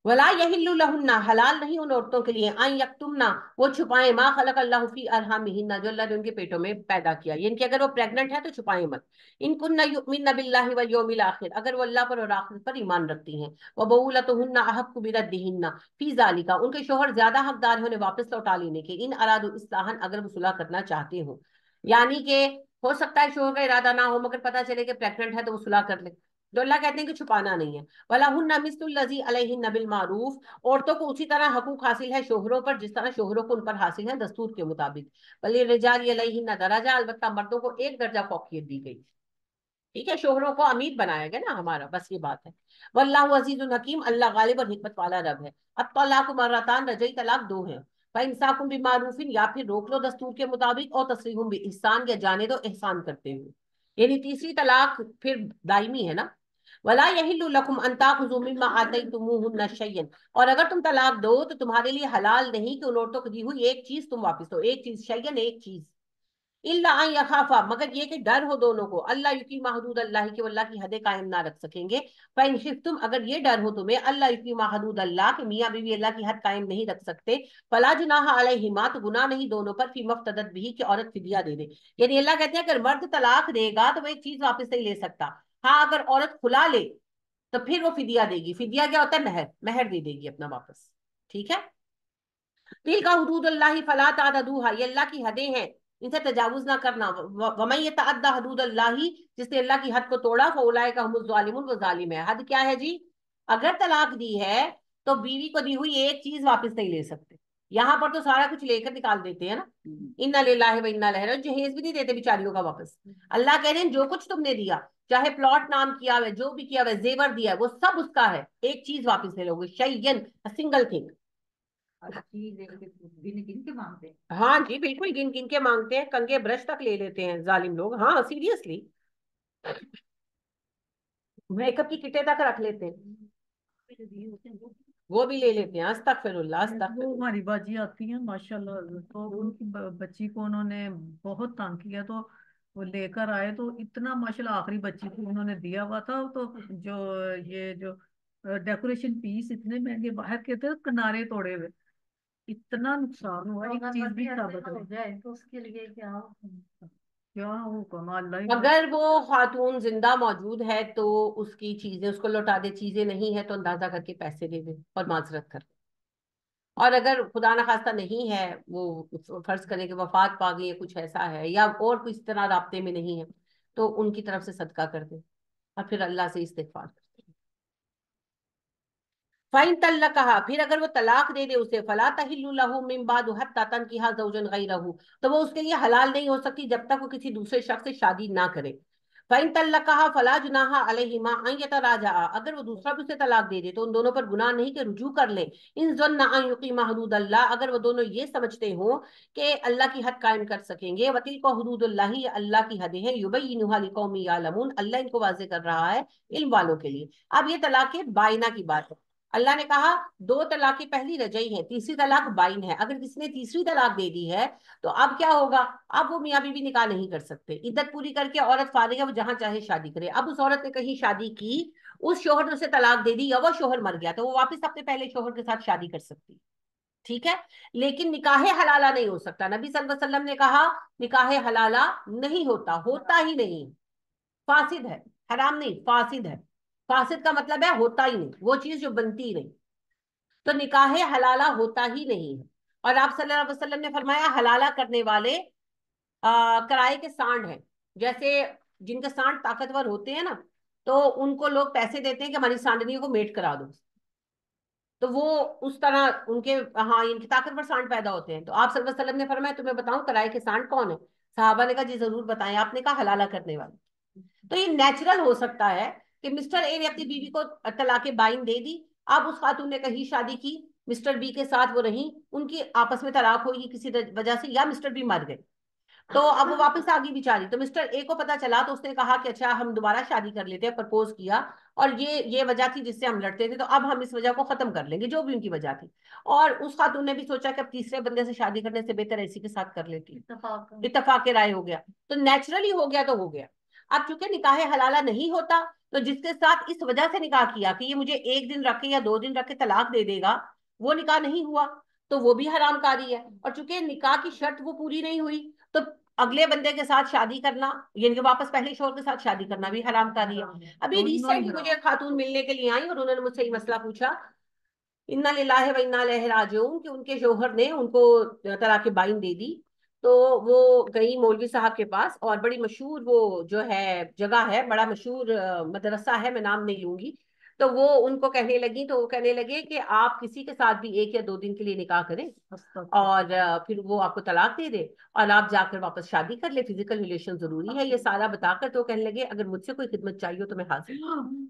ولا یحل لہن، حلال نہیں ان عورتوں کے لیے، ان یکتمنا، وہ چھپائیں، ما خلق اللہ فی ارحامہن، جو اللہ نے ان کے پیٹوں میں پیدا کیا، یعنی کہ اگر وہ پریگننٹ ہے تو چھپائیں مت. ان کن یؤمن باللہ والیوم الاخر، اگر وہ اللہ پر اور آخرت پر ایمان رکھتی ہیں. وبعولتہن احق بردہن فی ذالک، ان کے شوہر زیادہ حقدار ہیں انہیں واپس لوٹا لینے کے، ان ارادوا اصلاحا، اگر وہ صلح کرنا چاہتے ہوں. یعنی کہ ہو سکتا ہے شوہر کا ارادہ نہ ہو مگر پتہ چلے کہ پریگننٹ ہے تو وہ صلح کر لے. تو اللہ کہتے ہیں کہ چھپانا نہیں ہے. وَلَهُنَّ مِثْلُ الَّذِي عَلَيْهِنَّ بِالْمَعْرُوفِ، عورتوں کو اسی طرح حقوق حاصل ہے شوہروں پر جس طرح شوہروں کو ان پر حاصل ہے دستور کے مطابق. وَلِلرِّجَالِ عَلَيْهِنَّ دَرَجَةٌ، البتہ مردوں کو 1 درجہ فوقیت دی گئی. ٹھیک ہے، شوہروں کو امیر بنایا گیا نا ہمارا، بس یہ بات ہے. واللہ عزیز الحکیم، اللہ غالب اور حکمت والا رب ہے. الطلاق مرتان، رجعی طلاق 2 ہے. فَإِمْسَاكٌ بِمَعْرُوفٍ، یا پھر روک لو دستور کے مطابق، اور تسریح بِإِحسان، یا جانے دو احسان کرتے ہوئے. یعنی تیسری طلاق پھر دائمی ہے نا. ولا یحل لکم ان تاخذوا مما آتیتموہن شیئا، اور اگر تم طلاق دو تو تمہارے لیے حلال نہیں کہ ان عورتوں کو دی ہوئی ایک چیز تم واپس دو، ایک چیز، شیئا ایک چیز. الا ان یخافا، مگر یہ کہ ڈر ہو دونوں کو، اللہ یقیم حدود اللہ، کہ وہ اللہ کی حدیں قائم نہ رکھ سکیں گے. فإن خفتم، اگر یہ ڈر ہو تمہیں، اللہ یقیم حدود اللہ، کہ میاں بیوی اللہ کی حد قائم نہیں رکھ سکتے، فلا جناح علیہما، تو گناہ نہیں دونوں پر، فیما افتدت به، کہ عورت فدیہ دے دے. یعنی اللہ کہتے ہیں اگر مرد طلاق دے گا تو وہ ایک چیز واپس نہیں لے سکتا. ہاں اگر عورت کھلا لے تو پھر وہ فدیہ دے گی. فدیہ کیا ہوتا ہے؟ مہر، مہر دے دے گی اپنا واپس. ٹھیک ہے. تلک حدود اللہ فلا تعتدوها, یہ اللہ کی حدیں ہیں, ان سے تجاوز نہ کرنا. ومن یتعدی حدود اللہ, جس نے اللہ کی حد کو توڑا, فاولئک هم الظالمون, وہ ظالم ہے. حد کیا ہے جی؟ اگر طلاق دی ہے تو بیوی کو دی ہوئی ایک چیز واپس نہیں لے سکتے. یہاں پر تو سارا کچھ لے کر نکال دیتے ہیں نا, انا للہ و انا الیہ راجعون, جہیز بھی نہیں دیتے بیچاریوں کا واپس. اللہ کہہ رہے ہیں جو کچھ تم نے دیا, چاہے پلاٹ نام کیا ہوا ہے, جو بھی کیا ہوا ہے, زیور دیا ہے, وہ سب اس کا ہے, ایک چیز واپس لے لو گے. شیئن, سنگل تھنگ. گن گن کے مانگتے ہیں. ہاں جی بالکل گن گن کے مانگتے ہیں, کنگے برش تک لے لیتے ہیں ظالم لوگ. ہاں سیریسلی, میک اپ کی کٹیں تک رکھ لیتے ہیں, وہ بھی لے لیتے ہیں. استغفر اللہ, استغفر. وہ ہماری باجی آتی ہیں ماشاءاللہ, تو ان کی بچی کو انہوں نے بہت تنگ کیا, تو وہ لے کر آئے, تو اتنا ماشاءاللہ آخری بچی کو انہوں نے دیا ہوا تھا, تو جو ڈیکوریشن پیس اتنے مہنگے باہر کے تھے, کنارے توڑے ہوئے, اتنا نقصان ہوا. ایک چیز بھی ثابت ہو جائے تو اس کے لیے کیا حکم اللہ. اگر وہ خاتون زندہ موجود ہے تو اس کی چیزیں اس کو لوٹا دے, چیزیں نہیں ہے تو اندازہ کر کے پیسے دے دے اور معذرت کر. اور اگر خدا نخواستہ نہیں ہے, وہ فرض کریں کہ وفات پا گئی ہے, کچھ ایسا ہے, یا اور کوئی اس طرح رابطے میں نہیں ہے, تو ان کی طرف سے صدقہ کر دے اور پھر اللہ سے استغفار کر دے. فَإِن طَلَّقَهَا, پھر اگر وہ طلاق دے دے اسے, فَلَا تَحِلُّ لَهُ مِن بَعْدُ حَتَّىٰ تَنكِحَ زَوْجًا غَيْرَهُ, تو وہ اس کے لیے حلال نہیں ہو سکتی جب تک وہ کسی دوسرے شخص سے شادی نہ کرے. فَإِن طَلَّقَهَا فَلَا جُنَاحَ عَلَيْهِمَا أَن يَتَرَاجَعَا, اگر وہ دوسرا بھی اسے طلاق دے دے تو ان دونوں پر گناہ نہیں کہ رجوع کر لیں. إِن ظَنَّ أَن يُقِيمَا حُدُودَ اللَّهِ, اگر وہ دونوں یہ سمجھتے ہوں کہ اللہ کی حد قائم کر سکیں گے. وَتِلْكَ حُدُودُ اللَّهِ, اللہ کی حدیں ہیں, يُبَيِّنُهَا لِقَوْمٍ يَعْلَمُونَ, اللہ ان کو واضح کر رہا ہے علم والوں کے لیے. اب یہ طلاق بائنہ کی بات ہے. اللہ نے کہا دو طلاقیں پہلی رجعی ہیں, تیسری طلاق بائن ہے. اگر کسی نے تیسری طلاق دے دی ہے تو اب کیا ہوگا؟ اب وہ میاں بیوی نکاح نہیں کر سکتے. عدت پوری کر کے عورت فارغ ہے, وہ جہاں چاہے شادی کرے. اب اس عورت نے کہیں شادی کی, اس شوہر نے اسے طلاق دے دی, یا وہ شوہر مر گیا, تو وہ واپس اپنے پہلے شوہر کے ساتھ شادی کر سکتی. ٹھیک ہے, لیکن نکاح حلالہ نہیں ہو سکتا. نبی صلی اللہ علیہ وسلم نے کہا نکاح حلالہ نہیں ہوتا, ہوتا ہی نہیں, فاسد ہے, حرام نہیں, فاسد ہے. فاسد کا مطلب ہے ہوتا ہی نہیں, وہ چیز جو بنتی ہی نہیں. تو نکاح حلالہ ہوتا ہی نہیں ہے. اور آپ صلی اللہ علیہ وسلم نے فرمایا حلالہ کرنے والے کرائے کے سانڈ ہیں. جیسے جن کے سانڈ طاقتور ہوتے ہیں نا, تو ان کو لوگ پیسے دیتے ہیں کہ ہماری سانڈنیوں کو میٹ کرا دو, تو وہ اس طرح ان کے ان کی طاقتور سانڈ پیدا ہوتے ہیں. تو آپ صلی اللہ علیہ وسلم نے فرمایا تمہیں بتاؤں کرائے کے سانڈ کون ہے؟ صحابہ نے کہا جی ضرور بتائیں. آپ نے کہا حلالہ کرنے والے. تو یہ نیچرل ہو سکتا ہے کہ مسٹر اے نے اپنی بیوی کو طلاق بائن دے دی, اب اس خاتون نے کہیں شادی کی, مسٹر بی کے ساتھ وہ رہیں, ان کی آپس میں طلاق ہوئی کسی وجہ سے, یا مسٹر بی مر گئے, تو اب وہ واپس آ گئی بیچاری. تو مسٹر اے کو پتا چلا, تو اس نے کہا کہ اچھا ہم دوبارہ شادی کر لیتے ہیں, پرپوز کیا, اور یہ وجہ تھی جس سے ہم لڑتے تھے, تو اب ہم اس وجہ کو ختم کر لیں گے, جو بھی ان کی وجہ تھی. اور اس خاتون نے بھی سوچا کہ اب تیسرے بندے سے شادی کرنے سے بہتر اسی کے ساتھ کر لیتی, اتفاق رائے ہو گیا. تو نیچرلی ہو گیا تو ہو گیا. اب چونکہ نکاح حلالہ نہیں ہوتا, تو جس کے ساتھ اس وجہ سے نکاح کیا کہ یہ مجھے ایک دن رکھ کے یا 2 دن رکھ کے طلاق دے دے گا, وہ نکاح نہیں ہوا, تو وہ بھی حرام کاری ہے. اور چونکہ نکاح کی شرط وہ پوری نہیں ہوئی, تو اگلے بندے کے ساتھ شادی کرنا, یعنی کہ واپس پہلے شوہر کے ساتھ شادی کرنا بھی حرام کاری ہے. ابھی ریسنٹلی مجھے خاتون ملنے کے لیے آئی, اور انہوں نے مجھ سے یہ مسئلہ پوچھا, انا للہ و انا الیہ راجعون, کہ ان کے شوہر نے ان کو طلاق بائن دے دی. تو وہ گئی مولوی صاحب کے پاس, اور بڑی مشہور وہ جو ہے جگہ ہے, بڑا مشہور مدرسہ ہے, میں نام نہیں لوں گی. تو وہ ان کو کہنے لگی, تو وہ کہنے لگے کہ آپ کسی کے ساتھ بھی 1 یا 2 دن کے لیے نکاح کریں, اور پھر وہ آپ کو طلاق دے دے, اور آپ جا کر واپس شادی کر لیں, فزیکل ریلیشن ضروری ہے, یہ سارا بتا کر. تو کہنے لگے اگر مجھ سے کوئی خدمت چاہیے ہو تو میں حاضر ہوں.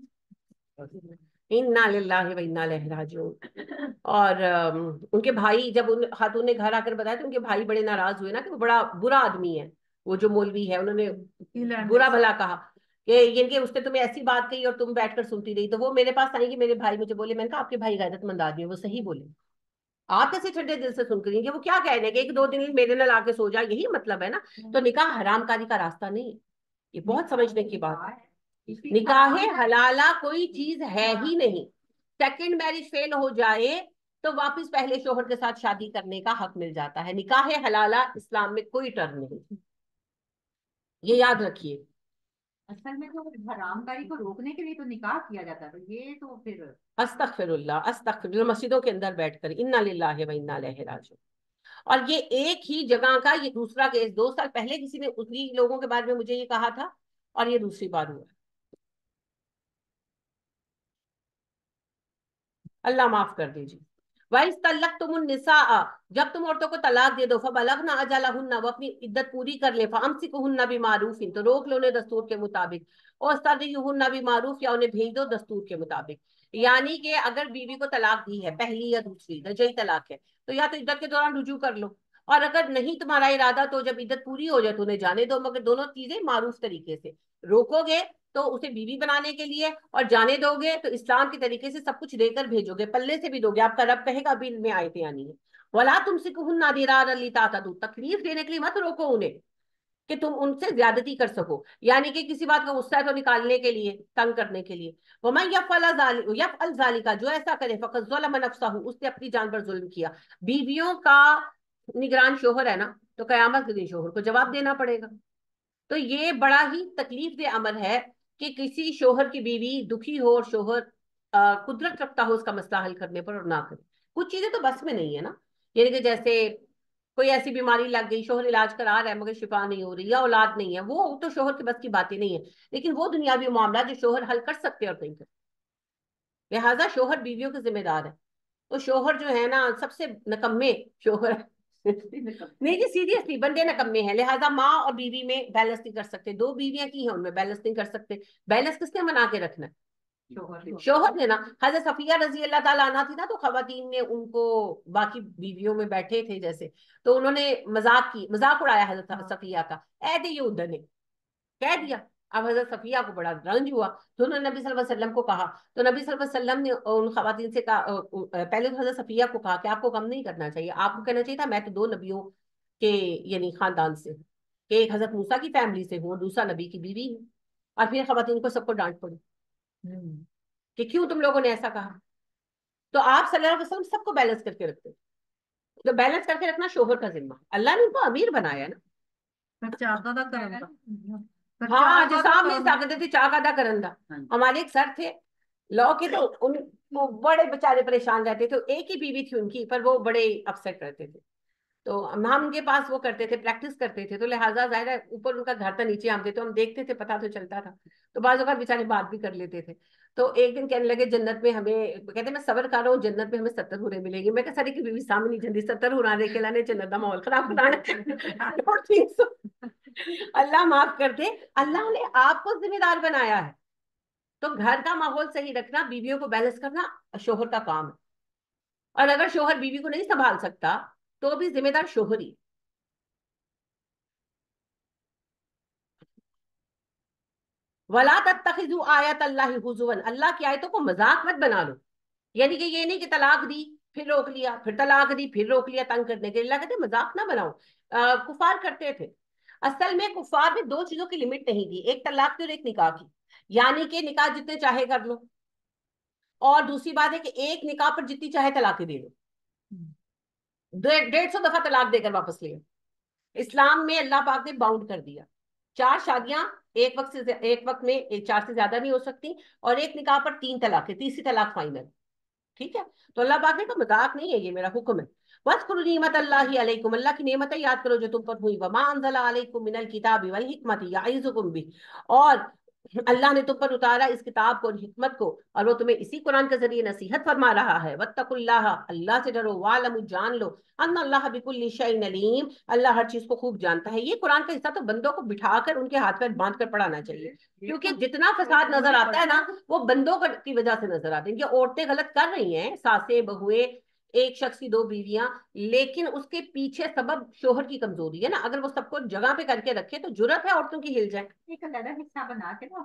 انا للہ و انا الیہ راجعون. اور ان کے بھائی, جب ان خاتون نے گھر آ کر بتایا, تو ان کے بھائی بڑے ناراض ہوئے نا, کہ وہ بڑا برا آدمی ہے, وہ جو مولوی ہے, انہوں نے برا بھلا کہا کہ اس نے تمہیں ایسی بات کہی اور تم بیٹھ کر سنتی رہی. تو وہ میرے پاس آئی کہ میرے بھائی مجھے بولے, میں نے کہا آپ کے بھائی غیرت مند آدمی ہے, وہ صحیح بولے, آپ کیسے ٹھنڈے دل سے سن کر رہی ہیں, وہ کیا کہنے کہ 1-2 دن میرے نال آ کے سو جا, یہی مطلب ہے نا. تو نکاح حرام کاری کا راستہ نہیں ہے, یہ بہت سمجھنے کی بات ہے. نکاح حلالہ کوئی چیز ہے ہی نہیں. سیکنڈ میرج فیل ہو جائے تو واپس پہلے شوہر کے ساتھ شادی کرنے کا حق مل جاتا ہے. نکاح حلالہ اسلام میں کوئی ٹرم نہیں, یہ یاد رکھیے. اصل میں تو حرام کاری کو روکنے کے لیے تو نکاح کیا جاتا ہے، یہ تو پھر استغفر اللہ مسجدوں کے اندر بیٹھ کر انا للہ و انا الیہ راجعون. اور یہ ایک ہی جگہ کا یہ دوسرا کیس 2 سال پہلے کسی نے اتنی لوگوں کے بارے میں مجھے یہ کہا تھا، اور یہ دوسری بار ہوا. اللہ معاف کر دیجیے. وَإِذْ طَلَّقْتُمُ النِّسَاءَ جب تم عورتوں کو طلاق دے دو فَبَلَغْنَ أَجَلَهُنَّ وہ اپنی عدت پوری کر لے فَأَمْسِكُوهُنَّ بِمَعْرُوفٍ تو روک لو انہیں دستور کے مطابق، اور سَرِّحُوهُنَّ بِمَعْرُوف یا انہیں بھیج دو دستور کے مطابق. یعنی کہ اگر بیوی کو طلاق دی ہے پہلی یا دوسری رجعی طلاق ہے تو یا تو عدت کے دوران رجوع کر لو، اور اگر نہیں تمہارا ارادہ تو جب عدت پوری ہو جائے تو انہیں جانے دو، مگر دونوں چیزیں معروف طریقے سے. روکو گے تو اسے بیوی بنانے کے لیے، اور جانے دو گے تو اسلام کے طریقے سے سب کچھ دے کر بھیجو گے، پلے سے بھی دو گے. آپ کا رب کہے گا ابھی ان میں آیتیں آنی ہے. وَلَا تُمْسِكُوهُنَّ ضِرَارًا لِتَعْتَدُوا تکلیف دینے کے لیے مت روکو انہیں کہ تم ان سے زیادتی کر سکو، یعنی کہ کسی بات کا غصہ ہے تو نکالنے کے لیے، تنگ کرنے کے لیے. وَمَن يَفْعَلْ ذَلِكَ جو ایسا کرے فَقَدْ ظَلَمَ نَفْسَهُ اس نے اپنی جان پر ظلم کیا. بیویوں کا نگران شوہر ہے نا، تو قیامت کے دن شوہر کو جواب دینا پڑے گا. تو یہ بڑا ہی تکلیف دہ امر ہے کہ کسی شوہر کی بیوی دکھی ہو اور شوہر قدرت رکھتا ہو اس کا مسئلہ حل کرنے پر اور نہ کرے. کچھ چیزیں تو بس میں نہیں ہے نا، یعنی کہ جیسے کوئی ایسی بیماری لگ گئی، شوہر علاج کرا رہا ہے مگر شفا نہیں ہو رہی، یا اولاد نہیں ہے، وہ تو شوہر کے بس کی باتیں نہیں ہے. لیکن وہ دنیاوی معاملات جو شوہر حل کر سکتے اور نہیں کرتے، لہٰذا شوہر بیویوں کے ذمہ دار ہے. تو شوہر جو ہے نا سب سے نکمے شوہر نہیں جی سیریسلی بندے نکمے ہیں، لہٰذا ماں اور بیوی میں بیلنس نہیں کر سکتے. 2 بیویاں کی ہیں ان میں بیلنس نہیں کر سکتے. بیلنس کس نے بنا کے رکھنا ہے؟ شوہر نے نا. حضرت صفیہ رضی اللہ تعالیٰ عنہ تھی نا، تو خواتین نے ان کو باقی بیویوں میں بیٹھے تھے جیسے، تو انہوں نے مذاق اڑایا حضرت صفیہ کا. اے دے یہ ادھر نے کہہ دیا. اب حضرت صفیہ کو بڑا رنج ہوا تو انہوں نے نبی صلی اللہ علیہ وسلم کو کہا. تو نبی صلی اللہ علیہ وسلم نے ان خواتین سے کہا، پہلے تو حضرت صفیہ کو کہا کہ آپ کو کم نہیں کرنا چاہیے، آپ کو کہنا چاہیے تھا میں تو 2 نبیوں کے یعنی خاندان سے ہوں، کہ ایک حضرت موسیٰ کی فیملی سے ہوں اور دوسرا نبی کی بیوی ہوں. اور پھر خواتین کو سب کو ڈانٹ پڑی کہ کیوں تم لوگوں نے ایسا کہا. تو آپ صلی اللہ علیہ وسلم سب کو بیلنس کر کے رکھتے. تو بیلنس کر کے رکھنا شوہر کا ذمہ. اللہ نے ان کو امیر بنایا نا. ہاں جو سامنے طاقت تھی چاک ادا کرن دا. ہمارے ایک سر تھے لا کے، تو ان وہ بڑے بےچارے پریشان رہتے تھے. ایک ہی بیوی تھی ان کی، پر وہ بڑے اپسیٹ رہتے تھے. تو ہم ان کے پاس وہ کرتے تھے، پریکٹس کرتے تھے، تو لہٰذا ظاہر ہے اوپر ان کا گھر تھا نیچے ہم تھے، تو ہم دیکھتے تھے پتا تو چلتا تھا. تو بعض اوقات بےچارے بات بھی کر لیتے تھے. تو ایک دن کہنے لگے جنت میں ہمیں، کہتے میں صبر کر رہا ہوں جنت میں ہمیں 70 حوریں ملیں گی. میں کہ ساری کی بیوی سامنے جلدی 70 حوریں دیکھ کے لانے جنت کا ماحول خراب کرانا. اللہ معاف کر دے، اللہ نے آپ کو ذمہ دار بنایا ہے. تو گھر کا ماحول صحیح رکھنا، بیویوں کو بیلنس کرنا شوہر کا کام ہے. اور اگر شوہر بیوی کو نہیں سنبھال سکتا تو بھی ذمہ دار شوہر ہی. وَلَا تَتَّخِذُوا آیَاتَ اللَّهِ هُزُوًا اللہ کی آیتوں کو مذاق مت بنا لو. یعنی کہ یہ نہیں کہ طلاق دی پھر روک لیا، پھر طلاق دی پھر روک لیا تنگ کرنے کے. اللہ کہتے مذاق نہ بناؤ. کفار کرتے تھے. اصل میں کفار نے 2 چیزوں کی لمٹ نہیں دی، ایک طلاق کی اور ایک نکاح کی. یعنی کہ نکاح جتنے چاہے کر لو، اور دوسری بات ہے کہ ایک نکاح پر جتنی چاہے طلاقیں دے دو. 150 دفعہ طلاق دے کر واپس لیا. اسلام میں اللہ پاک نے باؤنڈ کر دیا 4 شادیاں ایک وقت میں 4 سے زیادہ نہیں ہو سکتی، اور ایک نکاح پر 3 طلاقیں، تیسری طلاق فائنل. ٹھیک ہے. تو اللہ پاک نے کہا مذاق نہیں ہے، یہ میرا حکم ہے. وَاذْكُرُوا نِعْمَتَ اللَّهِ عَلَيْكُمْ اللہ کی نعمتیں یاد کرو جو تم پر ہوئی. وَمَا أَنزَلَ عَلَيْكُمْ مِنَ الْكِتَابِ وَالْحِكْمَةِ يَعِظُكُمْ بِهِ اور اللہ نے تم پر اتارا اس کتاب کو اور حکمت کو، اور وہ تمہیں اسی قرآن کے ذریعے نصیحت فرما رہا ہے. وَاتَّقُوا اللَّهَ اللہ سے ڈرو. وَاعْلَمُوا جان لو. ان اللہ بكل شيء علیم اللہ ہر چیز کو خوب جانتا ہے. یہ قرآن کا حصہ تو بندوں کو بٹھا کر ان کے ہاتھ پہ باندھ کر پڑھانا چاہیے، کیونکہ جتنا فساد نظر آتا ہے نا وہ بندوں کی وجہ سے نظر آتے ہیں. کہ عورتیں غلط کر رہی ہیں، ساسیں بہویں، ایک شخص کی 2 بیویاں، لیکن اس کے پیچھے سبب شوہر کی کمزوری ہے نا. اگر وہ سب کو جگہ پہ کر کے رکھے تو جرت ہے عورتوں کی ہل جائے. ایک علیحدہ حصہ بنا کے نا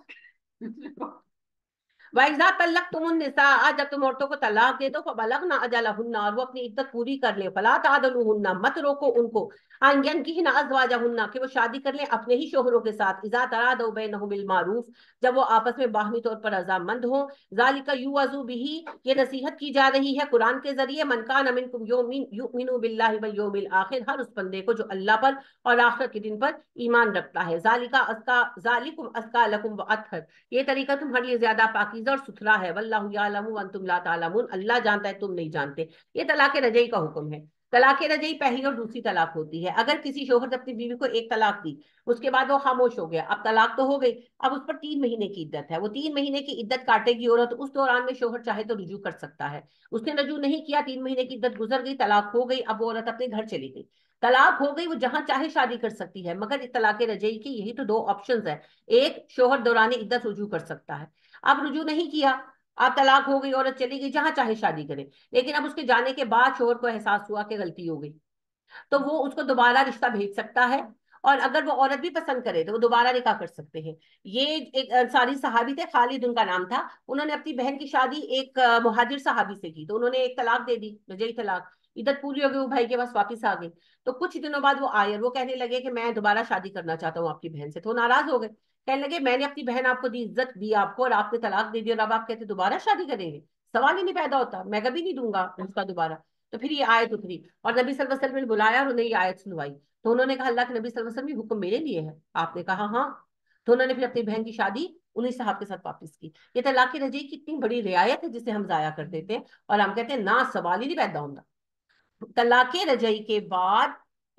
وَإِذَا طَلَّقْتُمُ النِّسَاءَ جب تم عورتوں کو طلاق دے دو فَبَلَغْنَ أَجَلَهُنَّ اور وہ اپنی عدت پوری کر لیں فَلَا تَعْضُلُوهُنَّ مت روکو ان کو أَن يَنكِحْنَ أَزْوَاجَهُنَّ کہ وہ شادی کر لیں اپنے ہی شوہروں کے ساتھ إِذَا تَرَادَوْا بَيْنَهُم بِالْمَعْرُوف جب وہ آپس میں باہمی طور پر رضامند ہوں ذَلِكَ يُوعَظُ بِهِ یہ نصیحت کی جا رہی ہے قرآن کے ذریعے من كَانَ مِنكُمْ يُؤْمِنُ بِاللَّهِ وَالْيَوْمِ الْآخِرِ ہر اس بندے کو جو اللہ پر اور آخرت کے دن پر ایمان رکھتا ہے ذَلِكَ أَزْكَىٰ لَكُمْ وَأَطْهَرُ یہ طریقہ تمہارے لیے زیادہ پاکیزہ اور ستھرا ہے واللہ یعلم وانتم لا تعلمون اللہ جانتا ہے تم نہیں جانتے یہ طلاق رجعی کا حکم ہے طلاق رجعی پہلی اور دوسری طلاق ہوتی ہے اگر کسی شوہر نے اپنی بیوی کو ایک طلاق دی اس کے بعد وہ خاموش ہو گیا اب طلاق تو ہو گئی اب اس پر 3 مہینے کی عدت ہے وہ 3 مہینے کی عدت کاٹے گی عورت اس دوران میں شوہر چاہے تو رجوع کر سکتا ہے اس نے رجوع نہیں کیا 3 مہینے کی عدت گزر گئی طلاق ہو گئی اب وہ عورت اپنے گھر چلی گئی طلاق ہو گئی وہ جہاں چاہے شادی کر سکتی ہے مگر طلاق رجعی کی یہی تو 2 آپشنز ہیں ایک شوہر دوران عدت رجوع کر سکتا ہے اب رجوع نہیں کیا اب طلاق ہو گئی عورت چلی گئی جہاں چاہے شادی کرے لیکن اب اس کے جانے کے بعد شوہر کو احساس ہوا کہ غلطی ہو گئی تو وہ اس کو دوبارہ رشتہ بھیج سکتا ہے اور اگر وہ عورت بھی پسند کرے تو وہ دوبارہ نکاح کر سکتے ہیں یہ ایک انصاری صحابی تھے خالد ان کا نام تھا انہوں نے اپنی بہن کی شادی ایک مہاجر صحابی سے کی تو انہوں نے ایک طلاق دے دی رجعی طلاق عدت پوری ہو گئی وہ بھائی کے پاس واپس آ گئی تو کچھ دنوں بعد وہ آئے اور وہ کہنے لگے کہ میں دوبارہ شادی کرنا چاہتا ہوں آپ کی بہن سے تو ناراض ہو گئے کہنے لگے میں نے اپنی بہن آپ کو دی عزت دی آپ کو اور آپ نے طلاق دے دی اور اب آپ کہتے دوبارہ شادی کریں گے سوال ہی نہیں پیدا ہوتا میں کبھی نہیں دوں گا اس کا دوبارہ تو پھر یہ آیت اتری اور نبی صلی اللہ علیہ وسلم نے بلایا اور انہیں یہ آیت سنوائی تو انہوں نے کہا اللہ کے نبی صلی اللہ علیہ وسلم یہ حکم میرے لیے ہے آپ نے کہا ہاں تو انہوں نے پھر اپنی بہن کی شادی انہیں صاحب کے ساتھ واپس کی یہ طلاق رجعی کی اتنی بڑی رعایت ہے جسے ہم ضائع کر دیتے ہیں اور ہم کہتے ہیں نہ سوال ہی نہیں پیدا ہوتا طلاق رجعی کے بعد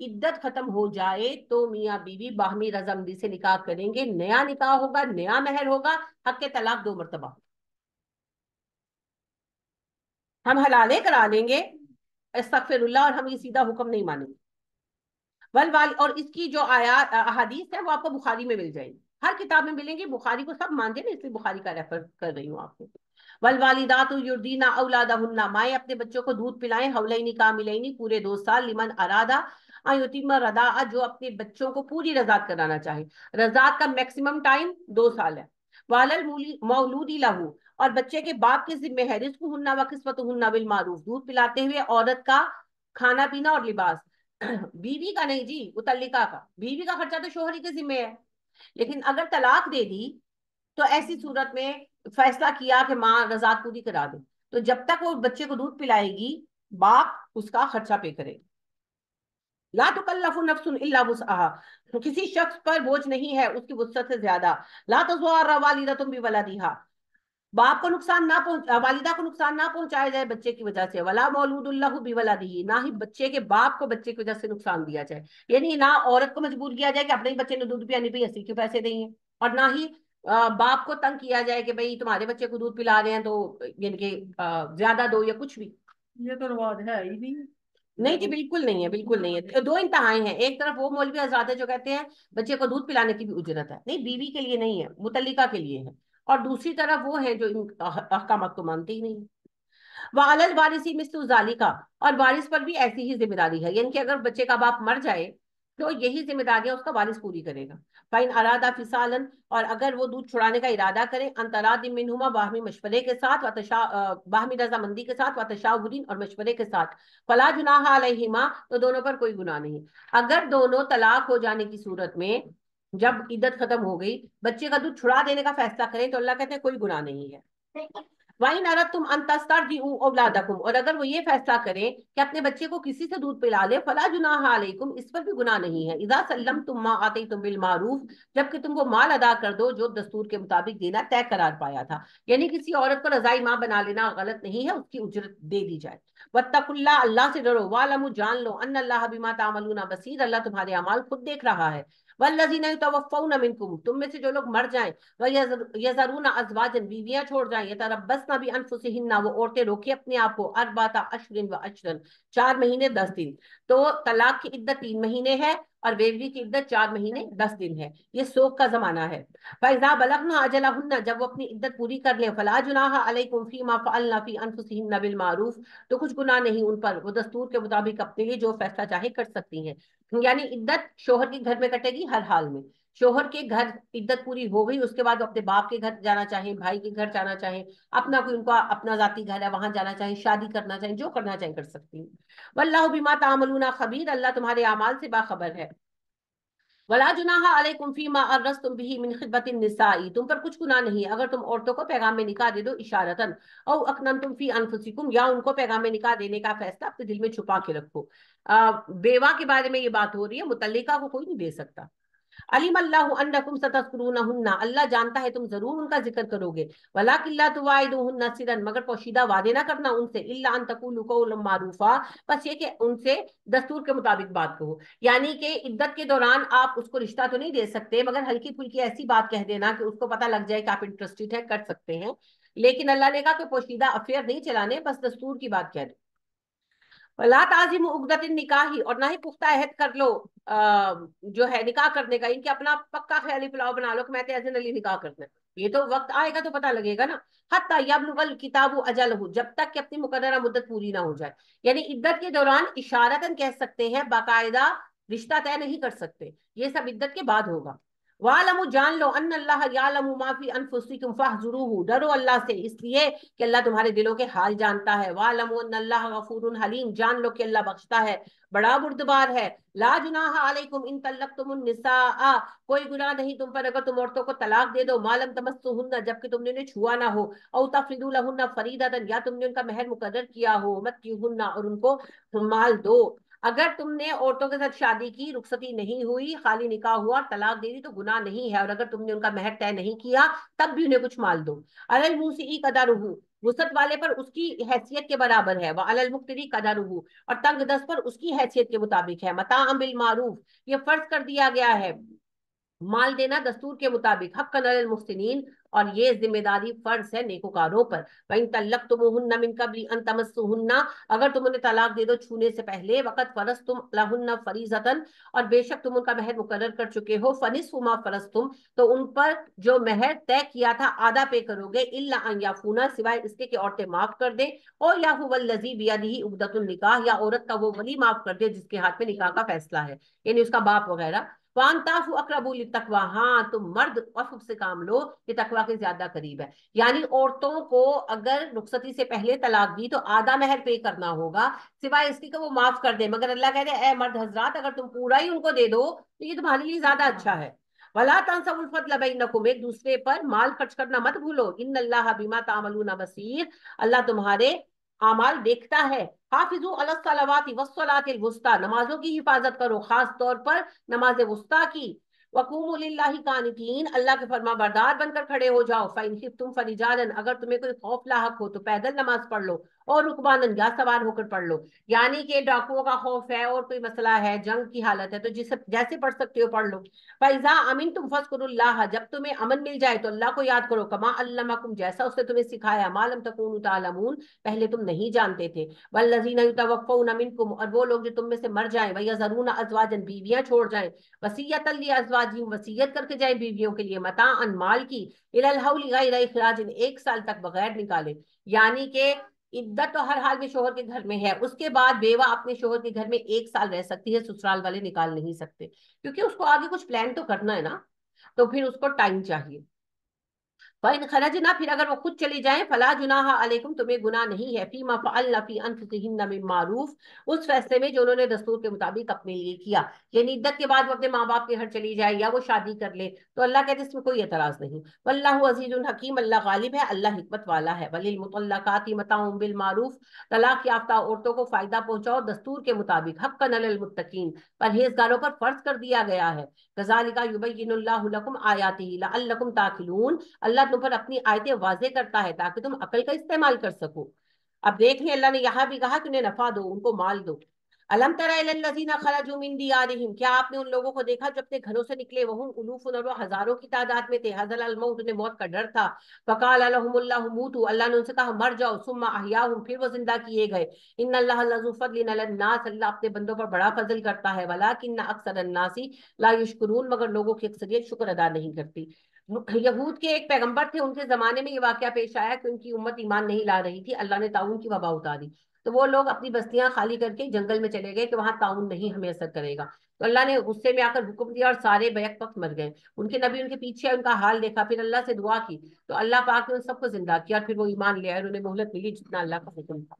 عدت ختم ہو جائے تو میاں بیوی باہمی رضامندی سے نکاح کریں گے نیا نکاح ہوگا نیا مہر ہوگا حق طلاق 2 مرتبہ ہم حلالے کرا لیں گے استغفر اللہ اور ہم یہ سیدھا حکم نہیں مانیں گے اور اس کی جو آیات احادیث ہے وہ آپ کو بخاری میں مل جائیں گی ہر کتاب میں ملیں گی بخاری کو سب مانتے ہیں اس لیے بخاری کا ریفر کر رہی ہوں آپ کو والوالدات یرضین اولادہن مائیں اپنے بچوں کو دودھ پلائیں حولین کاملین پورے 2 سال لمن ارادہ ان یتم الرضاعہ جو اپنے بچوں کو پوری رضاعت کرانا چاہے رضاعت کا میکسیمم ٹائم 2 سال ہے وعلی المولود لہ اور بچے کے باپ کے ذمہ ہے رزقہن و کسوتہن بالمعروف دودھ پلاتے ہوئے عورت کا کھانا پینا اور لباس بیوی کا نہیں جی متعلقہ کا بیوی کا خرچہ تو شوہر کے ذمہ ہے لیکن اگر طلاق دے دی تو ایسی صورت میں فیصلہ کیا کہ ماں رضاعت پوری کرا دے تو جب تک وہ بچے کو دودھ پلائے گی باپ اس کا خرچہ پے کرے لا تکلف نفس الا وسعها کسی شخص پر بوجھ نہیں ہے اس کی وسعت سے زیادہ لا تضار والدۃ بولدها باپ کو نقصان نہ والدہ کو نقصان نہ پہنچایا جائے بچے کی وجہ سے ولا مولود اللہ بولدہ نہ ہی بچے کے باپ کو بچے کی وجہ سے نقصان دیا جائے یعنی نہ عورت کو مجبور کیا جائے کہ اپنے بچے نے دودھ پیا نہیں پی اسی کے پیسے دیں اور نہ ہی باپ کو تنگ کیا جائے کہ بھئی تمہارے بچے کو دودھ پلا رہے ہیں تو یعنی کہ زیادہ دو یا کچھ بھی یہ تو رواج ہے ہی نہیں جی بالکل نہیں ہے بالکل نہیں ہے 2 انتہائیں ہیں ایک طرف وہ مولوی حضرات ہیں جو کہتے ہیں بچے کو دودھ پلانے کی بھی اجرت ہے نہیں بیوی کے لیے نہیں ہے متعلقہ کے لیے ہے اور دوسری طرف وہ ہیں جو ان احکامات کو مانتے ہی نہیں وعلی الوارث مثل ذالک اور وارث پر بھی ایسی ہی ذمہ داری ہے یعنی کہ اگر بچے کا باپ مر جائے تو یہی ذمہ داریاں اس کا وارث پوری کرے گا فَإِنْ أَرَادَ فِصَالًا اور اگر وہ دودھ چھڑانے کا ارادہ کریں ان تراض منہما باہمی مشورے کے ساتھ باہمی رضامندی کے ساتھ وتشاور اور مشورے کے ساتھ فلا جناح علیہما تو دونوں پر کوئی گناہ نہیں اگر دونوں طلاق ہو جانے کی صورت میں جب عدت ختم ہو گئی بچے کا دودھ چھڑا دینے کا فیصلہ کریں تو اللہ کہتے ہیں کوئی گناہ نہیں ہے وَإِنْ أَرَدْتُمْ أَنْ تَسْتَرْضِعُوا أَوْلَادَكُمْ اور اگر وہ یہ فیصلہ کریں کہ اپنے بچے کو کسی سے دودھ پلا لے فلا جناح علیکم اس پر بھی گناہ نہیں ہے اذا سلمتم ما آتیتم بالمعروف جبکہ تم وہ مال ادا کر دو جو دستور کے مطابق دینا طے قرار پایا تھا یعنی کسی عورت کو رضائی ماں بنا لینا غلط نہیں ہے اس کی اجرت دے دی جائے واتقوا اللہ اللہ سے ڈرو وَاعْلَمُوا جان لو ان اللہ بما تعملون بصیر اللہ تمہارے اعمال خود دیکھ رہا ہے والذین یتوفون منکم تم میں سے جو لوگ مر جائیں وَيَذَرُونَ أَزْوَاجًا بیویاں چھوڑ جائیں یتربصن بِأَنفُسِهِنَّ وہ عورتیں روکے اپنے آپ کو 4 اشہر و 4 مہینے 10 دن تو طلاق کی عدت 3 مہینے ہے اور بیوی کی عدت 4 مہینے 10 دن ہے یہ سوگ کا زمانہ ہے فَإِذَا بَلَغْنَ أَجَلَهُنَّ جب وہ اپنی عدت پوری کر لیں فَلَا جُنَاحَ عَلَيْكُمْ فِي مَا فَعَلْنَ فِي أَنفُسِهِنَّ بِالْمَعْرُوف تو کچھ گناہ نہیں ان پر وہ دستور کے مطابق اپنے لیے جو فیصلہ چاہے کر سکتی ہیں یعنی عدت شوہر کے گھر میں کٹے گی ہر حال میں شوہر کے گھر عدت پوری ہو گئی، اس کے بعد وہ اپنے باپ کے گھر جانا چاہیں، بھائی کے گھر جانا چاہیں، اپنا کوئی ان کا اپنا ذاتی گھر ہے وہاں جانا چاہیں، شادی کرنا چاہیں، جو کرنا چاہیں کر سکتی ہیں۔ واللہ بما تعملون خبیر، اللہ تمہارے اعمال سے باخبر ہے۔ ولا جناح علیکم فیما عرضتم به من خطبۃ النساء، تم پر کچھ گناہ نہیں اگر تم عورتوں کو پیغام میں نکاح دے دو اشارتن، او اکننتم فی انفسکم، یا ان کو پیغام میں نکاح دینے کا فیصلہ اپنے دل میں چھپا کے رکھو۔ بیوہ کے بارے میں یہ بات ہو رہی ہے، متعلقہ کو کوئی نہیں دے سکتا۔ علیم اللہ انکم ستذکرونہن، اللہ جانتا ہے تم ضرور ان کا ذکر کرو گے، ولکن لا تواعدوہن سرا، مگر پوشیدہ وعدے نہ کرنا ان سے، الا ان تقولوا قولا معروفا، بس یہ کہ ان سے دستور کے مطابق بات کہو، یعنی کہ عدت کے دوران آپ اس کو رشتہ تو نہیں دے سکتے، مگر ہلکی پھلکی ایسی بات کہہ دینا کہ اس کو پتہ لگ جائے کہ آپ انٹرسٹڈ ہے، کر سکتے ہیں، لیکن اللہ نے کہا کہ پوشیدہ افیئر نہیں چلانے، بس دستور کی بات کہہ دو۔ ولا تعظم عقدۃ النکاح، اور نہ ہی پختہ عہد کر لو جو ہے نکاح کرنے کا، ان کے اپنا پکا خیالی پلاؤ بنا لو کہ میں اذن علی نکاح کرنا ہے، یہ تو وقت آئے گا تو پتہ لگے گا نا۔ حتی یبلغ الکتاب اجلہ، جب تک کہ اپنی مقررہ مدت پوری نہ ہو جائے، یعنی عدت کے دوران اشارتاً کہہ سکتے ہیں، باقاعدہ رشتہ طے نہیں کر سکتے، یہ سب عدت کے بعد ہوگا۔ وَاعْلَمُوا، جان لو، ان اللہ یعلم ما فی انفسکم فاحذروہ، ڈرو اللہ سے اس لیے کہ اللہ تمہارے دلوں کے حال جانتا ہے۔ وَاعْلَمُوا ان اللہ غفور حلیم، جان لو کہ اللہ بخشتا ہے، بڑا بردبار ہے۔ لا جناح علیکم ان طلقتم النساء، کوئی گناہ نہیں تم پر اگر تم عورتوں کو طلاق دے دو، ما لم تمسوہن، جبکہ تم نے انہیں چھوا نہ ہو، او تفریضوا لہن فریضۃ، یا تم نے ان کا مہر مقرر کیا ہو، متیہن، اور ان کو مال دو۔ اگر تم نے عورتوں کے ساتھ شادی کی، رخصتی نہیں ہوئی، خالی نکاح ہوا، طلاق دے دی تو گناہ نہیں ہے، اور اگر تم نے ان کا مہر طے نہیں کیا تب بھی انہیں کچھ مال دو۔ علی الموسع قدرہ، وسعت والے پر اس کی حیثیت کے برابر ہے، وعلی المقتر قدرہ، اور تنگ دست پر اس کی حیثیت کے مطابق ہے۔ متاعا بالمعروف، یہ فرض کر دیا گیا ہے مال دینا دستور کے مطابق، حقا علی المحسنین، اور یہ ذمہ داری فرض ہے نیکوکاروں پر۔ وَإِن طَلَّقْتُمُوهُنَّ مِن قَبْلِ أَن تَمَسُّوهُنَّ، اگر تم انہیں طلاق دے دو چھونے سے پہلے، وَقَدْ فَرَضْتُمْ لَهُنَّ فَرِيضَةً، اور بے شک تم ان کا مہر مقرر کر چکے ہو، فَنِصْفُ مَا فَرَضْتُمْ، تو ان پر جو مہر طے کیا تھا آدھا پے کرو گے، إِلَّا أَن يَعْفُونَ، سوائے اس کے کہ عورتیں معاف کر دیں، اور یا هُوَ الَّذِي بِيَدِهِ عُقْدَةُ النِّکاح، یا عورت کا وہ ولی معاف کر دے جس کے ہاتھ میں نکاح کا فیصلہ ہے، یعنی اس کا باپ وغیرہ۔ وان تعفوا اقرب للتقوی، ہاں تم مرد عفو سے کام لو، یہ تقوی کے زیادہ قریب ہے، یعنی عورتوں کو اگر رخصتی سے پہلے طلاق دی تو آدھا مہر پے کرنا ہوگا، سوائے اس کی کہ وہ معاف کر دے، مگر اللہ کہہ دے اے مرد حضرات اگر تم پورا ہی ان کو دے دو تو یہ تمہارے لیے زیادہ اچھا ہے۔ ولا تنسوا الفضل بینکم، ایک دوسرے پر مال خرچ کرنا مت بھولو، ان اللہ بما تعملون بصیر، اللہ تمہارے اعمال دیکھتا ہے۔ حافظوا علی الصلوات والصلاۃ الوسطی، نمازوں کی حفاظت کرو، خاص طور پر نماز وسطی کی۔ وقوموا للہ قانتین، اللہ کے فرما بردار بن کر کھڑے ہو جاؤ۔ فإن خفتم فرجالا، اگر تمہیں کوئی خوف لاحق ہو تو پیدل نماز پڑھ لو، اور رکبانا، یا سوار ہو کر پڑھ لو، یعنی کہ ڈاکوؤں کا خوف ہے اور کوئی مسئلہ ہے، جنگ کی حالت ہے، تو جیسے پڑھ سکتے ہو پڑھ لو۔ فإذا امنتم فاذكروا اللہ، جب تمہیں امن مل جائے تو اللہ کو یاد کرو، کما علمکم، جیسا اس نے تمہیں سکھایا، ما لم تکونوا تعلمون، پہلے تم نہیں جانتے تھے۔ والذین یتوفون منکم، اور وہ لوگ جو تم میں سے مر جائیں، ویذرون ازواجا، بیویاں چھوڑ جائیں، وصیۃ لازواجہم، وصیت کر کے جائیں بیویوں کے لیے، متاعا، مال کی، الی الحول غیر اخراج، 1 سال تک بغیر نکالے، یعنی کہ عدت تو ہر حال میں شوہر کے گھر میں ہے، اس کے بعد بیوہ اپنے شوہر کے گھر میں 1 سال رہ سکتی ہے، سسرال والے نکال نہیں سکتے، کیونکہ اس کو آگے کچھ پلان تو کرنا ہے نا، تو پھر اس کو ٹائم چاہیے۔ فَإِنْ خَرَجْنَا، پھر اگر وہ خود چلی جائیں، فَلَا جُنَاحَ عَلَيْكُمْ، تمہیں گناہ نہیں ہے، فِيمَا فَعَلْنَ فِي أَنفُسِهِنَّ مِن مَّعْرُوف، اس فیصلے میں جو انہوں نے دستور کے مطابق اپنے لیے کیا، یعنی عدت کے بعد وہ اپنے ماں باپ کے گھر چلی جائے یا وہ شادی کر لے تو اللہ کہتے اس میں کوئی اعتراض نہیں۔ واللہ عزیز حکیم، اللہ غالب ہے، اللہ حکمت والا ہے۔ وَلِلْمُطَلَّقَاتِ مَتَاعٌ بِالْمَعْرُوف، طلاق یافتہ عورتوں کو فائدہ پہنچاؤ دستور کے مطابق، حقاً علی المتقین، پرہیزگاروں پر فرض کر دیا گیا ہے۔ كَذَلِكَ يُبَيِّنُ اللَّهُ لَكُمْ آيَاتِهِ لَعَلَّكُمْ تَعْقِلُونَ، اللہ تم پر اپنی آیتیں واضح کرتا ہے تاکہ تم عقل کا استعمال کر سکو۔ اب دیکھ لیں اللہ نے یہاں بھی کہا کہ انہیں نفع دو، ان کو مال دو۔ الم تر الی الذین خرجوا من دیارہم، کیا آپ نے ان لوگوں کو دیکھا جو اپنے گھروں سے نکلے، وہم الوف، اور وہ ہزاروں کی تعداد میں تھے، حذر الموت، انہیں موت کا ڈر تھا، فقال لهم اللہ موتوا، اللہ نے ان سے کہا مر جاؤ، ثم احیاهم، پھر وہ زندہ کیے گئے۔ ان اللہ لذو فضل علی الناس، اللہ اپنے بندوں پر بڑا فضل کرتا ہے، ولکن اکثر الناس لا یشکرون، مگر لوگوں کی اکثریت شکر ادا نہیں کرتی۔ یہود کے ایک پیغمبر تھے، ان کے زمانے میں یہ واقعہ پیش آیا کہ ان کی امت ایمان نہیں لا رہی تھی، اللہ نے طاعون کی وبا اتاری، تو وہ لوگ اپنی بستیاں خالی کر کے جنگل میں چلے گئے کہ وہاں تعاون نہیں ہمیں اثر کرے گا. تو اللہ نے غصے میں آ کر حکم دیا اور سارے بیک وقت مر گئے. ان کے نبی ان کے پیچھے ان کا حال دیکھا, پھر اللہ سے دعا کی تو اللہ پاک نے ان سب کو زندہ کیا, اور پھر وہ ایمان لے آئے, انہیں مہلت ملی جتنا اللہ کا حکم تھا.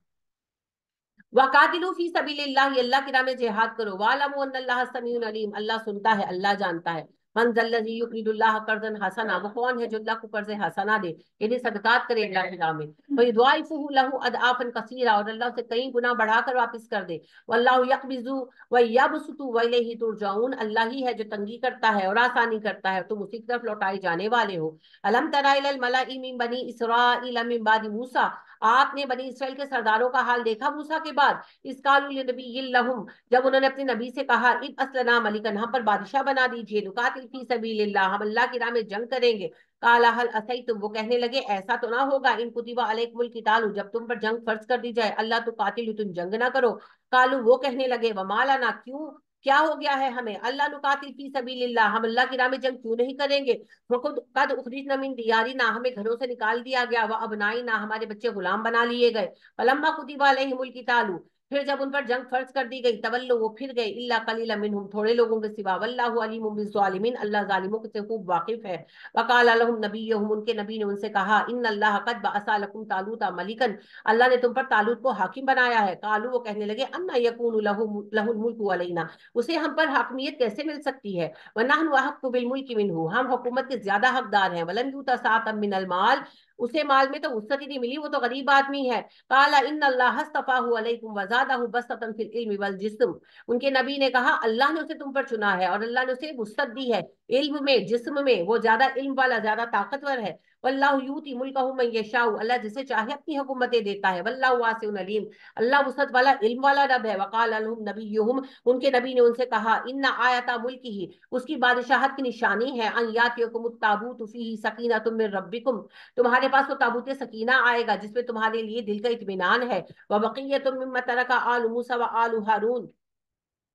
وَقَاتِلُوا فِي سَبِيلِ اللَّهِ, اللہ کی راہ میں جہاد کرو. وَاعْلَمُوا أَنَّ اللَّهَ سَمِيعٌ عَلِيمٌ, اللہ سنتا ہے, اللہ جانتا ہے. مَنْ ذَا الَّذِي يُقْرِضُ اللَّهَ قَرْضًا حَسَنًا, وہ کون ہے جو اللہ کو قرض حسنہ دے, یعنی صدقات کرے اللہ کی راہ میں. فَيُضَاعِفُهُ لَهُ أَضْعَافًا كَثِيرًا, اور اللہ اسے کئی گنا بڑھا کر واپس کر دے. وَاللَّهُ يَقْبِضُ وَيَبْسُطُ وَإِلَيْهِ تُرْجَعُونَ, اللہ ہی ہے جو تنگی کرتا ہے اور آسانی کرتا ہے, تم اسی کی طرف لوٹائے جانے والے ہو. أَلَمْ تَرَ إِلَى الْمَلَإِ مِنْ بَنِي إِسْرَائِيلَ مِنْ بَعْدِ مُوسَىٰ, آپ نے بنی اسرائیل کے سرداروں کا حال دیکھا موسیٰ کے بعد. اس قالوا لنبی لہم, جب انہوں نے اپنے نبی سے کہا, اب اسلنا ملکن, ہم پر بادشاہ بنا دیجیے, نقاتل فی سبیل اللہ, ہم اللہ کی راہ میں جنگ کریں گے. قال هل عصیتم, وہ کہنے لگے ایسا تو نہ ہوگا, ان کتب علیکم القتال, جب تم پر جنگ فرض کر دی جائے, اللہ تو قاتل, تم جنگ نہ کرو. قالوا, وہ کہنے لگے, وما لنا, کیوں, کیا ہو گیا ہے ہمیں, اللہ نقاتل فی سبیل اللہ, ہم اللہ کی راہ میں جنگ کیوں نہیں کریں گے. قد اخرجنا من دیارنا, ہمیں گھروں سے نکال دیا گیا, وابنائنا, ہمارے بچے غلام بنا لیے گئے. فلما کتب علیہم القتال, پھر جب ان پر جنگ فرض کر دی گئی, تولوا, وہ پھر گئے, الا قلیلا منہم, تھوڑے لوگوں کے سوا, واللہ علیم بالظالمین, اللہ ظالموں سے خوب واقف ہے. وقال لهم نبیہم, ان کے نبی نے ان سے کہا, ان اللہ قد بعث لكم طالوت ملکا, اللہ نے تم پر طالوت کو حاکم بنایا ہے. قالوا, وہ کہنے لگے, انا یکون له الملک علینا, اسے ہم پر حاکمیت کیسے مل سکتی ہے. ونحن احق بالملک منہ, ہم حکومت کے زیادہ حقدار ہیں. ولم یؤت سعۃ من المال, اسے مال میں تو وسعت ہی نہیں ملی, وہ تو غریب آدمی ہے. قال ان اللہ اصطفاہ علیکم وزادہ بسطۃ فی العلم والجسم, ان کے نبی نے کہا, اللہ نے اسے تم پر چنا ہے اور اللہ نے اسے وسعت دی ہے علم میں, جسم میں, وہ زیادہ علم والا, زیادہ طاقتور ہے. واللہ یؤتی ملکہ من یشاء, اللہ جسے چاہے اپنی حکومتیں دیتا ہے. واللہ واسع علیم, اللہ وسعت والا, علم والا رب ہے. وقال لهم نبیہم, ان کے نبی نے ان سے کہا, ان آیات ملکہ, اس کی بادشاہت کی نشانی ہے, ان یاتیکم التابوت فیہ سکینۃ من ربکم, تمہارے پاس وہ تابوت سکینہ آئے گا جس میں تمہارے لیے دل کا اطمینان ہے. وبقیۃ مما ترک آل موسیٰ وآل ہارون,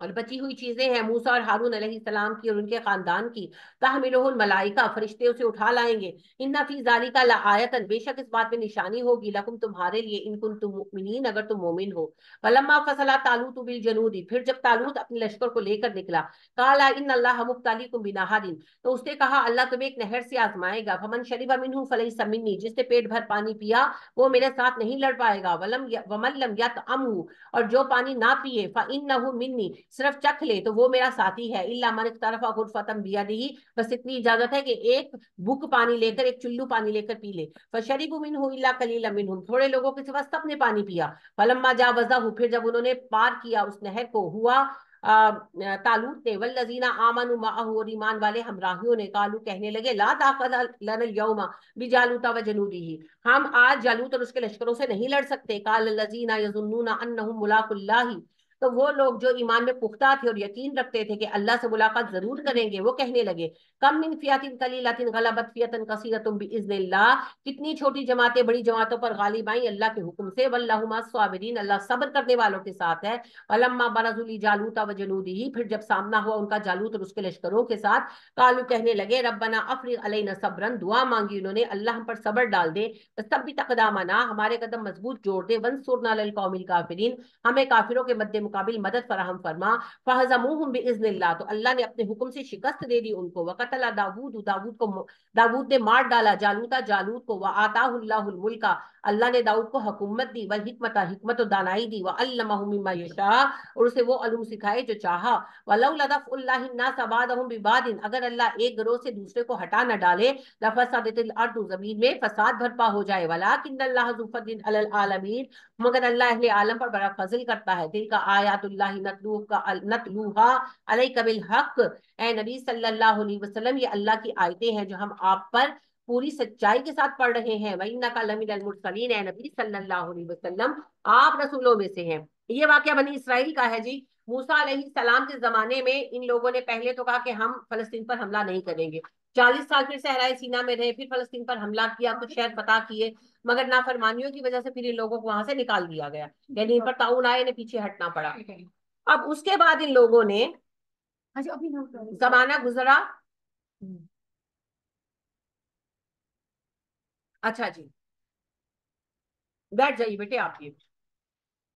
اور بچی ہوئی چیزیں ہیں موسیٰ اور ہارون علیہ السلام کی اور ان کے خاندان کی. تحملہ الملائکہ, فرشتے اسے اٹھا لائیں گے. ان فی ذالک لآیۃ, بے شک اس بات میں نشانی ہوگی, لکم, تمہارے لیے, ان کنتم مؤمنین, اگر تم مومن ہو. فلما فصل طالوت بالجنود, پھر جب طالوت اپنے لشکر کو لے کر نکلا, قال ان اللہ مبتلیکم بنہر, تو اس نے کہا, اللہ تمہیں ایک نہر سے آزمائے گا. فمن شرب منہ فلیس منی, جس نے پیٹ بھر پانی پیا وہ میرے ساتھ نہیں لڑ پائے گا. ومن لم یطعمہ, اور جو پانی نہ پیے, فانہ منی, صرف چکھ لے تو وہ میرا ساتھی ہے. الا من اقترف غرفۃ بیدہ, بس اتنی اجازت ہے کہ ایک بک پانی لے کر, ایک چلو پانی لے کر پی لے. فشربوا منہ الا قلیلا منہم, تھوڑے لوگوں کے سوا سب نے پانی پیا. فلما جاوزہ, پھر جب انہوں نے پار کیا اس نہر کو, ہوا طالوت نے, والذین آمنوا معہ, اور ایمان والے ہمراہیوں نے, قالوا, کہنے لگے, لا طاقت لنا اليوم بجالوت وجنودہ, ہم آج جالوت اور اس کے لشکروں سے نہیں لڑ سکتے. قال الذین یظنون انہم ملاقو اللہ, تو وہ لوگ جو ایمان میں پختہ تھے اور یقین رکھتے تھے کہ اللہ سے ملاقات ضرور کریں گے, وہ کہنے لگے, کم من فیۃ قلیلۃ غلبت فیۃ کثیرۃ باذن اللہ, کتنی چھوٹی جماعتیں بڑی جماعتوں پر غالب آئیں اللہ کے حکم سے. واللہ مع الصابرین, اللہ صبر کرنے والوں کے ساتھ ہے. ولما برزوا لجالوت وجنودہ, پھر جب سامنا ہوا ان کا جالوت اور اس کے لشکروں کے ساتھ, قالوا, کہنے لگے, ربنا افرغ علینا صبرا, دعا مانگی انہوں نے, اللہ ہم پر صبر ڈال دے. ثبت اقدامنا, ہمارے قدم مضبوط جوڑ دے. وانصرنا علی القوم الکافرین, ہمیں کافروں کے مد مقابل مدد فراہم فرما. فہزموہم باذن اللہ, تو اللہ نے اپنے حکم سے شکست دے دی ان کو. وقتل داؤد, داؤد نے مار ڈالا جالوتا, جالوت کو. وآتاہ اللہ الملک, اللہ نے داؤد کو حکومت دی. والحکمت, حکمت و دانائی دی. وعلمہ مما یشاء, اور اسے وہ علوم سکھائے جو چاہا. ولولا دفع اللہ الناس بعضهم ببعض, اگر اللہ ایک گروہ سے دوسرے کو ہٹا نہ ڈالے, لفسدت الارض, زمین میں فساد برپا ہو جائے. ولکن اللہ ذو فضل علی العالمین, مگر اللہ اہل عالم پر بڑا فضل کرتا ہے. دل کا آیات اللہ نتلوہا علیک بالحق, اے نبی صلی اللہ علیہ وسلم, یہ اللہ کی آیتیں ہیں جو ہم آپ پر پوری سچائی کے ساتھ پڑھ رہے ہیں. وَإِنَّكَ لَمِنَ الْمُرْسَلِينَ, اے نبی صلی اللہ علیہ وسلم, آپ رسولوں میں سے ہیں. یہ واقعہ بنی اسرائیل کا ہے جی. موسیٰ علیہ السلام کے زمانے میں ان لوگوں نے پہلے تو کہا کہ ہم فلسطین پر حملہ نہیں کریں گے. 40 سال پھر صحرائے سینا میں رہے, پھر فلسطین پر حملہ کیا, کچھ شہر فتح کیے, مگر نافرمانیوں کی وجہ سے پھر ان لوگوں کو وہاں سے نکال دیا گیا, یعنی ان پر تعاون آئے, انہیں پیچھے ہٹنا پڑا. اب اس کے بعد ان لوگوں نے, زمانہ گزرا, اچھا جی بیٹھ جائیے بیٹے آپ یہ.